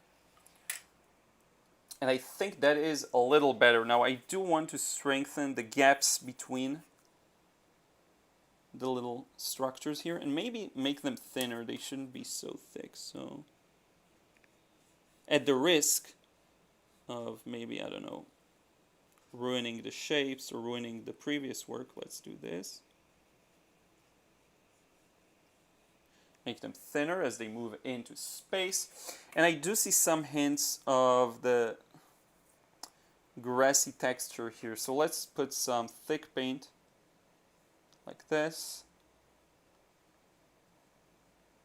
And I think that is a little better. Now I do want to strengthen the gaps between the little structures here and maybe make them thinner. They shouldn't be so thick. So at the risk of maybe, I don't know, ruining the shapes or ruining the previous work, let's do this. Make them thinner as they move into space. And I do see some hints of the grassy texture here. So let's put some thick paint like this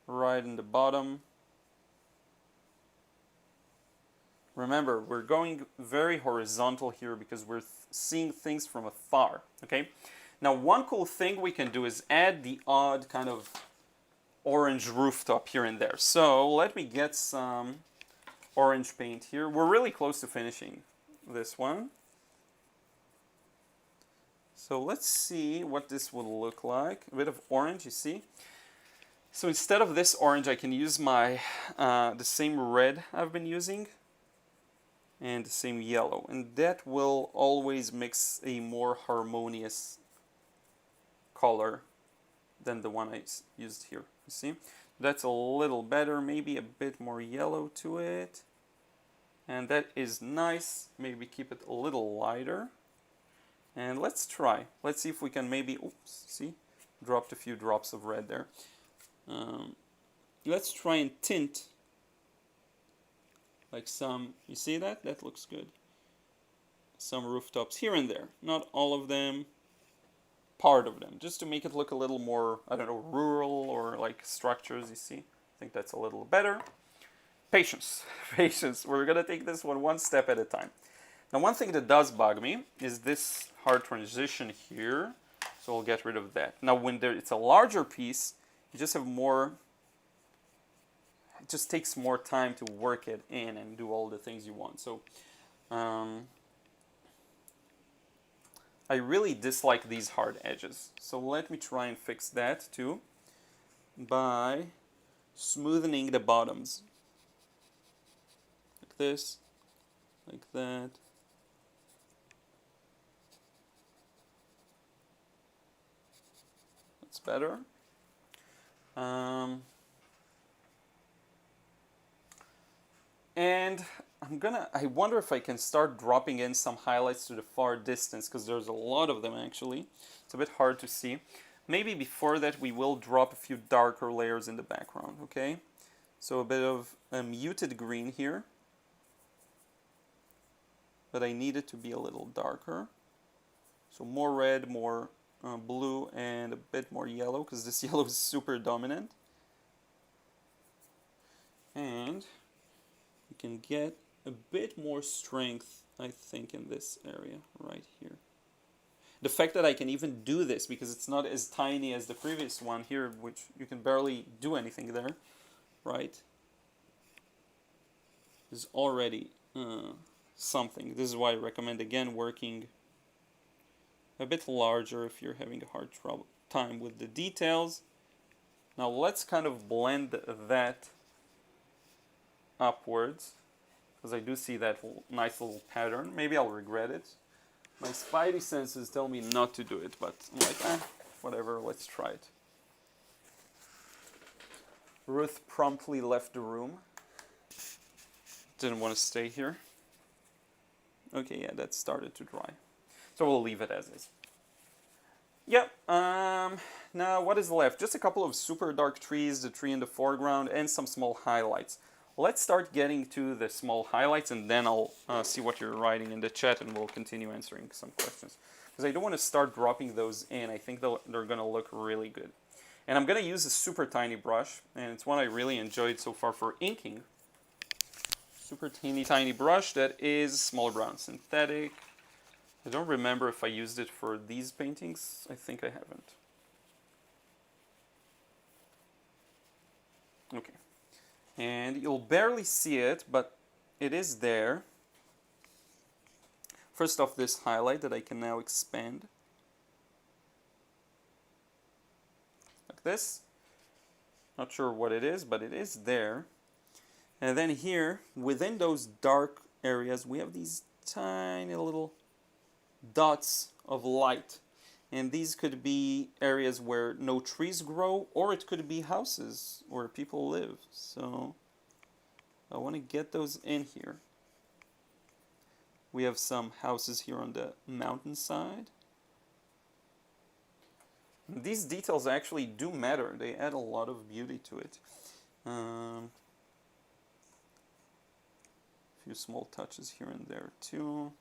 right in the bottom. Remember, we're going very horizontal here because we're seeing things from afar, okay? Now, one cool thing we can do is add the odd kind of orange rooftop here and there. So let me get some orange paint here. We're really close to finishing this one. So let's see what this would look like. A bit of orange, you see? So instead of this orange, I can use my the same red I've been using and the same yellow, and that will always mix a more harmonious color than the one I used here. You see, that's a little better, maybe a bit more yellow to it, and that is nice. Maybe keep it a little lighter, and let's try. Let's see if we can maybe, oops, see, dropped a few drops of red there. Let's try and tint like some, you see that? That looks good. Some rooftops here and there. Not all of them, part of them. Just to make it look a little more, I don't know, rural or like structures, you see? I think that's a little better. Patience. Patience. We're going to take this one step at a time. Now, one thing that does bug me is this hard transition here. So I'll get rid of that. Now, when it's a larger piece, you just have more. It just takes more time to work it in and do all the things you want. So I really dislike these hard edges. So let me try and fix that too by smoothing the bottoms. Like this, like that. That's better. And I wonder if I can start dropping in some highlights to the far distance, because there's a lot of them actually. It's a bit hard to see. Maybe before that we will drop a few darker layers in the background, okay? So a bit of a muted green here. But I need it to be a little darker. So more red, more blue, and a bit more yellow, because this yellow is super dominant. And you can get a bit more strength, I think, in this area right here. The fact that I can even do this, because it's not as tiny as the previous one here, which you can barely do anything there, right, is already something. This is why I recommend, again, working a bit larger if you're having a hard time with the details. Now let's kind of blend that upwards, because I do see that nice little pattern. Maybe I'll regret it. My spidey senses tell me not to do it, but I'm like, whatever, let's try it. Ruth promptly left the room. Didn't want to stay here. Okay, yeah, that started to dry. So we'll leave it as is. Yep, now what is left? Just a couple of super dark trees, the tree in the foreground, and some small highlights. Let's start getting to the small highlights, and then I'll see what you're writing in the chat, and we'll continue answering some questions. Because I don't want to start dropping those in. I think they're going to look really good. And I'm going to use a super tiny brush, and it's one I really enjoyed so far for inking. Super tiny brush that is Small Brown Synthetic. I don't remember if I used it for these paintings. I think I haven't. Okay. And you'll barely see it, but it is there. First off, this highlight that I can now expand. Like this. Not sure what it is, but it is there. And then here, within those dark areas, we have these tiny little dots of light. And these could be areas where no trees grow, or it could be houses where people live. So I want to get those in here. We have some houses here on the mountainside. These details actually do matter. They add a lot of beauty to it. Few small touches here and there too.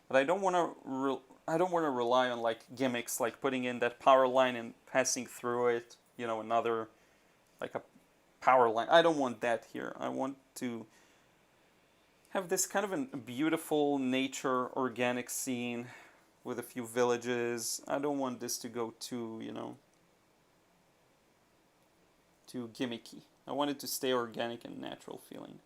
But I don't want to rely on like gimmicks, like putting in that power line and passing through it, you know, another like a power line. I don't want that here. I want to have this kind of a beautiful nature organic scene with a few villages. I don't want this to go too, you know, too gimmicky. I want it to stay organic and natural feeling.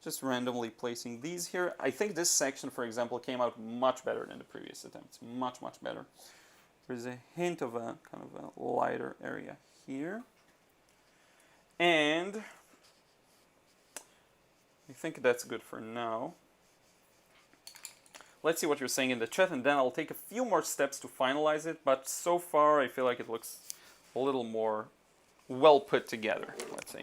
Just randomly placing these here. I think this section, for example, came out much better than the previous attempts. Much better. There's a hint of a kind of a lighter area here. And I think that's good for now. Let's see what you're saying in the chat, and then I'll take a few more steps to finalize it. But so far, I feel like it looks a little more well put together, let's say.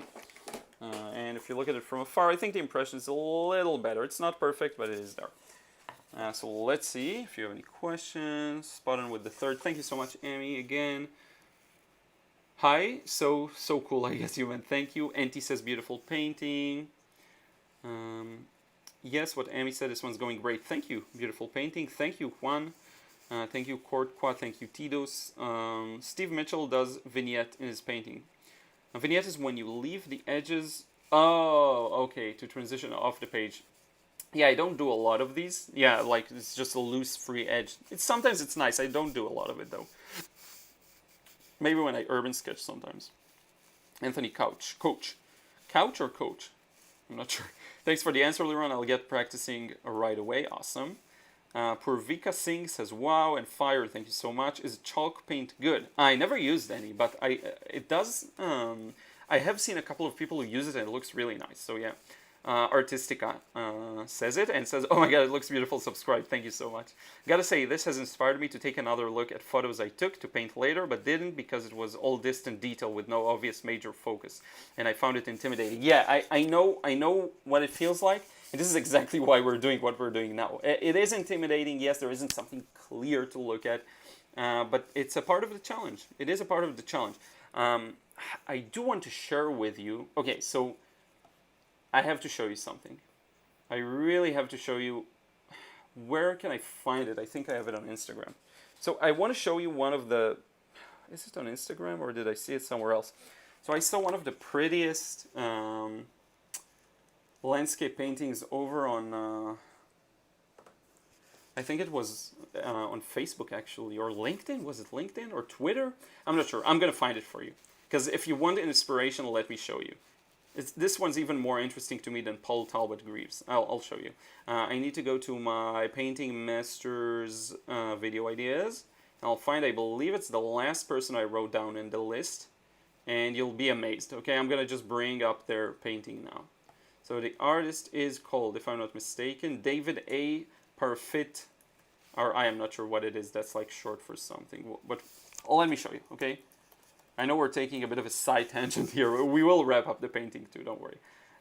And if you look at it from afar, I think the impression is a little better. It's not perfect, but it is there. So let's see if you have any questions. Spot on with the third. Thank you so much, Amy, again. Hi, so cool, I guess you meant thank you. Auntie says beautiful painting. Yes, what Amy said, this one's going great. Thank you, beautiful painting. Thank you, Juan. Thank you, Courtquois. Thank you, Tidos. Steve Mitchell does vignette in his painting. A vignette is when you leave the edges. Oh, okay, to transition off the page. Yeah, I don't do a lot of these. Yeah, like it's just a loose, free edge. Sometimes it's nice. I don't do a lot of it though. Maybe when I urban sketch sometimes. Anthony Couch. Couch or coach? I'm not sure. Thanks for the answer, Liron. I'll get practicing right away. Awesome. Purvika Singh says, wow, and fire, thank you so much. Is chalk paint good? I never used any, but it does. I have seen a couple of people who use it and it looks really nice. So yeah, Artistica says it and says, "Oh my god, it looks beautiful, subscribe, thank you so much." Gotta say, this has inspired me to take another look at photos I took to paint later, but didn't because it was all distant detail with no obvious major focus, and I found it intimidating. Yeah, I know what it feels like, and this is exactly why we're doing what we're doing now. It is intimidating, yes, there isn't something clear to look at, but it's a part of the challenge. It is a part of the challenge. I do want to share with you, okay, so I have to show you something. I really have to show you. Where can I find it? I think I have it on Instagram. So I want to show you one of the... Is it on Instagram or did I see it somewhere else? So I saw one of the prettiest landscape paintings over on... I think it was on Facebook actually, or LinkedIn. Was it LinkedIn or Twitter? I'm not sure. I'm going to find it for you. Because if you want inspiration, let me show you. This one's even more interesting to me than Paul Talbot Greaves. I'll show you. I need to go to my Painting Masters video ideas. I'll find, I believe it's the last person I wrote down in the list. And you'll be amazed. Okay, I'm going to just bring up their painting now. So the artist is called, if I'm not mistaken, David A. Parfit. Or I am not sure what it is. That's like short for something. But let me show you, okay? I know we're taking a bit of a side tangent here. We will wrap up the painting too, don't worry.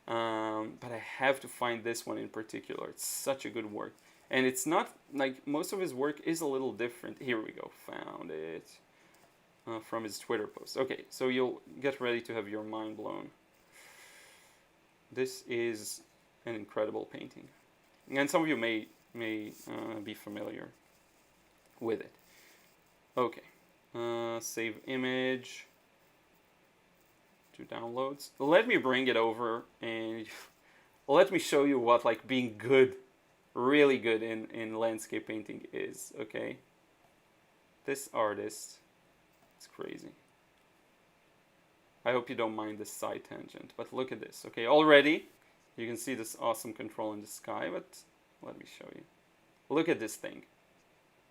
But I have to find this one in particular. It's such a good work. And it's not, like, most of his work is a little different. Here we go, found it. From his Twitter post. Okay, so you'll get ready to have your mind blown. This is an incredible painting. And some of you may be familiar with it. Okay. Save image to downloads. Let me bring it over and let me show you what like being good, really good in landscape painting is, okay? This artist, it's crazy. I hope you don't mind this side tangent, but look at this, okay? Already, you can see this awesome control in the sky, but let me show you. Look at this thing.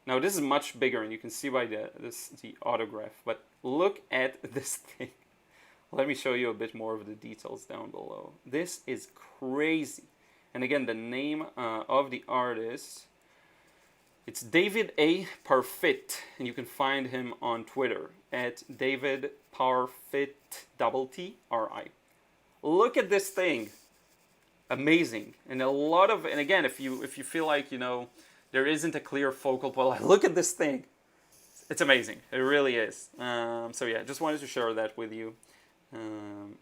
Now this is much bigger, and you can see by the autograph. But look at this thing. Let me show you a bit more of the details down below. This is crazy. And again, the name of the artist, it's David A. Parfit, and you can find him on Twitter at David Parfit T-R-I. Look at this thing. Amazing. And and again, if you feel like, you know, there isn't a clear focal point. Look at this thing. It's amazing. It really is. So yeah, just wanted to share that with you.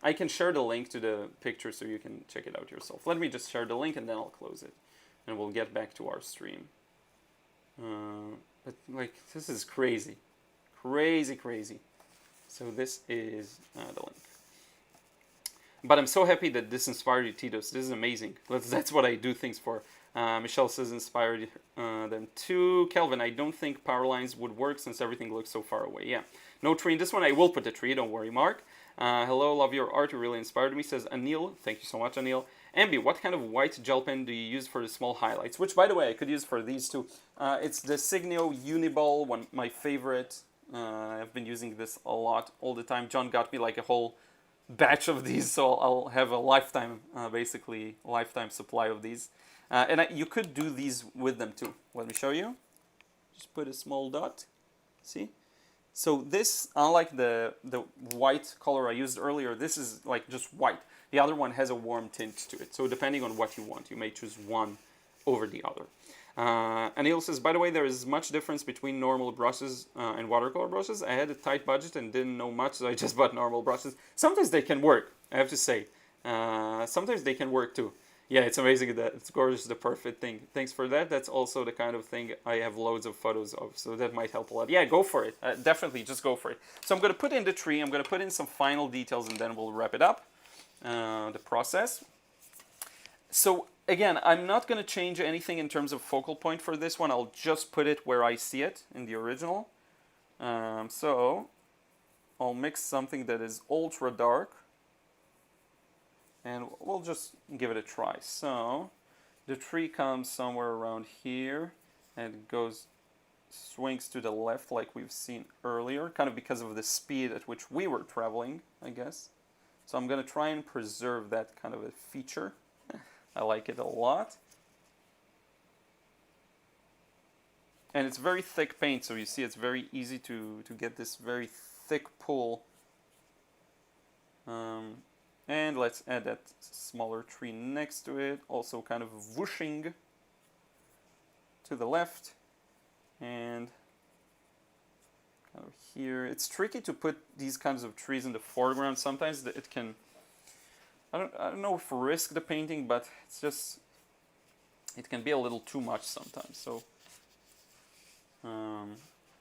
I can share the link to the picture so you can check it out yourself. Let me just share the link and then I'll close it. And we'll get back to our stream. But like, this is crazy. Crazy, crazy. So this is the link. But I'm so happy that this inspired you, Titos. This is amazing. That's what I do things for. Michelle says inspired them too. Kelvin, I don't think power lines would work since everything looks so far away. Yeah. No tree in this one. I will put the tree. Don't worry, Mark. Hello, love your art. You really inspired me, says Anil. Thank you so much, Anil. Ambi, what kind of white gel pen do you use for the small highlights? Which, by the way, I could use for these too. It's the Signo Uniball, my favorite. I've been using this a lot, all the time. John got me like a whole batch of these, so I'll have a lifetime, basically, lifetime supply of these. And you could do these with them too. Let me show you. Just put a small dot. See? So this, unlike the white color I used earlier, this is like just white. The other one has a warm tint to it. So depending on what you want, you may choose one over the other. Anil says, by the way, there is much difference between normal brushes and watercolor brushes. I had a tight budget and didn't know much, so I just bought normal brushes. Sometimes they can work, I have to say. Sometimes they can work too. Yeah, it's amazing that it's gorgeous, the perfect thing. Thanks for that. That's also the kind of thing I have loads of photos of, so that might help a lot. Yeah, go for it. Definitely, just go for it. So I'm going to put in the tree. I'm going to put in some final details, and then we'll wrap it up, the process. So again, I'm not going to change anything in terms of focal point for this one. I'll just put it where I see it in the original. So I'll mix something that is ultra dark. And we'll just give it a try. So the tree comes somewhere around here and swings to the left like we've seen earlier, kind of because of the speed at which we were traveling, I guess. So I'm going to try and preserve that kind of a feature. I like it a lot. And it's very thick paint, so you see it's very easy to get this very thick pull. And let's add that smaller tree next to it, also kind of whooshing to the left. And kind of here. It's tricky to put these kinds of trees in the foreground. Sometimes it can, I don't know if risk the painting, but it's just, it can be a little too much sometimes. So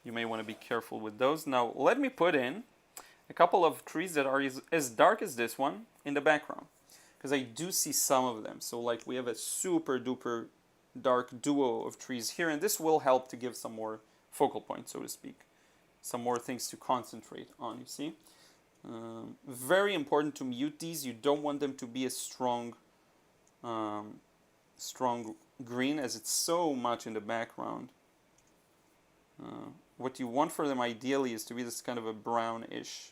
you may want to be careful with those. Now let me put in a couple of trees that are as dark as this one in the background, because I do see some of them. So like we have a super duper dark duo of trees here, and this will help to give some more focal point, so to speak, some more things to concentrate on, you see. Very important to mute these. You don't want them to be a strong strong green, as it's so much in the background. What you want for them ideally is to be this kind of a brownish,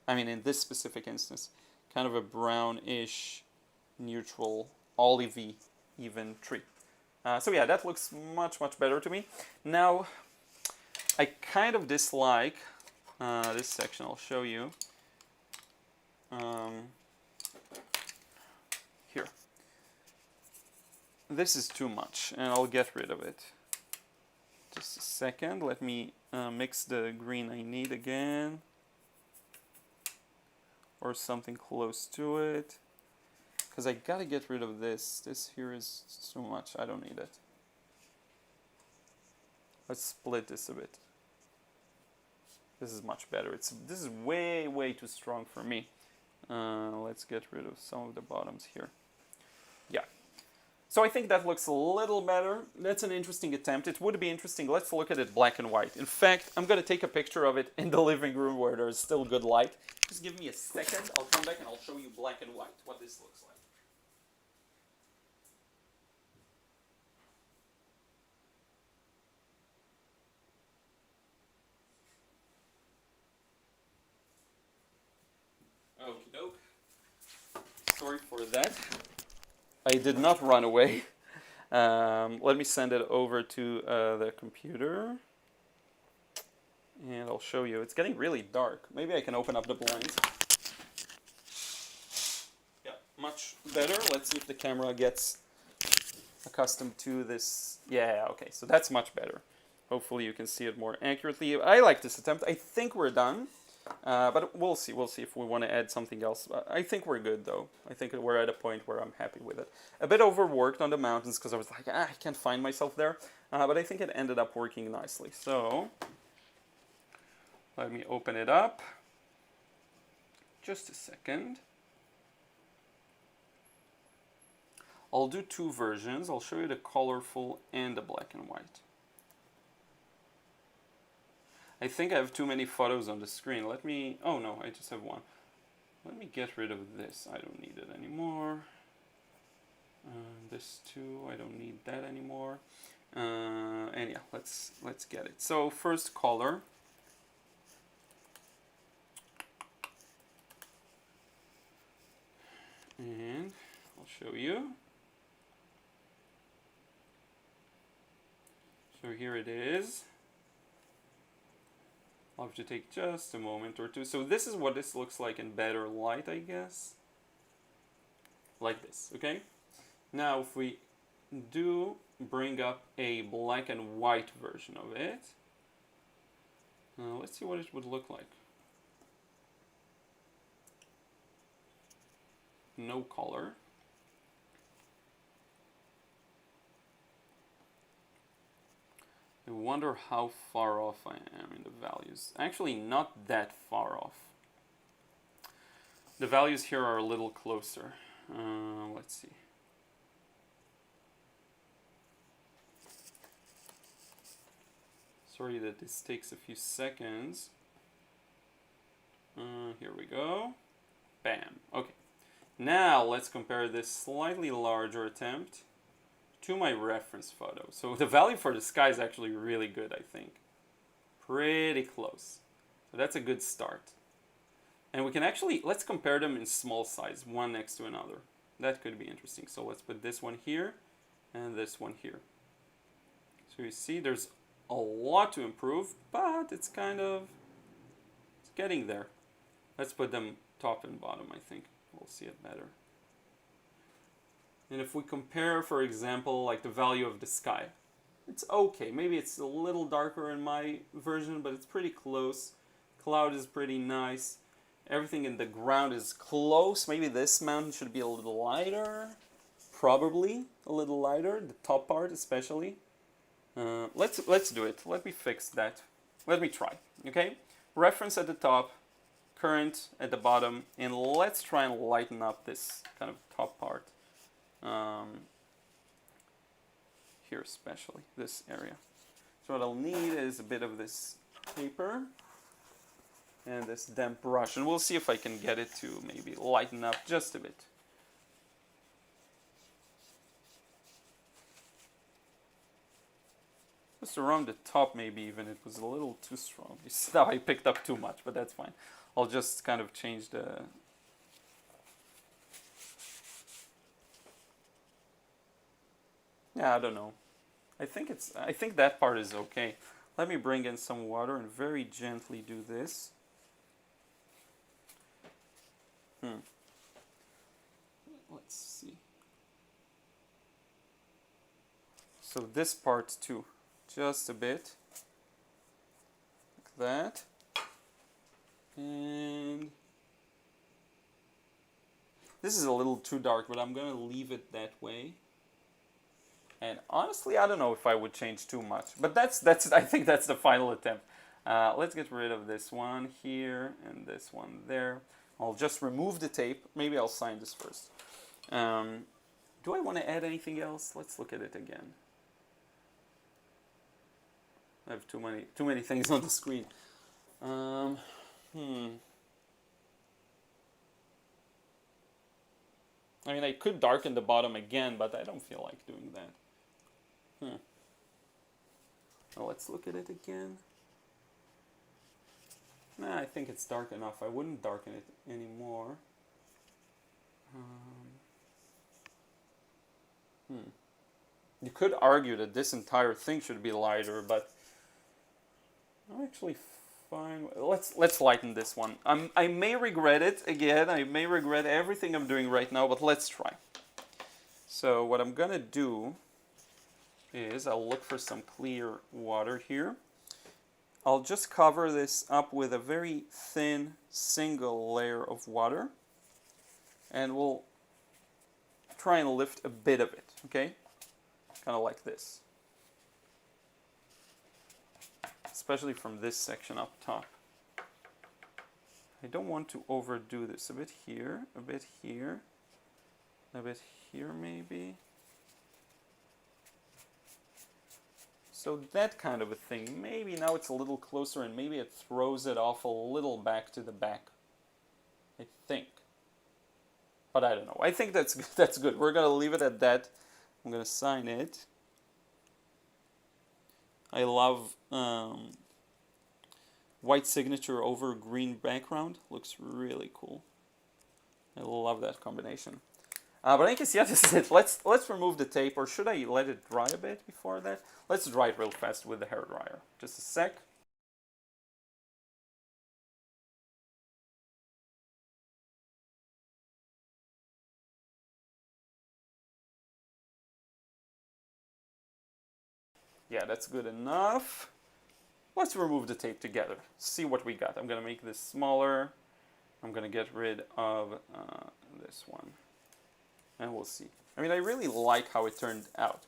I mean in this specific instance, kind of a brownish, neutral, olivey even tree. So yeah, that looks much, much better to me. Now, I kind of dislike this section. I'll show you. Here. This is too much, and I'll get rid of it. Just a second. Let me mix the green I need again. Or something close to it. Because I gotta get rid of this. This here is too much. I don't need it. Let's split this a bit. This is much better. This is way, way too strong for me. Let's get rid of some of the bottoms here. Yeah. So I think that looks a little better. That's an interesting attempt. It would be interesting. Let's look at it black and white. In fact, I'm going to take a picture of it in the living room where there's still good light. Just give me a second. I'll come back and I'll show you black and white, what this looks like. Okie doke. Sorry for that. I did not run away. Let me send it over to the computer. And I'll show you. It's getting really dark. Maybe I can open up the blinds. Yeah, much better. Let's see if the camera gets accustomed to this. Yeah, okay, so that's much better. Hopefully you can see it more accurately. I like this attempt. I think we're done. But we'll see. We'll see if we want to add something else. I think we're good, though. I think we're at a point where I'm happy with it. A bit overworked on the mountains because I was like, I can't find myself there. But I think it ended up working nicely. So let me open it up. Just a second. I'll do two versions. I'll show you the colorful and the black and white. I think I have too many photos on the screen. Let me, oh no, I just have one. Let me get rid of this. I don't need it anymore. This too, I don't need that anymore. And yeah, let's get it. So first color. And I'll show you. So here it is. I'll have to take just a moment or two. So this is what this looks like in better light, I guess. Like this, okay? Now if we do bring up a black and white version of it, let's see what it would look like. No color. I wonder how far off I am in the values. Actually, not that far off. The values here are a little closer. Let's see. Sorry that this takes a few seconds. Here we go. Bam. Okay. Now let's compare this slightly larger attempt to my reference photo. So the value for the sky is actually really good, I think. Pretty close. So that's a good start. And we can actually, let's compare them in small size, one next to another. That could be interesting. So let's put this one here and this one here. So you see there's a lot to improve, but it's getting there. Let's put them top and bottom, I think. We'll see it better. And if we compare, for example, like the value of the sky, it's okay. Maybe it's a little darker in my version, but it's pretty close. Cloud is pretty nice. Everything in the ground is close. Maybe this mountain should be a little lighter. Probably a little lighter, the top part especially. Let's do it. Let me fix that. Let me try, okay? Reference at the top, current at the bottom, and let's try and lighten up this kind of top part. Here especially, this area. So what I'll need is a bit of this paper and this damp brush, and we'll see if I can get it to maybe lighten up just a bit. Just around the top, maybe even it was a little too strong. Now I picked up too much, but that's fine. I'll just kind of change the... Yeah, I don't know. I think that part is okay. Let me bring in some water and very gently do this. Let's see. So this part too, just a bit, like that. And this is a little too dark, but I'm gonna leave it that way. And honestly, I don't know if I would change too much, but that's I think that's the final attempt. Let's get rid of this one here and this one there. I'll just remove the tape. Maybe I'll sign this first. Do I want to add anything else? Let's look at it again. I have too many things on the screen. I mean, I could darken the bottom again, but I don't feel like doing that. Well, let's look at it again. Nah, I think it's dark enough. I wouldn't darken it anymore. You could argue that this entire thing should be lighter, but I'm actually fine. Let's lighten this one. I may regret it again. I may regret everything I'm doing right now, but let's try. So what I'm gonna do is I'll look for some clear water here. I'll just cover this up with a very thin single layer of water, and we'll try and lift a bit of it, okay? Kind of like this. Especially from this section up top. I don't want to overdo this. A bit here, a bit here, a bit here maybe. So that kind of a thing. Maybe now it's a little closer and maybe it throws it off a little back to the back. I think. But I don't know. I think that's good. We're going to leave it at that. I'm going to sign it. I love white signature over green background. Looks really cool. I love that combination. But I guess, yeah, this is it. Let's remove the tape, or should I let it dry a bit before that? Let's dry it real fast with the hairdryer. Just a sec. Yeah, that's good enough. Let's remove the tape together. See what we got. I'm gonna make this smaller. I'm gonna get rid of this one. And we'll see. I mean, I really like how it turned out.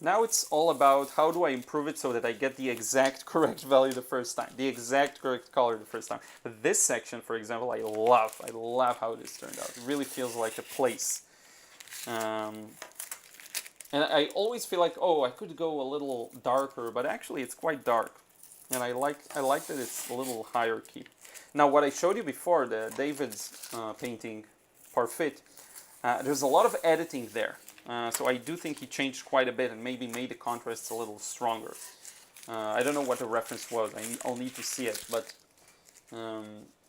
Now it's all about how do I improve it so that I get the exact correct value the first time, the exact correct color the first time. But this section, for example, I love how this turned out. It really feels like a place. And I always feel like, oh, I could go a little darker, but actually it's quite dark. And I like that it's a little hierarchy. Now, what I showed you before, the David's painting, Parfait, there's a lot of editing there. So I do think he changed quite a bit and maybe made the contrasts a little stronger. I don't know what the reference was. I'll need to see it, but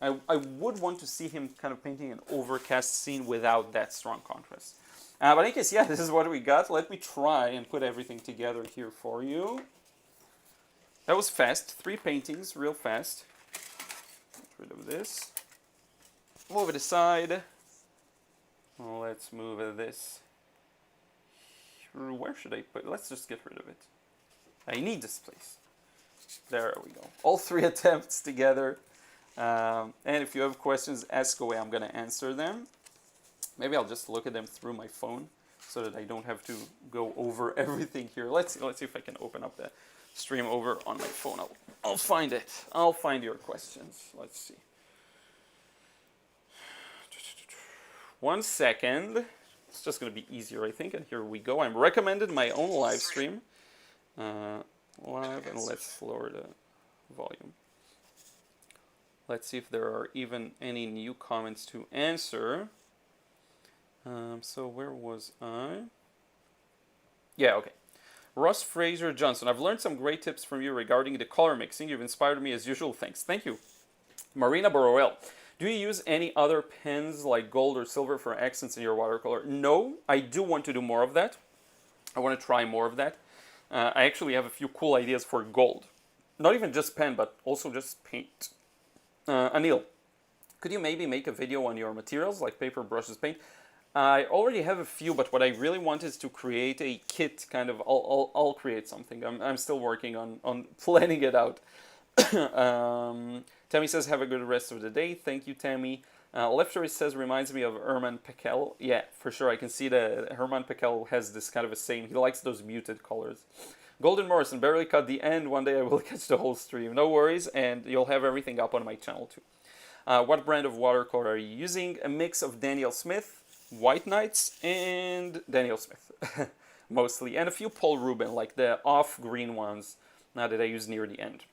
I would want to see him kind of painting an overcast scene without that strong contrast. But in any case, yeah, this is what we got. Let me try and put everything together here for you. That was fast. 3 paintings, real fast. Get rid of this. Move it aside. Let's move this. Where should I put it? Let's just get rid of it. I need this place. There we go. All 3 attempts together. And if you have questions, ask away. I'm going to answer them. Maybe I'll just look at them through my phone so that I don't have to go over everything here. Let's see if I can open up the stream over on my phone. I'll find it. I'll find your questions. Let's see. 1 second. It's just going to be easier, I think. And here we go. I'm recommended my own live stream. Live, and let's lower the volume. Let's see if there are even any new comments to answer. So where was I? Yeah, okay. Ross Fraser Johnson, I've learned some great tips from you regarding the color mixing. You've inspired me as usual. Thanks. Thank you. Marina Borrell, do you use any other pens like gold or silver for accents in your watercolor? No, I do want to do more of that. I want to try more of that. I actually have a few cool ideas for gold. Not even just pen, but also just paint. Anil, could you maybe make a video on your materials like paper, brushes, paint? I already have a few, but what I really want is to create a kit, kind of. I'll create something. I'm still working on planning it out. Tammy says, have a good rest of the day. Thank you, Tammy. Leftery says, reminds me of Herman Peckel. Yeah, for sure. I can see that Herman Peckel has this kind of a saying. He likes those muted colors. Golden Morrison, barely caught the end. One day I will catch the whole stream. No worries, and you'll have everything up on my channel too. What brand of watercolor are you using? A mix of Daniel Smith, White Knights, and Daniel Smith, mostly. And a few Paul Rubin, like the off-green ones that I use near the end.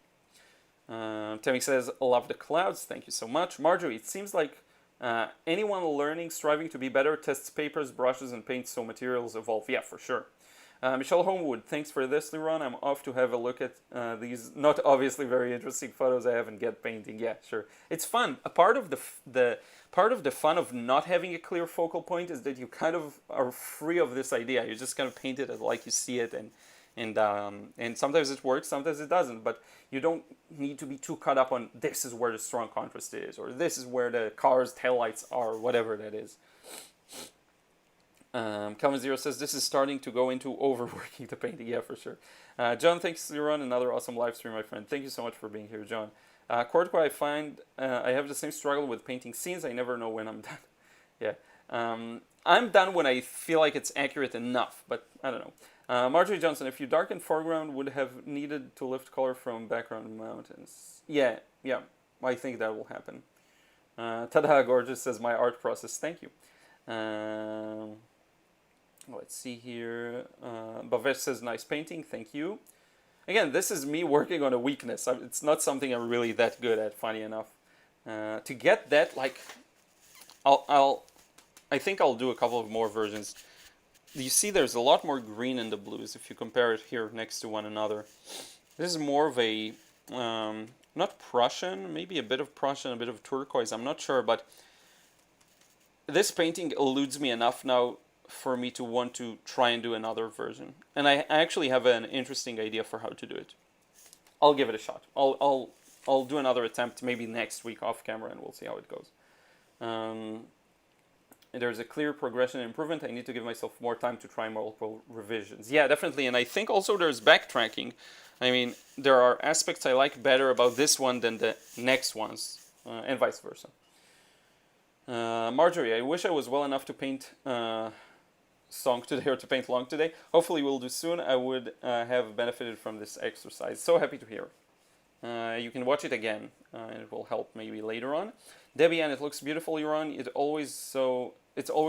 Tammy says, love the clouds. Thank you so much. Marjorie, it seems like anyone learning, striving to be better, tests papers, brushes, and paints so materials evolve. Yeah, for sure. Michelle Homewood, thanks for this, Liron. I'm off to have a look at these not obviously very interesting photos I have in Get Painting. Yeah, sure. It's fun. A part of the fun of not having a clear focal point is that you kind of are free of this idea. You just kind of paint it like you see it, and sometimes it works, sometimes it doesn't. But you don't need to be too caught up on this is where the strong contrast is, or this is where the car's taillights are, whatever that is. Calvin Zero says, this is starting to go into overworking the painting. Yeah, for sure. John, thanks, Liron. Another awesome live stream, my friend. Thank you so much for being here, John. Courtquay, I find I have the same struggle with painting scenes. I never know when I'm done. Yeah. I'm done when I feel like it's accurate enough, but I don't know. Marjorie Johnson, if you darken foreground, would have needed to lift color from background mountains. Yeah, I think that will happen. Tada Gorgeous says, my art process. Thank you. Let's see here. Bavesh says, nice painting. Thank you. Again, this is me working on a weakness. It's not something I'm really that good at, funny enough. To get that, like, I think I'll do a couple of more versions. You see there's a lot more green in the blues if you compare it here next to one another. This is more of a, not Prussian, maybe a bit of Prussian, a bit of turquoise, I'm not sure, but this painting eludes me enough now for me to want to try and do another version. And I actually have an interesting idea for how to do it. I'll give it a shot. I'll do another attempt maybe next week off camera, and we'll see how it goes. There's a clear progression and improvement. I need to give myself more time to try multiple revisions. Yeah, definitely. And I think also there's backtracking. I mean, there are aspects I like better about this one than the next ones, and vice versa. Marjorie, I wish I was well enough to paint song today or to paint long today. Hopefully we'll do soon. I would have benefited from this exercise. So happy to hear. You can watch it again, and it will help maybe later on. Debbie Ann, it looks beautiful, Liron. It's always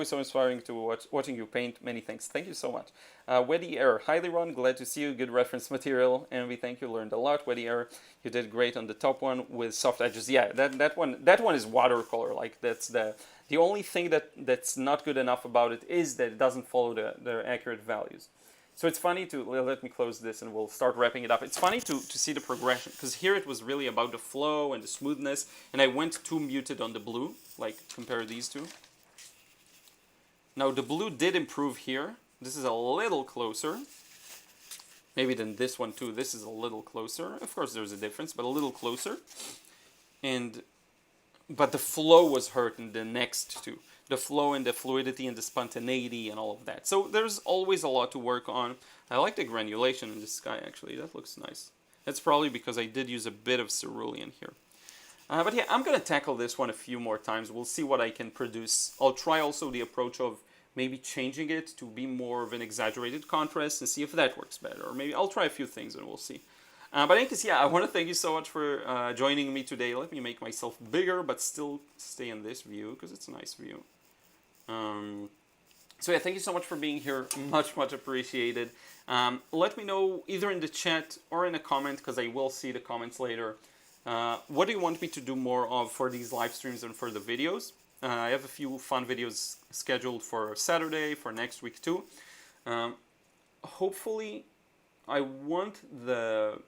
so inspiring to watching you paint. Many thanks. Thank you so much. Weddy Air, hi Liron, glad to see you. Good reference material, and we thank you. Learned a lot. Weddy Air, you did great on the top one with soft edges. Yeah, that one is watercolor. Like that's the only thing that's not good enough about it is that it doesn't follow the accurate values. So it's funny to, let me close this and we'll start wrapping it up. It's funny to see the progression, because here it was really about the flow and the smoothness, and I went too muted on the blue, like compare these two. Now the blue did improve here. This is a little closer. Maybe than this one too. This is a little closer. Of course there's a difference, but a little closer. But the flow was hurt in the next two. The flow and the fluidity and the spontaneity and all of that. So there's always a lot to work on. I like the granulation in this sky actually. That looks nice. That's probably because I did use a bit of cerulean here. But yeah, I'm going to tackle this one a few more times. We'll see what I can produce. I'll try also the approach of maybe changing it to be more of an exaggerated contrast and see if that works better. Or maybe I'll try a few things and we'll see. But in any case, yeah, I want to thank you so much for joining me today. Let me make myself bigger, but still stay in this view, because it's a nice view. So yeah, thank you so much for being here. Much, much appreciated. Let me know either in the chat or in a comment, because I will see the comments later. What do you want me to do more of for these live streams and for the videos? I have a few fun videos scheduled for Saturday, for next week too. Hopefully, I want the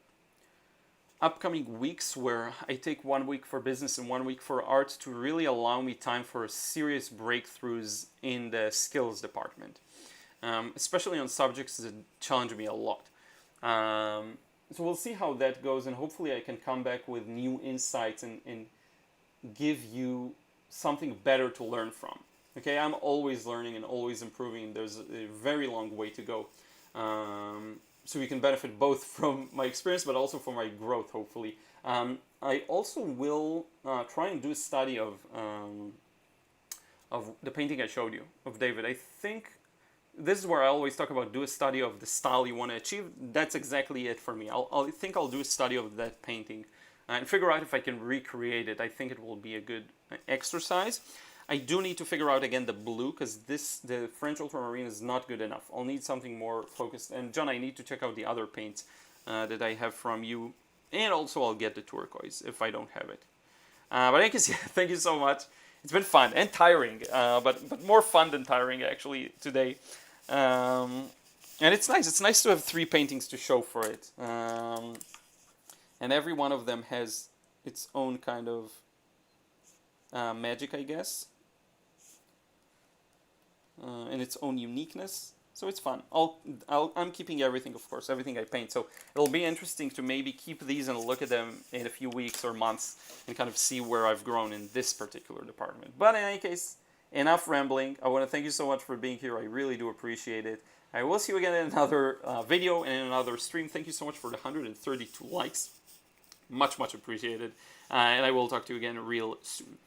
upcoming weeks where I take 1 week for business and 1 week for art to really allow me time for serious breakthroughs in the skills department, especially on subjects that challenge me a lot. So we'll see how that goes, and hopefully I can come back with new insights and give you something better to learn from. Okay, I'm always learning and always improving. There's a very long way to go. So you can benefit both from my experience, but also from my growth, hopefully. I also will try and do a study of the painting I showed you, of David. I think this is where I always talk about do a study of the style you want to achieve. That's exactly it for me. I think I'll do a study of that painting and figure out if I can recreate it. I think it will be a good exercise. I do need to figure out again the blue, because the French ultramarine is not good enough. I'll need something more focused. And John, I need to check out the other paints that I have from you. And also I'll get the turquoise if I don't have it. But I guess, yeah, thank you so much. It's been fun and tiring, but more fun than tiring actually today. And it's nice. It's nice to have 3 paintings to show for it. And every one of them has its own kind of magic, I guess. And its own uniqueness. So it's fun. I'm keeping everything, of course, everything I paint. So it'll be interesting to maybe keep these and look at them in a few weeks or months and kind of see where I've grown in this particular department. But in any case, enough rambling. I want to thank you so much for being here. I really do appreciate it. I will see you again in another video and in another stream. Thank you so much for the 132 likes. Much, much appreciated. And I will talk to you again real soon.